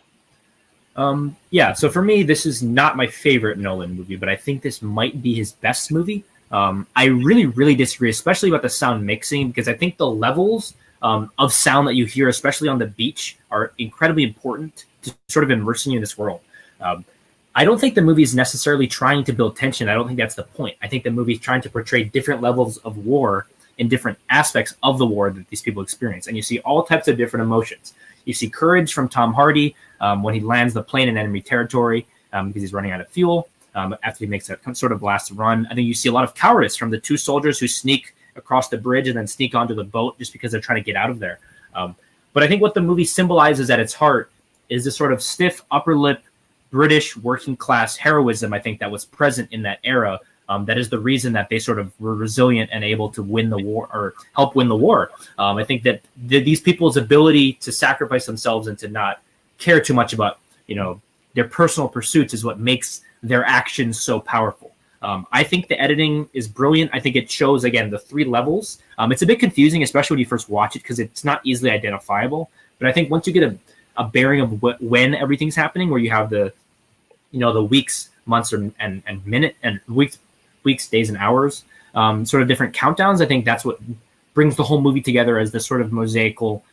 Yeah, so for me, this is not my favorite Nolan movie, but I think this might be his best movie. I really, really disagree, especially about the sound mixing, because I think the levels of sound that you hear, especially on the beach, are incredibly important to sort of immersing you in this world. I don't think the movie is necessarily trying to build tension. I don't think that's the point. I think the movie is trying to portray different levels of war and different aspects of the war that these people experience. And you see all types of different emotions. You see courage from Tom Hardy when he lands the plane in enemy territory because he's running out of fuel after he makes that sort of last run. I think you see a lot of cowardice from the 2 soldiers who sneak across the bridge and then sneak onto the boat just because they're trying to get out of there. But I think what the movie symbolizes at its heart is this sort of stiff upper lip British working class heroism, I think, that was present in that era. That is the reason that they sort of were resilient and able to win the war or help win the war. I think that these people's ability to sacrifice themselves and to not care too much about, their personal pursuits is what makes their actions so powerful. I think the editing is brilliant. I think it shows, again, the 3 levels. It's a bit confusing, especially when you first watch it, because it's not easily identifiable. But I think once you get a bearing of when everything's happening, where you have the weeks, months, and minute and weeks, days, and hours, sort of different countdowns. I think that's what brings the whole movie together as this sort of mosaical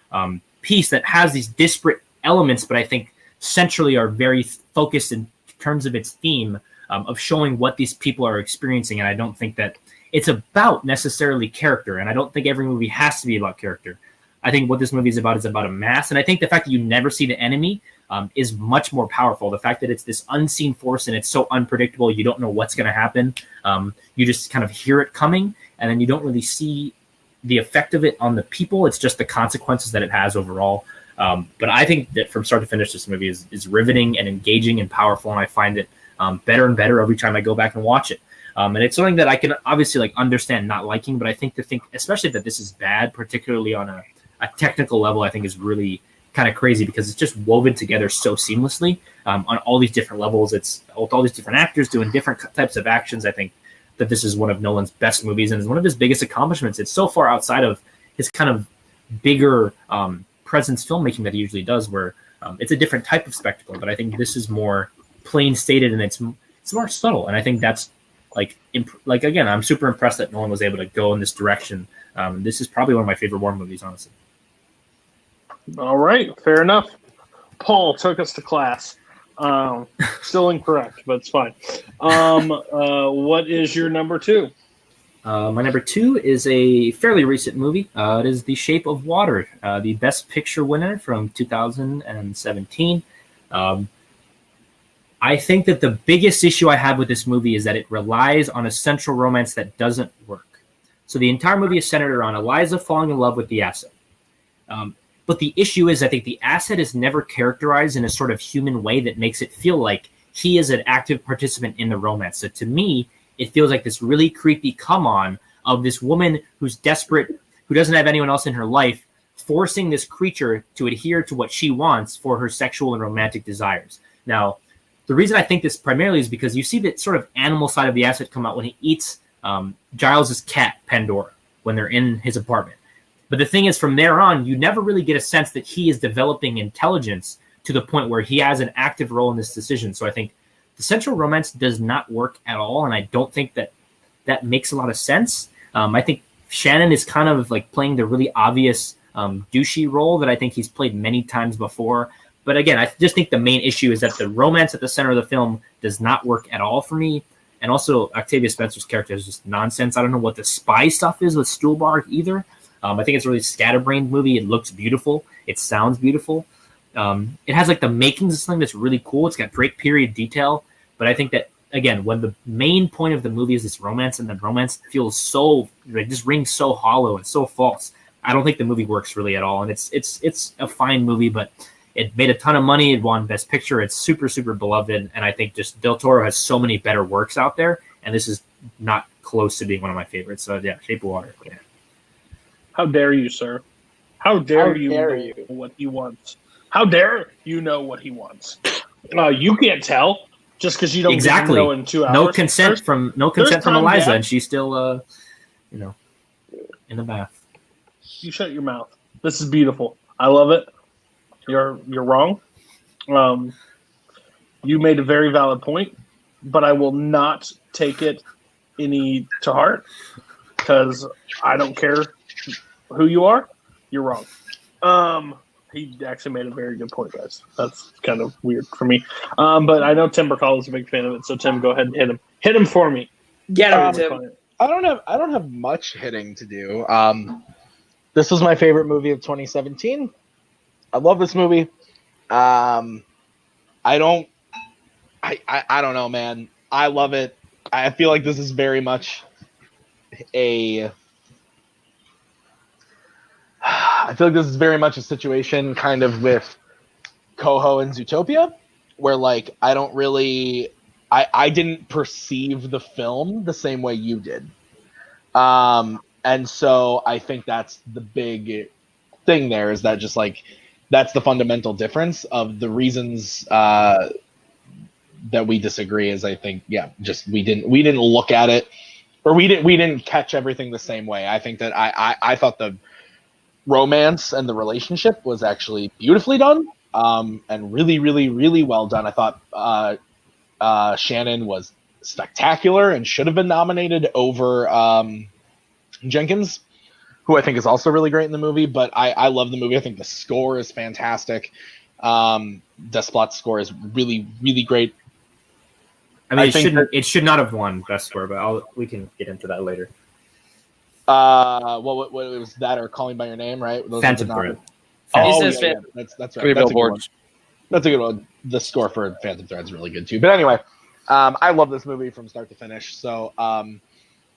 piece that has these disparate elements, but I think centrally are very focused in terms of its theme of showing what these people are experiencing. And I don't think that it's about necessarily character, and I don't think every movie has to be about character. I think what this movie is about a mass, and I think the fact that you never see the enemy is much more powerful. The fact that it's this unseen force and it's so unpredictable, you don't know what's going to happen. You just kind of hear it coming, and then you don't really see the effect of it on the people. It's just the consequences that it has overall. But I think that from start to finish, this movie is riveting and engaging and powerful, and I find it better and better every time I go back and watch it. And it's something that I can obviously understand not liking, but I think especially that this is bad, particularly on a technical level, I think is really kind of crazy because it's just woven together so seamlessly on all these different levels. It's with all these different actors doing different types of actions. I think that this is one of Nolan's best movies and is one of his biggest accomplishments. It's so far outside of his kind of bigger presence filmmaking that he usually does, where it's a different type of spectacle. But I think this is more plain stated and it's more subtle. And I think that's again, I'm super impressed that Nolan was able to go in this direction. This is probably one of my favorite war movies, honestly. All right, fair enough. Paul took us to class. Still incorrect, but it's fine. What is your number 2? My number 2 is a fairly recent movie. It is The Shape of Water, the Best Picture winner from 2017. I think that the biggest issue I have with this movie is that it relies on a central romance that doesn't work. So the entire movie is centered around Eliza falling in love with the asset. But the issue is I think the asset is never characterized in a sort of human way that makes it feel like he is an active participant in the romance. So to me, it feels like this really creepy come-on of this woman who's desperate, who doesn't have anyone else in her life, forcing this creature to adhere to what she wants for her sexual and romantic desires. Now, the reason I think this primarily is because you see that sort of animal side of the asset come out when he eats Giles's cat, Pandora, when they're in his apartment. But the thing is, from there on, you never really get a sense that he is developing intelligence to the point where he has an active role in this decision. So I think the central romance does not work at all, and I don't think that makes a lot of sense. I think Shannon is kind of playing the really obvious douchey role that I think he's played many times before. But again, I just think the main issue is that the romance at the center of the film does not work at all for me. And also, Octavia Spencer's character is just nonsense. I don't know what the spy stuff is with Stuhlbarg either. I think it's a really scatterbrained movie. It looks beautiful. It sounds beautiful. It has like the makings of something that's really cool. It's got great period detail. But I think that, again, when the main point of the movie is this romance, and the romance feels so, it just rings so hollow and so false, I don't think the movie works really at all. And it's a fine movie, but it made a ton of money. It won Best Picture. It's super, super beloved. And I think just Del Toro has so many better works out there. And this is not close to being one of my favorites. So, yeah, Shape of Water. Yeah. How dare you, sir? How dare you know what he wants? How dare you know what he wants? You can't tell just because you don't exactly know in 2 hours. No consent from Eliza, Gap. And she's still, in the bath. You shut your mouth. This is beautiful. I love it. You're wrong. You made a very valid point, but I will not take it any to heart because I don't care who you are. You're wrong. He actually made a very good point, guys. That's kind of weird for me. But I know Tim Brzakala is a big fan of it, so Tim, go ahead and hit him. Hit him for me. Get him, Tim. I don't have much hitting to do. This was my favorite movie of 2017. I love this movie. I don't know, man. I love it. I feel like this is very much a situation kind of with Koho and Zootopia, where like I didn't perceive the film the same way you did. And so I think that's the big thing there, is that just like that's the fundamental difference of the reasons that we disagree. Is I think just we didn't look at it, or we didn't catch everything the same way. I think that I thought the romance and the relationship was actually beautifully done, and really, really, really well done. I thought Shannon was spectacular and should have been nominated over Jenkins, who I think is also really great in the movie. But I love the movie. I think the score is fantastic. Desplat's score is really, really great. I mean, it should not have won Best Score, but we can get into that later. What was that, or Calling by Your Name, right? Those Phantom Thread. Oh, yeah. That's right. Three Billboards. That's a good one. The score for Phantom Thread is really good too. But anyway, I love this movie from start to finish. So,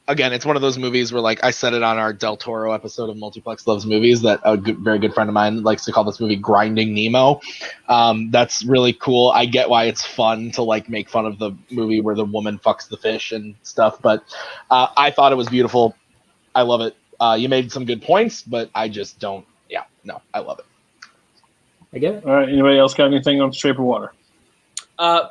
again, it's one of those movies where, like I said it on our Del Toro episode of Multiplex Loves Movies, that very good friend of mine likes to call this movie Grinding Nemo. That's really cool. I get why it's fun to like make fun of the movie where the woman fucks the fish and stuff, but I thought it was beautiful. I love it. You made some good points, but I just don't. Yeah, no, I love it. I get it. All right. Anybody else got anything on Shape of Water?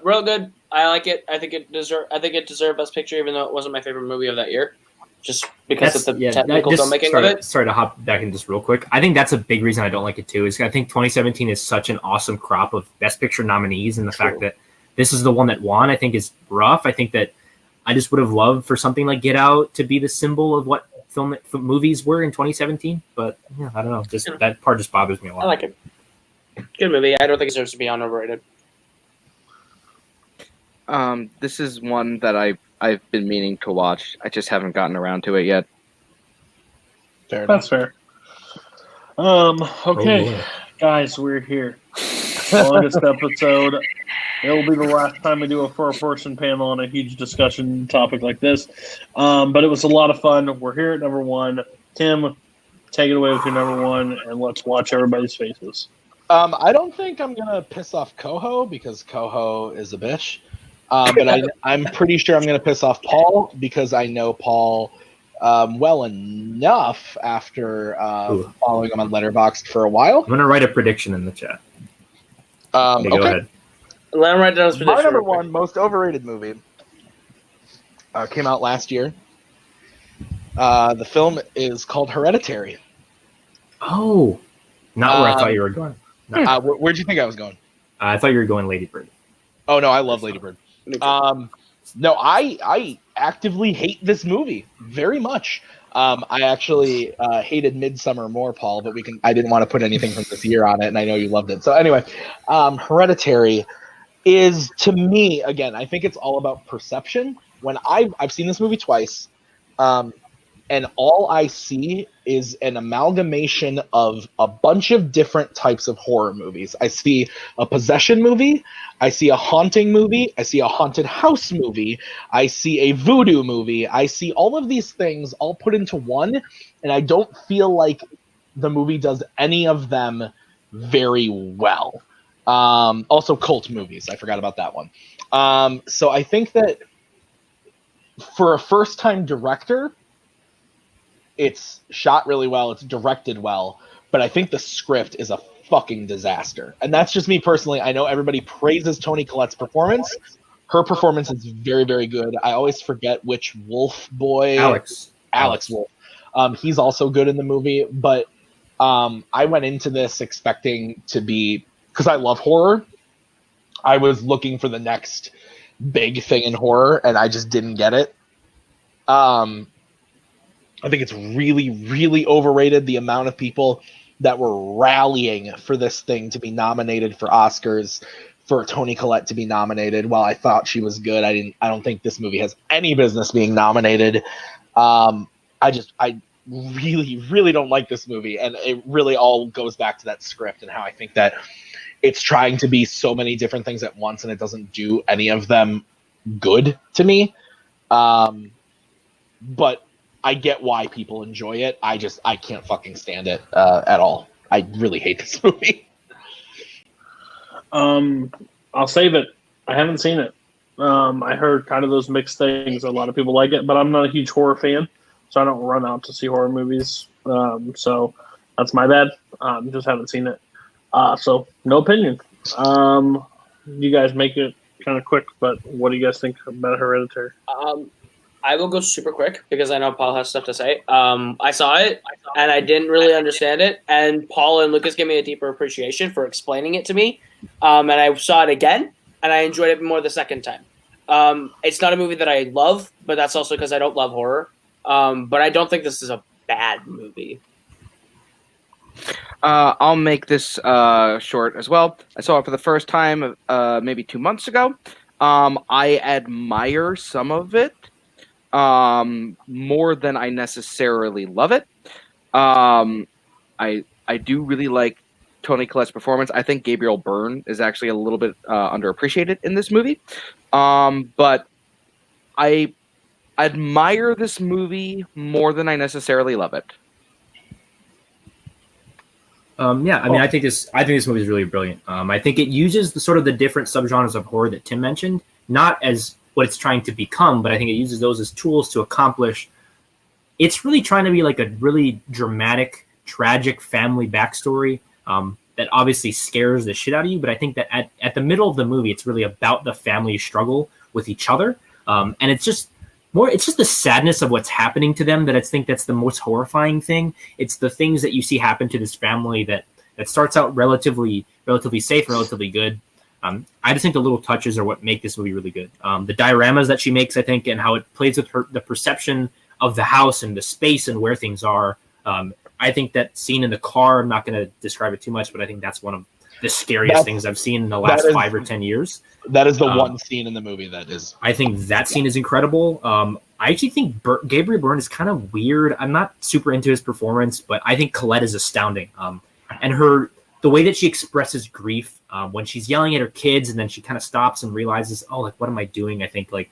Real good. I like it. I think it deserved Best Picture, even though it wasn't my favorite movie of that year, just because of the technical filmmaking of it. Sorry to hop back in just real quick. I think that's a big reason I don't like it too. Is I think 2017 is such an awesome crop of Best Picture nominees, and the fact that this is the one that won, I think, is rough. I think that I just would have loved for something like Get Out to be the symbol of what movies were in 2017, but yeah, I don't know. Just that part just bothers me a lot. I like it. Good movie. I don't think it deserves to be on Overrated. This is one that I've been meaning to watch. I just haven't gotten around to it yet. That's fair. Okay, guys, we're here. Longest episode. It'll be the last time we do a four-person panel on a huge discussion topic like this. But it was a lot of fun. We're here at number one. Tim, take it away with your number one, and let's watch everybody's faces. I don't think I'm going to piss off Koho, because Koho is a bitch. But I'm pretty sure I'm going to piss off Paul, because I know Paul well enough after following him on Letterboxd for a while. I'm going to write a prediction in the chat. Okay. Go ahead. Let him write down his prediction. My number one most overrated movie came out last year. The film is called Hereditary. Oh, not where I thought you were going. No. Where'd you think I was going? I thought you were going Lady Bird. Oh no, I love Lady Bird. No, I actively hate this movie very much. I actually hated Midsummer more, Paul, but I didn't want to put anything from this year on it, and I know you loved it. So anyway, Hereditary is, to me, again, I think it's all about perception. When I've seen this movie twice, and all I see is an amalgamation of a bunch of different types of horror movies. I see a possession movie, I see a haunting movie, I see a haunted house movie, I see a voodoo movie, I see all of these things all put into one, and I don't feel like the movie does any of them very well. Also cult movies, I forgot about that one. So I think that for a first-time director, it's shot really well, it's directed well, but I think the script is a fucking disaster. And that's just me personally. I know everybody praises Toni Collette's performance. Her performance is very, very good. I always forget which wolf boy. Alex Wolf. He's also good in the movie, but I went into this expecting to be, because I love horror, I was looking for the next big thing in horror, and I just didn't get it. I think it's really, really overrated, the amount of people that were rallying for this thing to be nominated for Oscars, for Toni Collette to be nominated. While I thought she was good, I don't think this movie has any business being nominated. I really, really don't like this movie, and it really all goes back to that script and how I think that it's trying to be so many different things at once, and it doesn't do any of them good to me. But I get why people enjoy it. I can't fucking stand it at all. I really hate this movie. I'll save it. I haven't seen it. I heard kind of those mixed things. A lot of people like it, but I'm not a huge horror fan, so I don't run out to see horror movies. So that's my bad. Just haven't seen it. So no opinion. You guys make it kind of quick, but what do you guys think about Hereditary? I will go super quick because I know Paul has stuff to say. I saw it and I didn't really understand it, and Paul and Lucas gave me a deeper appreciation for explaining it to me. And I saw it again, and I enjoyed it more the second time. It's not a movie that I love, but that's also because I don't love horror. But I don't think this is a bad movie. I'll make this short as well. I saw it for the first time maybe 2 months ago. I admire some of it. More than I necessarily love it. I do really like Toni Collette's performance. I think Gabriel Byrne is actually a little bit underappreciated in this movie. But I admire this movie more than I necessarily love it. I think this movie is really brilliant. I think it uses the different subgenres of horror that Tim mentioned, not as what it's trying to become, but I think it uses those as tools to accomplish. It's really trying to be like a really dramatic, tragic family backstory that obviously scares the shit out of you. But I think that at the middle of the movie, it's really about the family struggle with each other. And it's just the sadness of what's happening to them that I think that's the most horrifying thing. It's the things that you see happen to this family that starts out relatively safe, relatively good. I just think the little touches are what make this movie really good. The dioramas that she makes, I think, and how it plays with the perception of the house and the space and where things are. I think that scene in the car, I'm not going to describe it too much, but I think that's one of the scariest things I've seen in the last 5 or 10 years. That is the one scene in the movie that is. I think that scene is incredible. I actually think Gabriel Byrne is kind of weird. I'm not super into his performance, but I think Colette is astounding. And the way that she expresses grief when she's yelling at her kids, and then she kind of stops and realizes, oh, like, what am I doing? I think like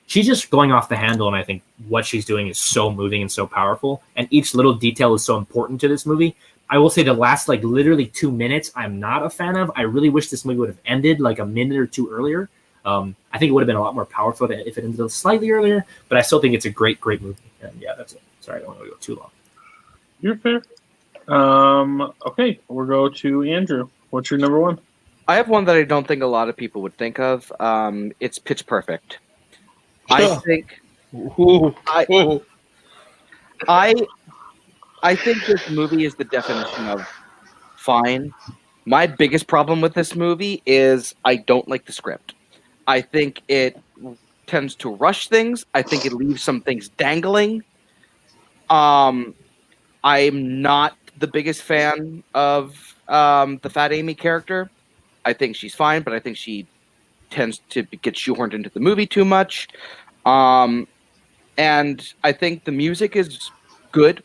she's just going off the handle, and I think what she's doing is so moving and so powerful. And each little detail is so important to this movie. I will say the last literally 2 minutes, I'm not a fan of. I really wish this movie would have ended like a minute or two earlier. I think it would have been a lot more powerful if it ended slightly earlier, but I still think it's a great, great movie. And yeah, that's it. Sorry, I don't want to go too long. You're fair. Okay, we'll go to Andrew. What's your number one? I have one that I don't think a lot of people would think of. It's Pitch Perfect. I think I think this movie is the definition of fine. My biggest problem with this movie is I don't like the script. I think it tends to rush things. I think it leaves some things dangling. I'm not the biggest fan of the Fat Amy character. I think she's fine, but I think she tends to get shoehorned into the movie too much. And I think the music is good.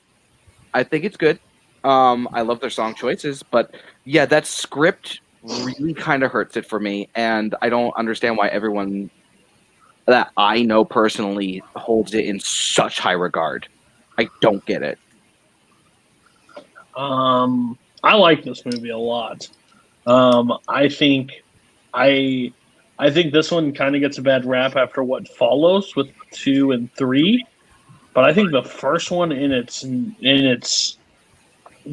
I think it's good. I love their song choices, but yeah, that script really kind of hurts it for me, and I don't understand why everyone that I know personally holds it in such high regard. I don't get it. I like this movie a lot. I think this one kind of gets a bad rap after what follows with 2 and 3, but I think the first one in its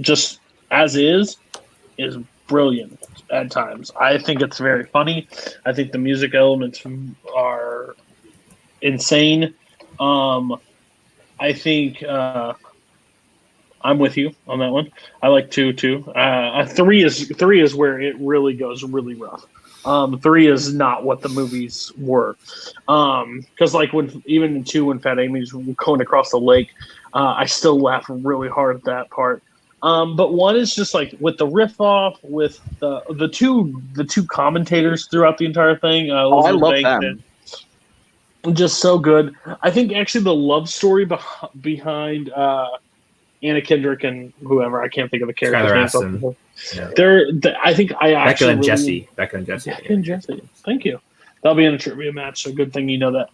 just as is brilliant at times. I think it's very funny. I think the music elements are insane. I think I'm with you on that one. I like 2 too. 3 is where it really goes really rough. 3 is not what the movies were. Because like even in 2 when Fat Amy's going across the lake, I still laugh really hard at that part. But 1 is just like with the riff off with the two commentators throughout the entire thing. I love them. Just so good. I think actually the love story behind Anna Kendrick and whoever, I can't think of the character's name. Yeah. I think I actually Becca and Jesse. Thank you. That'll be in a trivia match. So good thing you know that.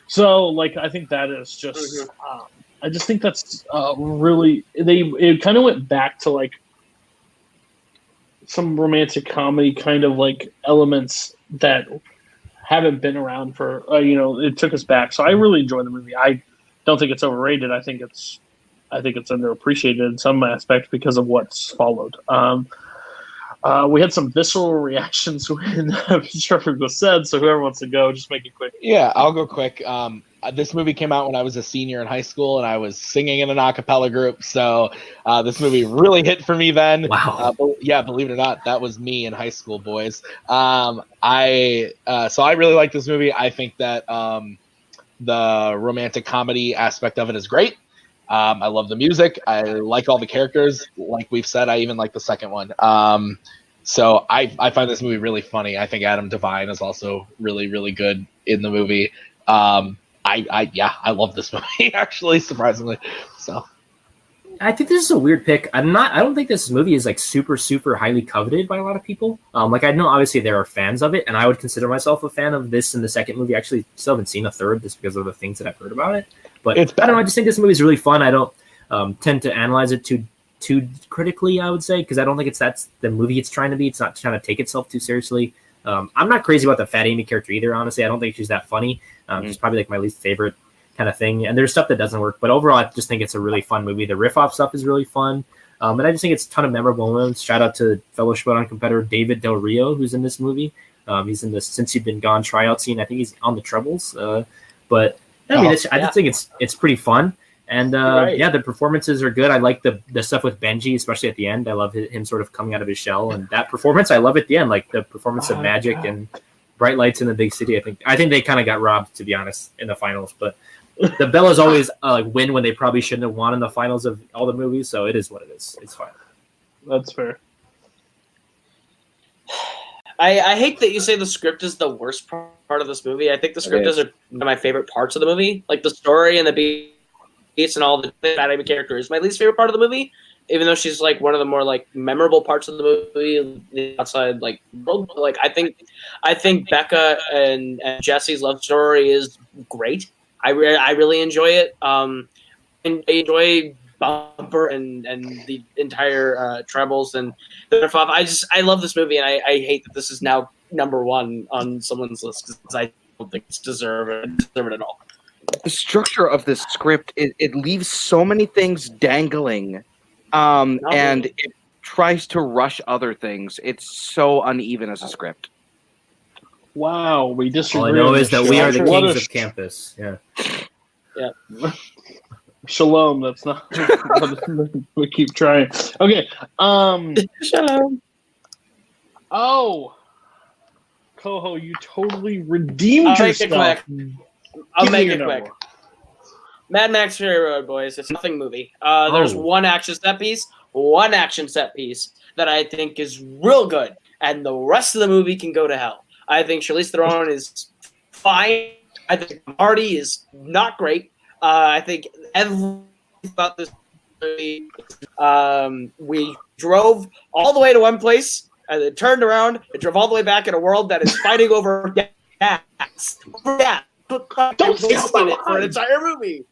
So like I think that is just. I just think that's really it kind of went back to like some romantic comedy kind of like elements that haven't been around for it took us back. So I really enjoy the movie. I don't think it's overrated. I think it's underappreciated in some aspects because of what's followed. We had some visceral reactions when Trevor was said, so whoever wants to go, just make it quick. Yeah, I'll go quick. This movie came out when I was a senior in high school, and I was singing in an a cappella group, so this movie really hit for me then. Wow. Believe it or not, that was me in high school, boys. So I really like this movie. I think that the romantic comedy aspect of it is great. I love the music. I like all the characters. Like we've said, I even like the second one. So I find this movie really funny. I think Adam Devine is also really, really good in the movie. I love this movie actually, surprisingly. So I think this is a weird pick. I don't think this movie is like super, super highly coveted by a lot of people. Like I know obviously there are fans of it, and I would consider myself a fan of this and the second movie. Actually, still haven't seen a third just because of the things that I've heard about it. But I don't know. I just think this movie is really fun. I don't tend to analyze it too critically, I would say, because I don't think that's the movie it's trying to be. It's not trying to take itself too seriously. I'm not crazy about the Fat Amy character either, honestly. I don't think she's that funny. She's probably like my least favorite kind of thing. And there's stuff that doesn't work. But overall, I just think it's a really fun movie. The riff-off stuff is really fun. And I just think it's a ton of memorable moments. Shout out to fellow Showdown competitor David Del Rio, who's in this movie. He's in the Since You've Been Gone tryout scene. I think he's on the trebles. But I just think it's pretty fun. And the performances are good. I like the stuff with Benji, especially at the end. I love him sort of coming out of his shell, and that performance I love at the end, like the performance of Magic and Bright Lights in the Big City. I think they kind of got robbed, to be honest, in the finals. But the Bellas always win when they probably shouldn't have won in the finals of all the movies. So it is what it is. It's fine. That's fair. I hate that you say the script is the worst part of this movie. I think the script is one of my favorite parts of the movie. Like the story and the beats and all the Fat Amy character is my least favorite part of the movie, even though she's like one of the more like memorable parts of the movie, the outside like world. Like I think Becca and Jesse's love story is great. I really enjoy it. And I enjoy Bumper and the entire trebles and the riff off. I love this movie, and I hate that this is now number one on someone's list because I don't think it's deserve it at all. The structure of this script, it leaves so many things dangling, and it tries to rush other things. It's so uneven as a script. Wow, we disagree. All I know is that we are the kings of campus. Yeah. Yeah. Shalom. That's not. We keep trying. Okay. Shalom. Oh, Koho, you totally redeemed yourself. I'll make it quick. Mad Max Fury Road, boys. It's nothing movie. There's one action set piece that I think is real good, and the rest of the movie can go to hell. I think Charlize Theron is fine. I think Marty is not great. I think everything about this movie. We drove all the way to one place, and then turned around and drove all the way back in a world that is fighting over gas. Don't wasted it for an entire movie.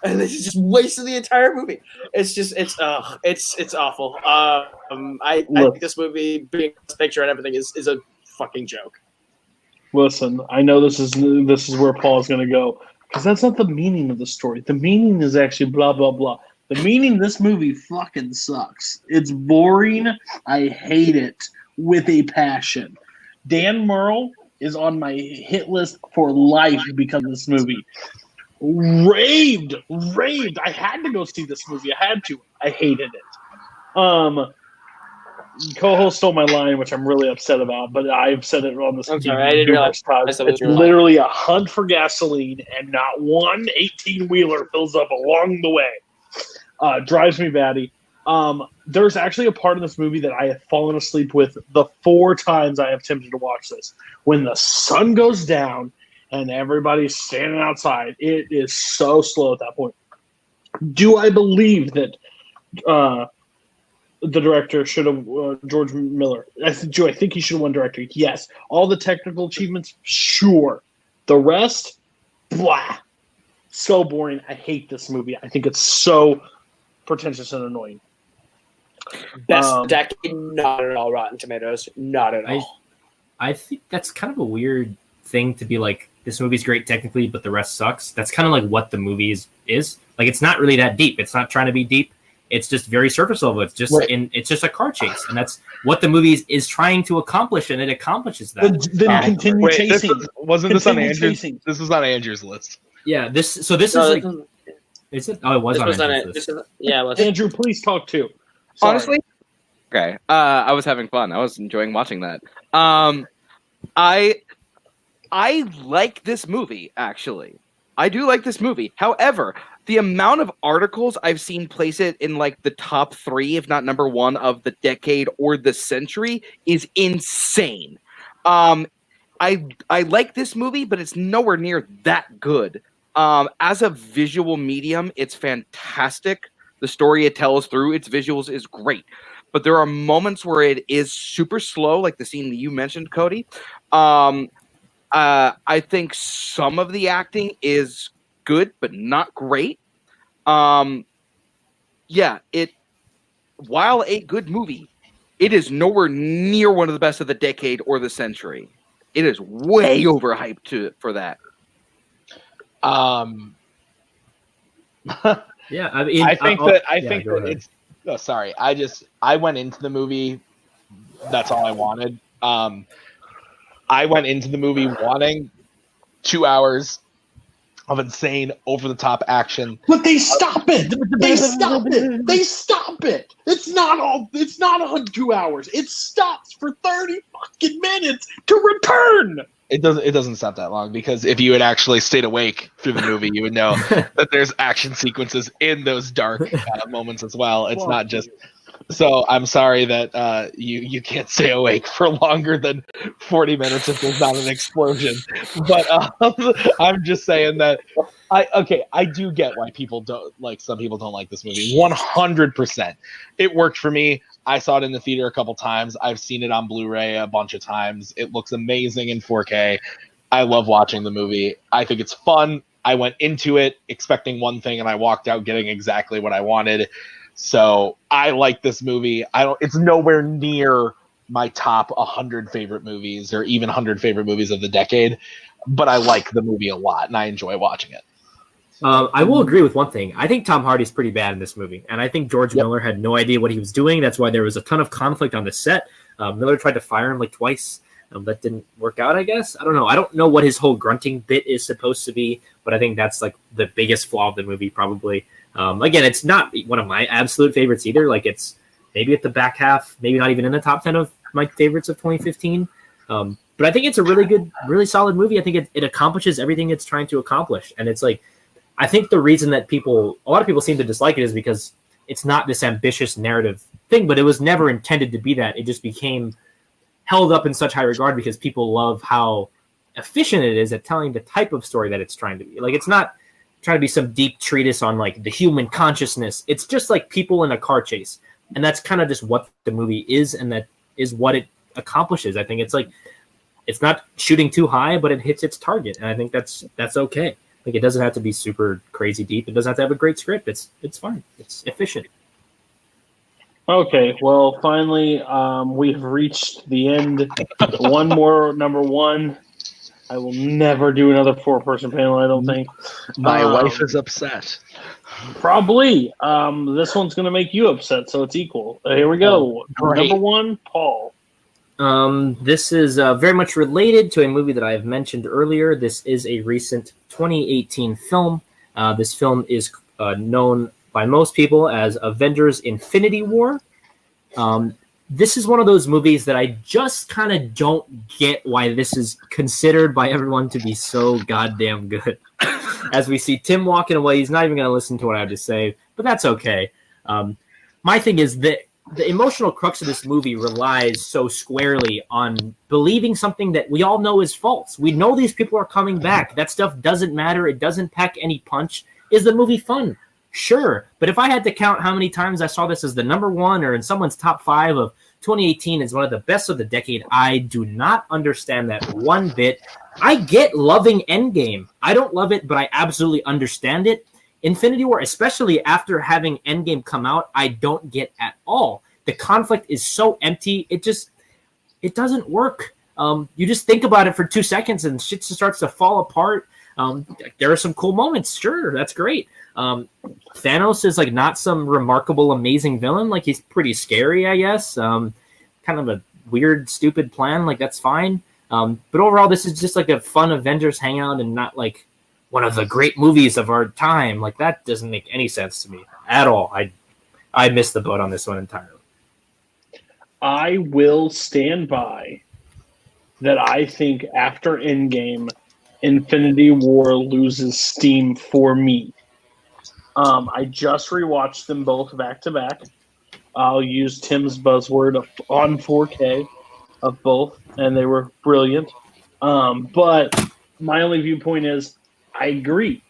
And this is just wasting the entire movie. It's awful. I think this movie, being this picture and everything, is a fucking joke. Listen, I know this is where Paul's going to go, because that's not the meaning of the story. The meaning is actually blah blah blah. The meaning, this movie fucking sucks. It's boring. I hate it with a passion. Dan Murrell is on my hit list for life because of this movie. Raved. I had to go see this movie. I had to. I hated it. Koho stole my line, which I'm really upset about, but I've said it on this. I'm sorry, I didn't realize it's literally a hunt for gasoline, and not one 18-wheeler fills up along the way. Drives me batty. There's actually a part of this movie that I have fallen asleep with the 4 times I have attempted to watch this. When the sun goes down and everybody's standing outside, it is so slow at that point. Do I believe that the director should have George Miller? Do I think he should have won director? Yes. All the technical achievements, sure. The rest, blah. So boring. I hate this movie. I think it's so pretentious and annoying. Best decade, not at all. Rotten Tomatoes, not at all. I think that's kind of a weird thing to be like, this movie's great technically, but the rest sucks. That's kind of like what the movie is. Like, it's not really that deep. It's not trying to be deep. It's just very surface level. It's just it's just a car chase, and that's what the movie is trying to accomplish, and it accomplishes that. Then continue chasing. This on Andrew's? This was on Andrew's list. Yeah. This is like. Is it? Oh, it was on Andrew's list. Andrew, please talk too. Sorry. Honestly, okay. I was having fun. I was enjoying watching that. I like this movie, actually. I do like this movie. However, the amount of articles I've seen place it in like the top 3, if not number 1 of the decade or the century, is insane. I like this movie, but it's nowhere near that good. As a visual medium, it's fantastic. The story it tells through its visuals is great. But there are moments where it is super slow, like the scene that you mentioned, Cody. I think some of the acting is good, but not great. While a good movie, it is nowhere near one of the best of the decade or the century. It is way overhyped for that. Yeah, I mean, I think that it's. Oh, sorry. I went into the movie. That's all I wanted. I went into the movie wanting 2 hours of insane, over-the-top action. But they stop it. They stop it. It's not 2 hours. It stops for 30 fucking minutes to return. It doesn't stop that long, because if you had actually stayed awake through the movie, you would know that there's action sequences in those dark moments as well. It's not just. So I'm sorry that you can't stay awake for longer than 40 minutes if there's not an explosion. But I'm just saying that I do get why people don't like. Some people don't like this movie. 100%. It worked for me. I saw it in the theater a couple times. I've seen it on Blu-ray a bunch of times. It looks amazing in 4K. I love watching the movie. I think it's fun. I went into it expecting one thing, and I walked out getting exactly what I wanted. So I like this movie. It's nowhere near my top 100 favorite movies or even 100 favorite movies of the decade, but I like the movie a lot and I enjoy watching it. I will agree with one thing. I think Tom Hardy's pretty bad in this movie, and I think George Miller had no idea what he was doing. That's why there was a ton of conflict on the set. Miller tried to fire him like twice. That didn't work out, I guess. I don't know. I don't know what his whole grunting bit is supposed to be, but I think that's like the biggest flaw of the movie, probably. Again, it's not one of my absolute favorites either. Like, it's maybe at the back half, maybe not even in the top 10 of my favorites of 2015. But I think it's a really good, really solid movie. I think it accomplishes everything it's trying to accomplish. And it's like, I think the reason that a lot of people seem to dislike it is because it's not this ambitious narrative thing, but it was never intended to be that. It just became held up in such high regard because people love how efficient it is at telling the type of story that it's trying to be. Like, it's not trying to be some deep treatise on like the human consciousness. It's just like people in a car chase. And that's kind of just what the movie is, and that is what it accomplishes. I think it's like, it's not shooting too high, but it hits its target. And I think that's okay. Like, it doesn't have to be super crazy deep. It doesn't have to have a great script. It's fine. It's efficient. Okay, well, finally, we've reached the end. One more number one. I will never do another 4-person panel, I don't think. My wife is upset. Probably. This one's going to make you upset, so it's equal. Here we go. Great. Number one, Paul. This is very much related to a movie that I have mentioned earlier. This is a recent 2018 film. This film is known by most people as Avengers Infinity War. This is one of those movies that I just kind of don't get why this is considered by everyone to be so goddamn good. As we see Tim walking away, he's not even going to listen to what I have to say, but that's okay. My thing is that the emotional crux of this movie relies so squarely on believing something that we all know is false. We know these people are coming back. That stuff doesn't matter. It doesn't pack any punch. Is the movie fun? Sure. But if I had to count how many times I saw this as the number one or in someone's top 5 of 2018 is one of the best of the decade, I do not understand that one bit. I get loving Endgame. I don't love it, but I absolutely understand it. Infinity War, especially after having Endgame come out, I don't get at all. The conflict is so empty. It doesn't work. You just think about it for 2 seconds and shit just starts to fall apart. There are some cool moments. Sure, that's great. Thanos is like not some remarkable, amazing villain. Like, he's pretty scary, I guess. Kind of a weird, stupid plan. Like, that's fine. But overall, this is just like a fun Avengers hangout and not like one of the great movies of our time. Like, that doesn't make any sense to me at all. I missed the boat on this one entirely. I will stand by that. I think after Endgame, Infinity War loses steam for me. I just rewatched them both back to back. I'll use Tim's buzzword on 4K of both, and they were brilliant. But my only viewpoint is, I agree.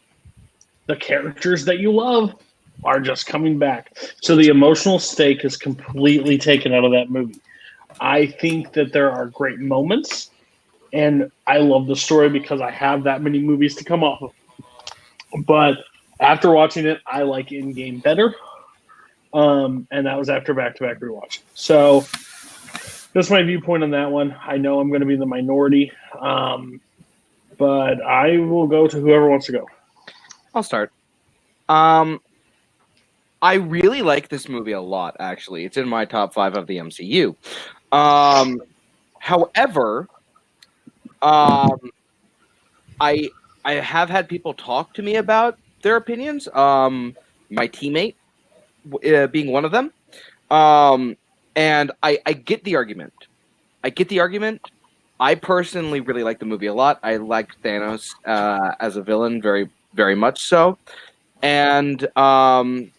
The characters that you love are just coming back. So the emotional stake is completely taken out of that movie. I think that there are great moments, and I love the story because I have that many movies to come off of. But after watching it, I like Endgame better. And that was after back-to-back rewatch. So that's my viewpoint on that one. I know I'm going to be in the minority, but I will go to whoever wants to go. I'll start. I really like this movie a lot, actually. It's in my top 5 of the MCU. However, I have had people talk to me about their opinions. My teammate being one of them. And I get the argument. I personally really like the movie a lot. I like Thanos as a villain very, very much so. And I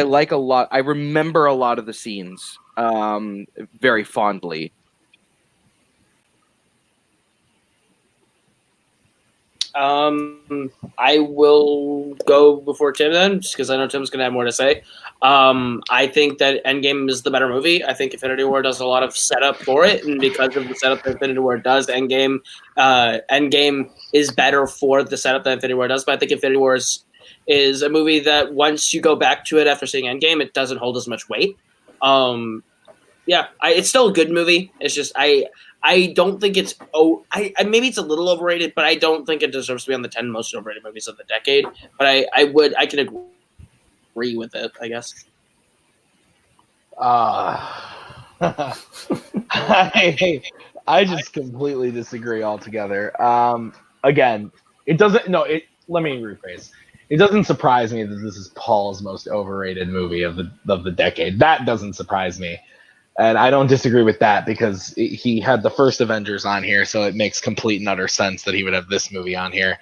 like a lot. I remember a lot of the scenes very fondly. I will go before Tim then, just because I know Tim's going to have more to say. I think that Endgame is the better movie. I think Infinity War does a lot of setup for it, and because of the setup that Infinity War does, Endgame is better for the setup that Infinity War does. But I think Infinity War is a movie that once you go back to it after seeing Endgame, it doesn't hold as much weight. It's still a good movie. It's just I don't think it's maybe it's a little overrated, but I don't think it deserves to be on the 10 most overrated movies of the decade. But I can agree with it, I guess. I just completely disagree altogether. Again, it doesn't. No, let me rephrase. It doesn't surprise me that this is Paul's most overrated movie of the decade. That doesn't surprise me. And I don't disagree with that because he had the first Avengers on here, so it makes complete and utter sense that he would have this movie on here.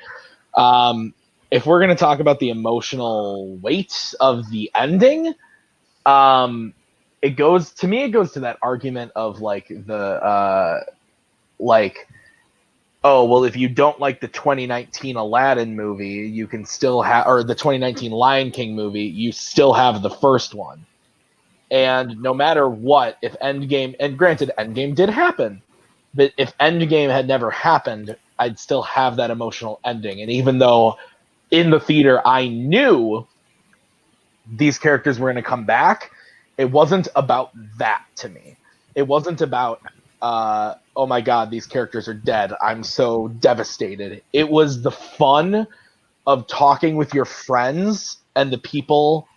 if we're gonna talk about the emotional weight of the ending, it goes to that argument of like oh, well, if you don't like the 2019 Aladdin movie, you can still have, or the 2019 Lion King movie, you still have the first one. And no matter what, if Endgame, and granted, Endgame did happen, but if Endgame had never happened, I'd still have that emotional ending. And even though in the theater I knew these characters were going to come back, it wasn't about that to me. It wasn't about, oh my God, these characters are dead, I'm so devastated. It was the fun of talking with your friends and the people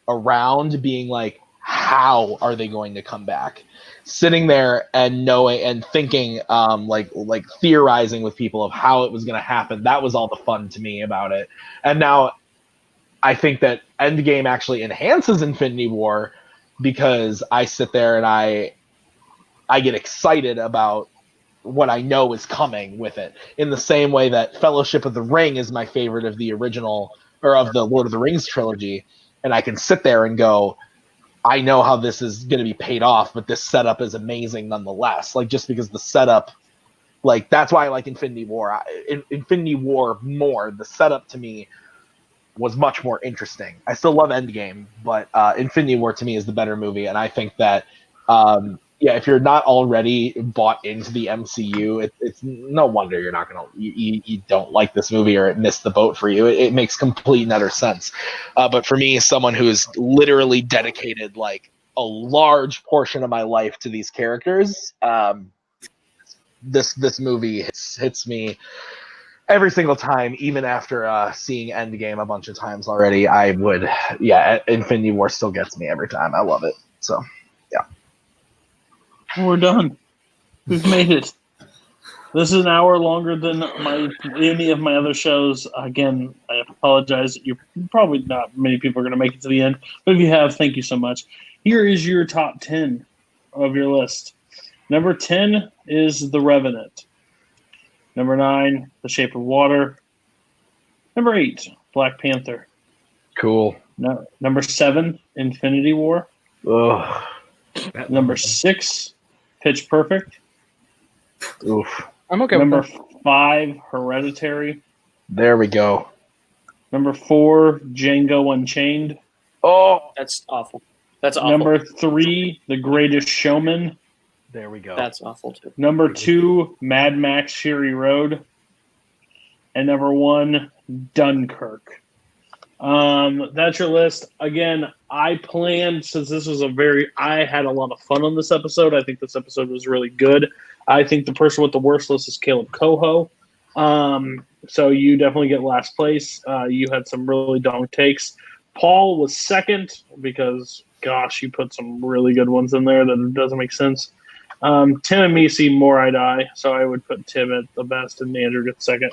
around being like, how are they going to come back? Sitting there and knowing and thinking, like theorizing with people of how it was going to happen. That was all the fun to me about it. And now I think that Endgame actually enhances Infinity War because I sit there and I get excited about what I know is coming with it. In the same way that Fellowship of the Ring is my favorite of the original, or of the Lord of the Rings trilogy, and I can sit there and go, I know how this is going to be paid off, but this setup is amazing nonetheless. Like, just because the setup, like, that's why I like Infinity War. Infinity War more, the setup to me was much more interesting. I still love Endgame, but Infinity War to me is the better movie, and I think that, if you're not already bought into the MCU, it's no wonder you're not you don't like this movie or it missed the boat for you. It makes complete and utter sense. But for me, someone who has literally dedicated like a large portion of my life to these characters, this movie hits me every single time, even after seeing Endgame a bunch of times already. Infinity War still gets me every time. I love it. So, yeah. We're done. We've made it. This is an hour longer than any of my other shows. Again, I apologize. You're probably not many people are going to make it to the end, but if you have, thank you so much. Here is your top 10 of your list. Number 10 is The Revenant. Number 9, The Shape of Water. Number 8, Black Panther. Cool. No, number 7, Infinity War. Ugh. Number 6, Pitch Perfect. Oof. I'm okay Number with that. 5, Hereditary. There we go. Number 4, Django Unchained. Oh, That's awful. That's awful. Number 3, The Greatest Showman. there we go. That's awful too. Number 2, Mad Max Fury Road. And number 1, Dunkirk. That's your list. Again, I planned, since this was I had a lot of fun on this episode. I think this episode was really good. I think the person with the worst list is Kaleb Koho. So you definitely get last place. You had some really dong takes. Paul was second because, gosh, you put some really good ones in there that doesn't make sense. Tim and me see more eye to eye, so I would put Tim at the best and Andrew gets second.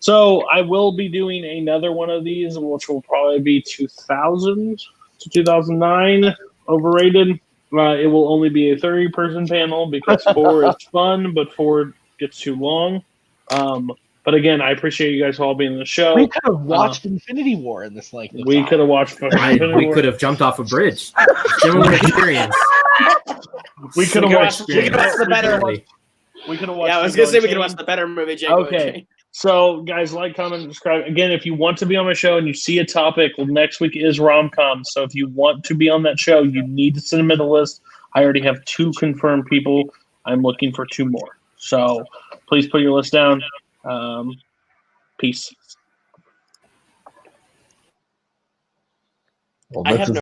So I will be doing another one of these, which will probably be 2000 to 2009 Overrated. It will only be a 30-person panel because 4 is fun, but 4 gets too long. But again, I appreciate you guys all being on the show. We could have watched Infinity War in this length of We time. could have watched Infinity We War. could have jumped off a bridge. Similar experience. We could have watched. We could have watched the better one. We could have watched. Yeah, I was gonna say we could watch the better movie. Django Unchained. So, guys, like, comment, and subscribe. Again, if you want to be on my show and you see a topic, well, next week is rom-com. So if you want to be on that show, you need to send them in the list. I already have 2 confirmed people. I'm looking for 2 more. So please put your list down. Peace. Well, I have no